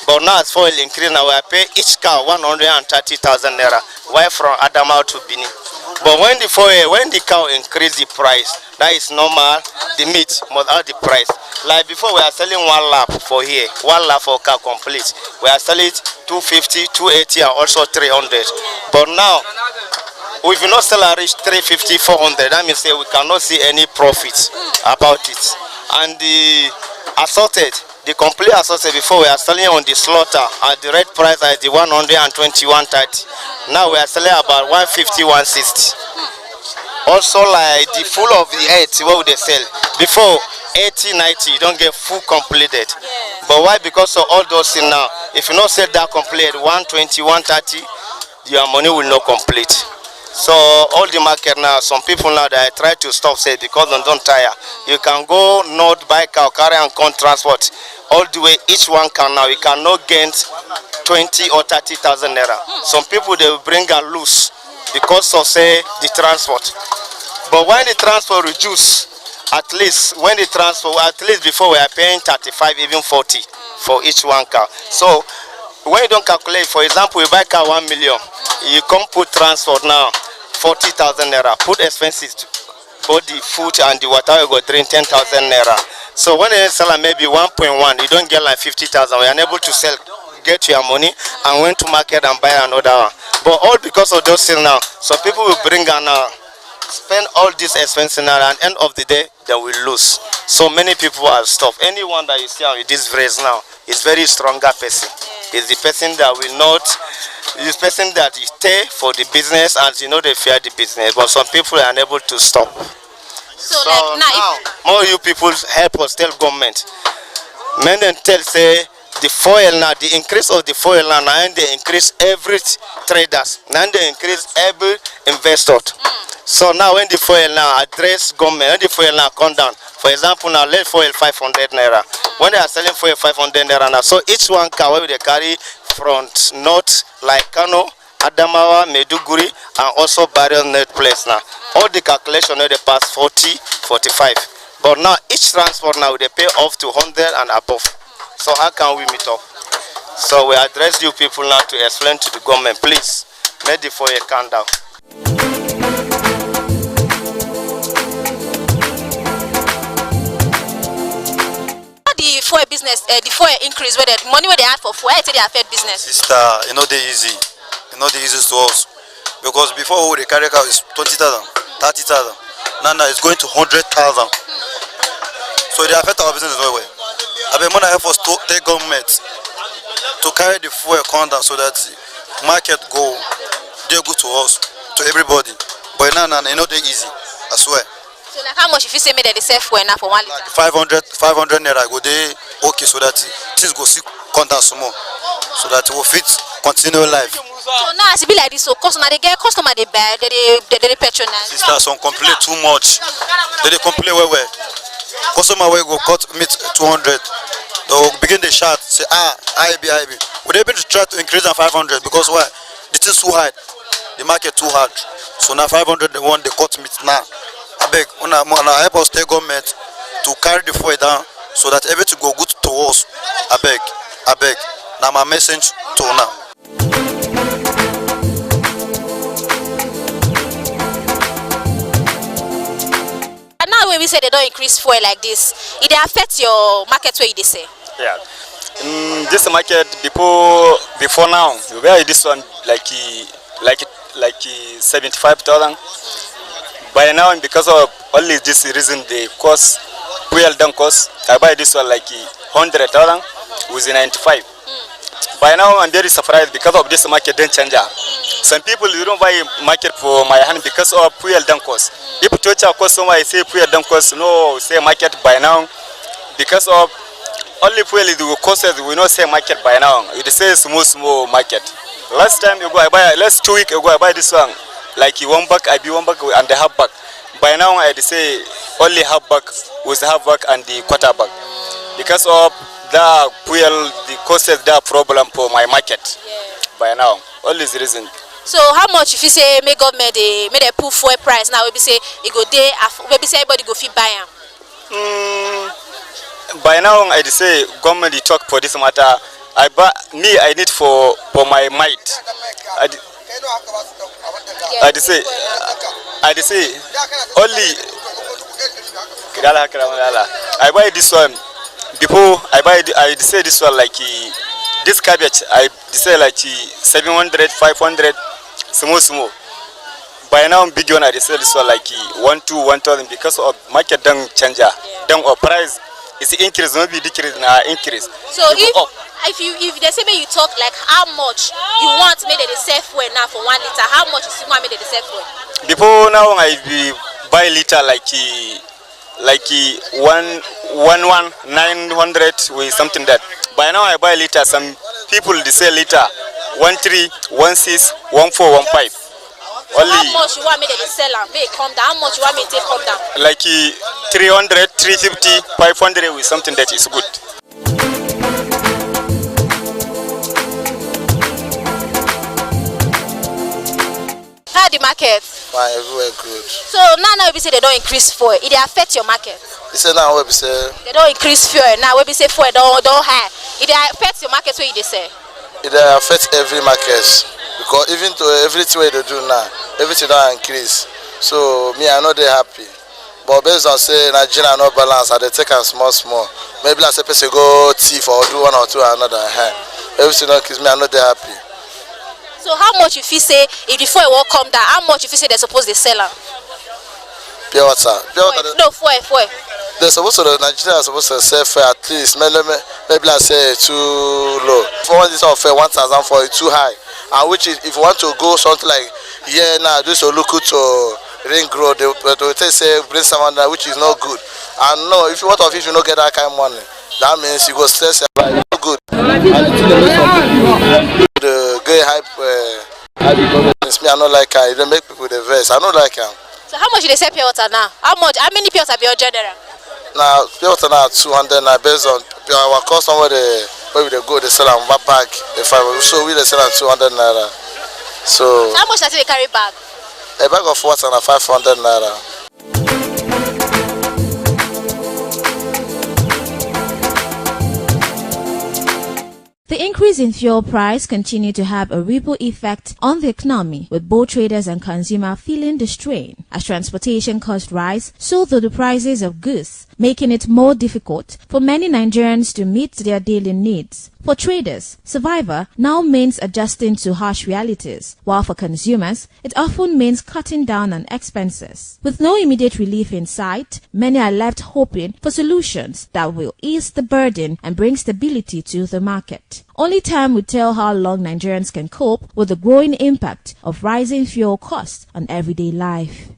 But now as foil increase, now we are pay each cow 130,000 naira. Why from Adamawa to Bini? But when the cow increase the price, that is normal. The meat must add the price. Like before, we are selling 1 lap for here, 1 lap for cow complete. We are selling it 250, 280, and also 300. But now, if you not sell a reach 350, 400, that means we cannot see any profit about it. And the assorted, the complete assorted before we are selling on the slaughter at the red price at the 120, 130. Now we are selling about 150, 160. Also like the full of the 80, what would they sell? Before 80, 90, you don't get full completed. But why? Because of all those things now. If you not sell that complete 120, 130, your money will not complete. So all the market now, some people now that try to stop say because they don't tire. You can go north, buy cow, carry and come transport. All the way, each one can now. You cannot get 20 or 30,000 naira. Some people they will bring and lose because of say the transport. But when the transport reduce, at least when the transport, at least before we are paying 35, even 40 for each one car. So when you don't calculate, for example, you buy car 1 million, you come put transport now 40,000 naira. Put expenses, both the food and the water you go drink 10,000 naira. So when they sell maybe 1.1, you don't get like 50,000. We are unable to sell, get your money and went to market and buy another one. But all because of those things now, so people will bring and spend all these expenses now, and end of the day they will lose. So many people have stopped. Anyone that you see on this race now is very stronger person. Is the person that will not, is the person that is stay for the business and you know they fear the business. But some people are unable to stop. So like now more you people help us tell government. Men and tell say the foil now, the increase of the foil now, and they increase every traders, now they increase every investor. So now when the foil now address government, when the foil now come down, for example now let foil 500 naira. When they are selling foil 500 naira now, so each one car where they carry from north like Kano, Adamawa, Meduguri, and also Barrier Net Place now. All the calculation they pass 40, 45. But now each transport now they pay off to 100 and above. So how can we meet up? So we address you people now to explain to the government, please, make the fuel come down. The fuel business, the fuel increase, where the money where they add for fuel, I say they affect business. Sister, you know they easy. You know the easiest to us. Because before we carry car is 20,000, 30,000. Now it's going to 100,000. So they affect our business very well. I mean, money help us to take government to carry the fuel come down so that market go they good to us, to everybody. But now you know they easy. I swear. So like how much if you say me that they sell fuel now for 1 liter? Like 500 naira go they okay so that things go see come down some more. So that we fit continue life. So now it's be like this, so customer they get customer they buy, they patronize. Sister, some complain too much. They complain well. Customer will go cut meat 200. They will begin the shout, say IB. We're able to try to increase on 500 because why? The thing's too hard. The market too hard. So now 500 they want the cut meat now. I beg, wanna help us tell government to carry the fuel down so that everything go good to us. I beg. Now my message to now. And now when we say they don't increase fuel like this, it affects your market where they say. Yeah. This market before now, you buy this one like 75,000. By now, because of only this reason, the cost fuel don't cost. I buy this one like 100,000 with 95. By now, I'm very surprised because of this market don't change. Some people you don't buy market for my hand because of fuel don't cost. If you touch a customer, I say fuel don't cost. No, say market by now because of only fuel is the cost. We not say market by now. It says small market. Last time you go, I buy. Last 2 weeks ago, I buy this one like 1 bag. I be 1 bag and the half bag. By now, I say only half bag with half bag and the quarter bag because of the fuel. The cost is the problem for my market. By now, all this reason. So how much if you say make government they put fuel price now? We say it go there. We say everybody go fit buy them. By now, I say government they talk for this matter. I need for my might. I say only. I buy this one before. I say this one like this cabbage. I say like 700, 500, small. By now, big one I say this one like 1,000 because of market don't change. Don't price. It's increase, not be decrease, na increase. So if they say me you talk like how much you want me they sell fuel now for 1 liter, how much you want me they sell fuel? Before now I be buy liter like 900 with something that. By now I buy liter. Some people they sell liter 13, 16, 14, 15. So how much you want me to sell and make come down? How much you want me to take come down? Like 300, 350, 500 with something that is good. How the market? Fine, everywhere good. So now we say they don't increase fuel. It affect your market. You say now we say they don't increase fuel. Now we say fuel don't high. It affects your market where you say. It affects every market. Because even to everything they do now, everything don't increase. So me, I know they're happy. But based on say Nigeria no balance, and they take them small. Maybe like say person go thief or do one or two another. Everything don't increase. Me, I know they're happy. So how much if you say if the fuel won't come down? How much if you say they're supposed to sell them? Pure water. No fuel. They're supposed to. Nigeria is supposed to sell for at least maybe I say too low. For one this offer 1,000 for it too high. And which is, if you want to go something like now, this will look to Ring Road, they will say bring someone there, which is not good. And no, if you want if you don't get that kind of money, that means you go stress your life. It's not good. The gay hype, me, I don't like it. They make people the verse. I don't like it. So how much do they sell pure water now? How many pure water be your general? Now pure water now 200 now based on our customer where they go, they sell them one bag. So we they sell them 200 naira. So how much does they carry bag? A bag of water na 500 naira. The increase in fuel price continued to have a ripple effect on the economy, with both traders and consumers feeling the strain. As transportation costs rise, so do the prices of goods, making it more difficult for many Nigerians to meet their daily needs. For traders, survival now means adjusting to harsh realities, while for consumers, it often means cutting down on expenses. With no immediate relief in sight, many are left hoping for solutions that will ease the burden and bring stability to the market. Only time will tell how long Nigerians can cope with the growing impact of rising fuel costs on everyday life.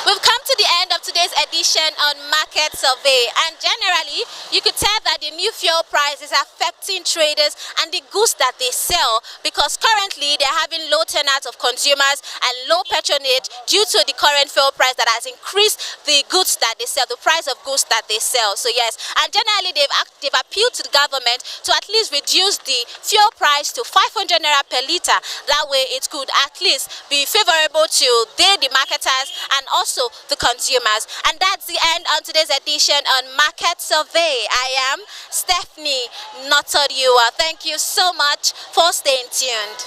We've come to the end of today's edition on Market Survey, and generally you could tell that the new fuel price is affecting traders and the goods that they sell, because currently they're having low turnout of consumers and low patronage due to the current fuel price that has increased the goods that they sell, the price of goods that they sell. So yes, and generally they've appealed to the government to at least reduce the fuel price to 500 naira per litre. That way it could at least be favorable to the marketers and also the consumers. And that's the end on today's edition on Market Survey. I am Stephanie Notodiua. Thank you so much for staying tuned.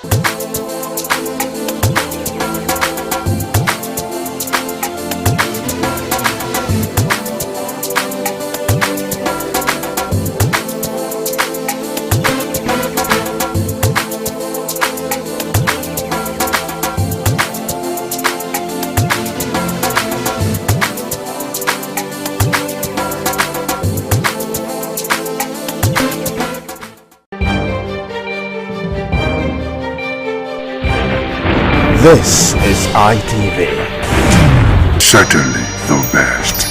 This is ITV. Certainly the best.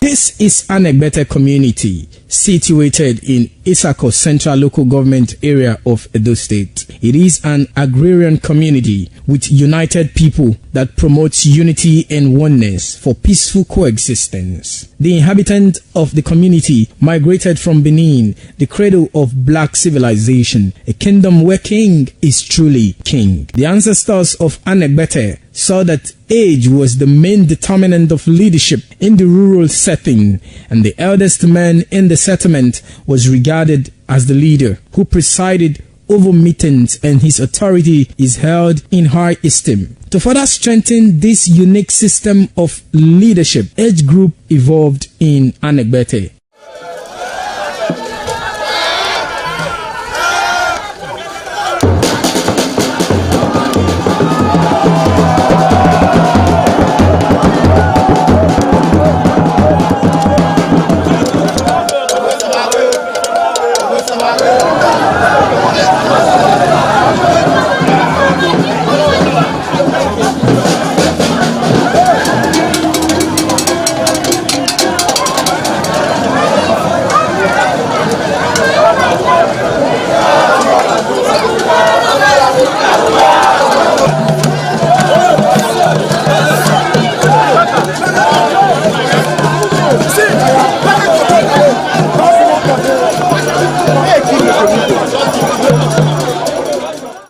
This is Anegbete community, situated in Isako Central Local Government Area of Edo State. It is an agrarian community with united people that promotes unity and oneness for peaceful coexistence. The inhabitants of the community migrated from Benin, the cradle of black civilization, a kingdom where king is truly king. The ancestors of Anegbete saw that age was the main determinant of leadership in the rural setting, and the eldest man in the settlement was regarded as the leader who presided over meetings, and his authority is held in high esteem. To further strengthen this unique system of leadership, age group evolved in Anegbete.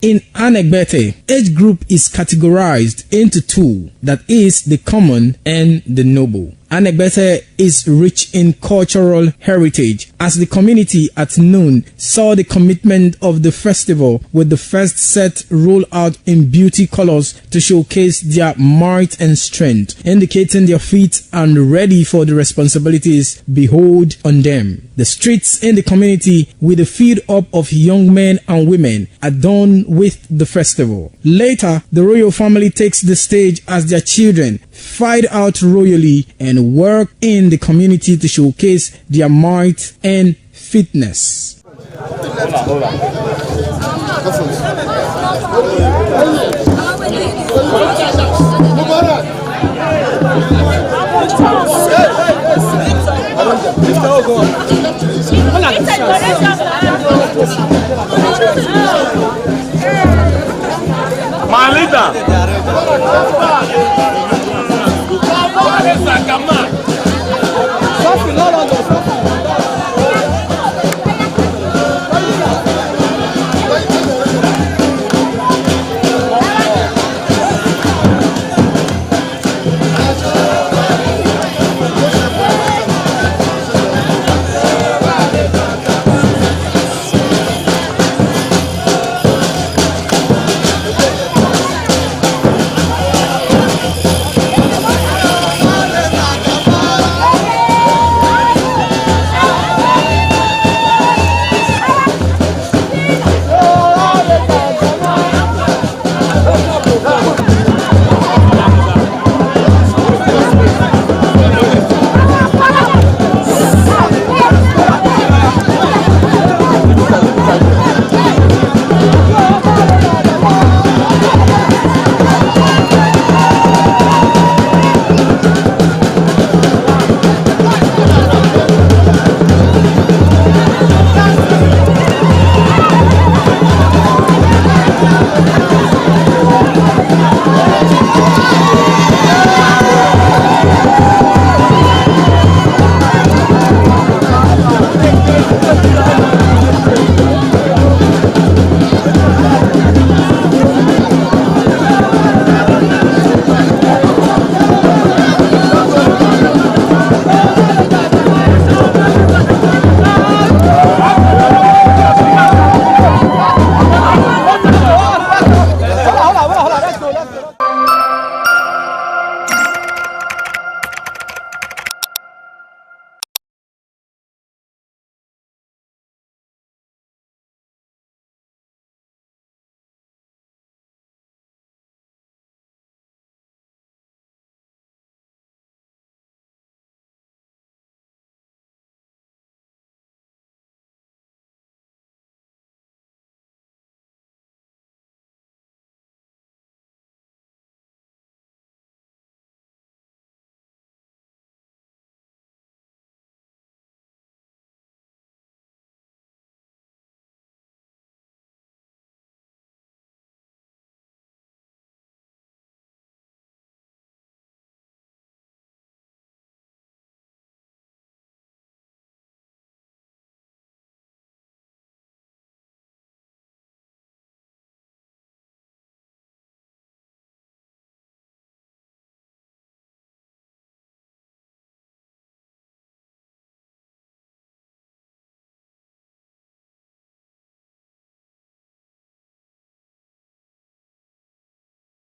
In Anegbete, age group is categorized into two, that is the common and the noble. Anegbete is rich in cultural heritage, as the community at noon saw the commitment of the festival with the first set rolled out in beauty colors to showcase their might and strength, indicating their feet and ready for the responsibilities behold on them. The streets in the community with a feed up of young men and women adorned with the festival. Later, the royal family takes the stage as their children fight out royally and work in the community to showcase their might and fitness. Malita. Let's go.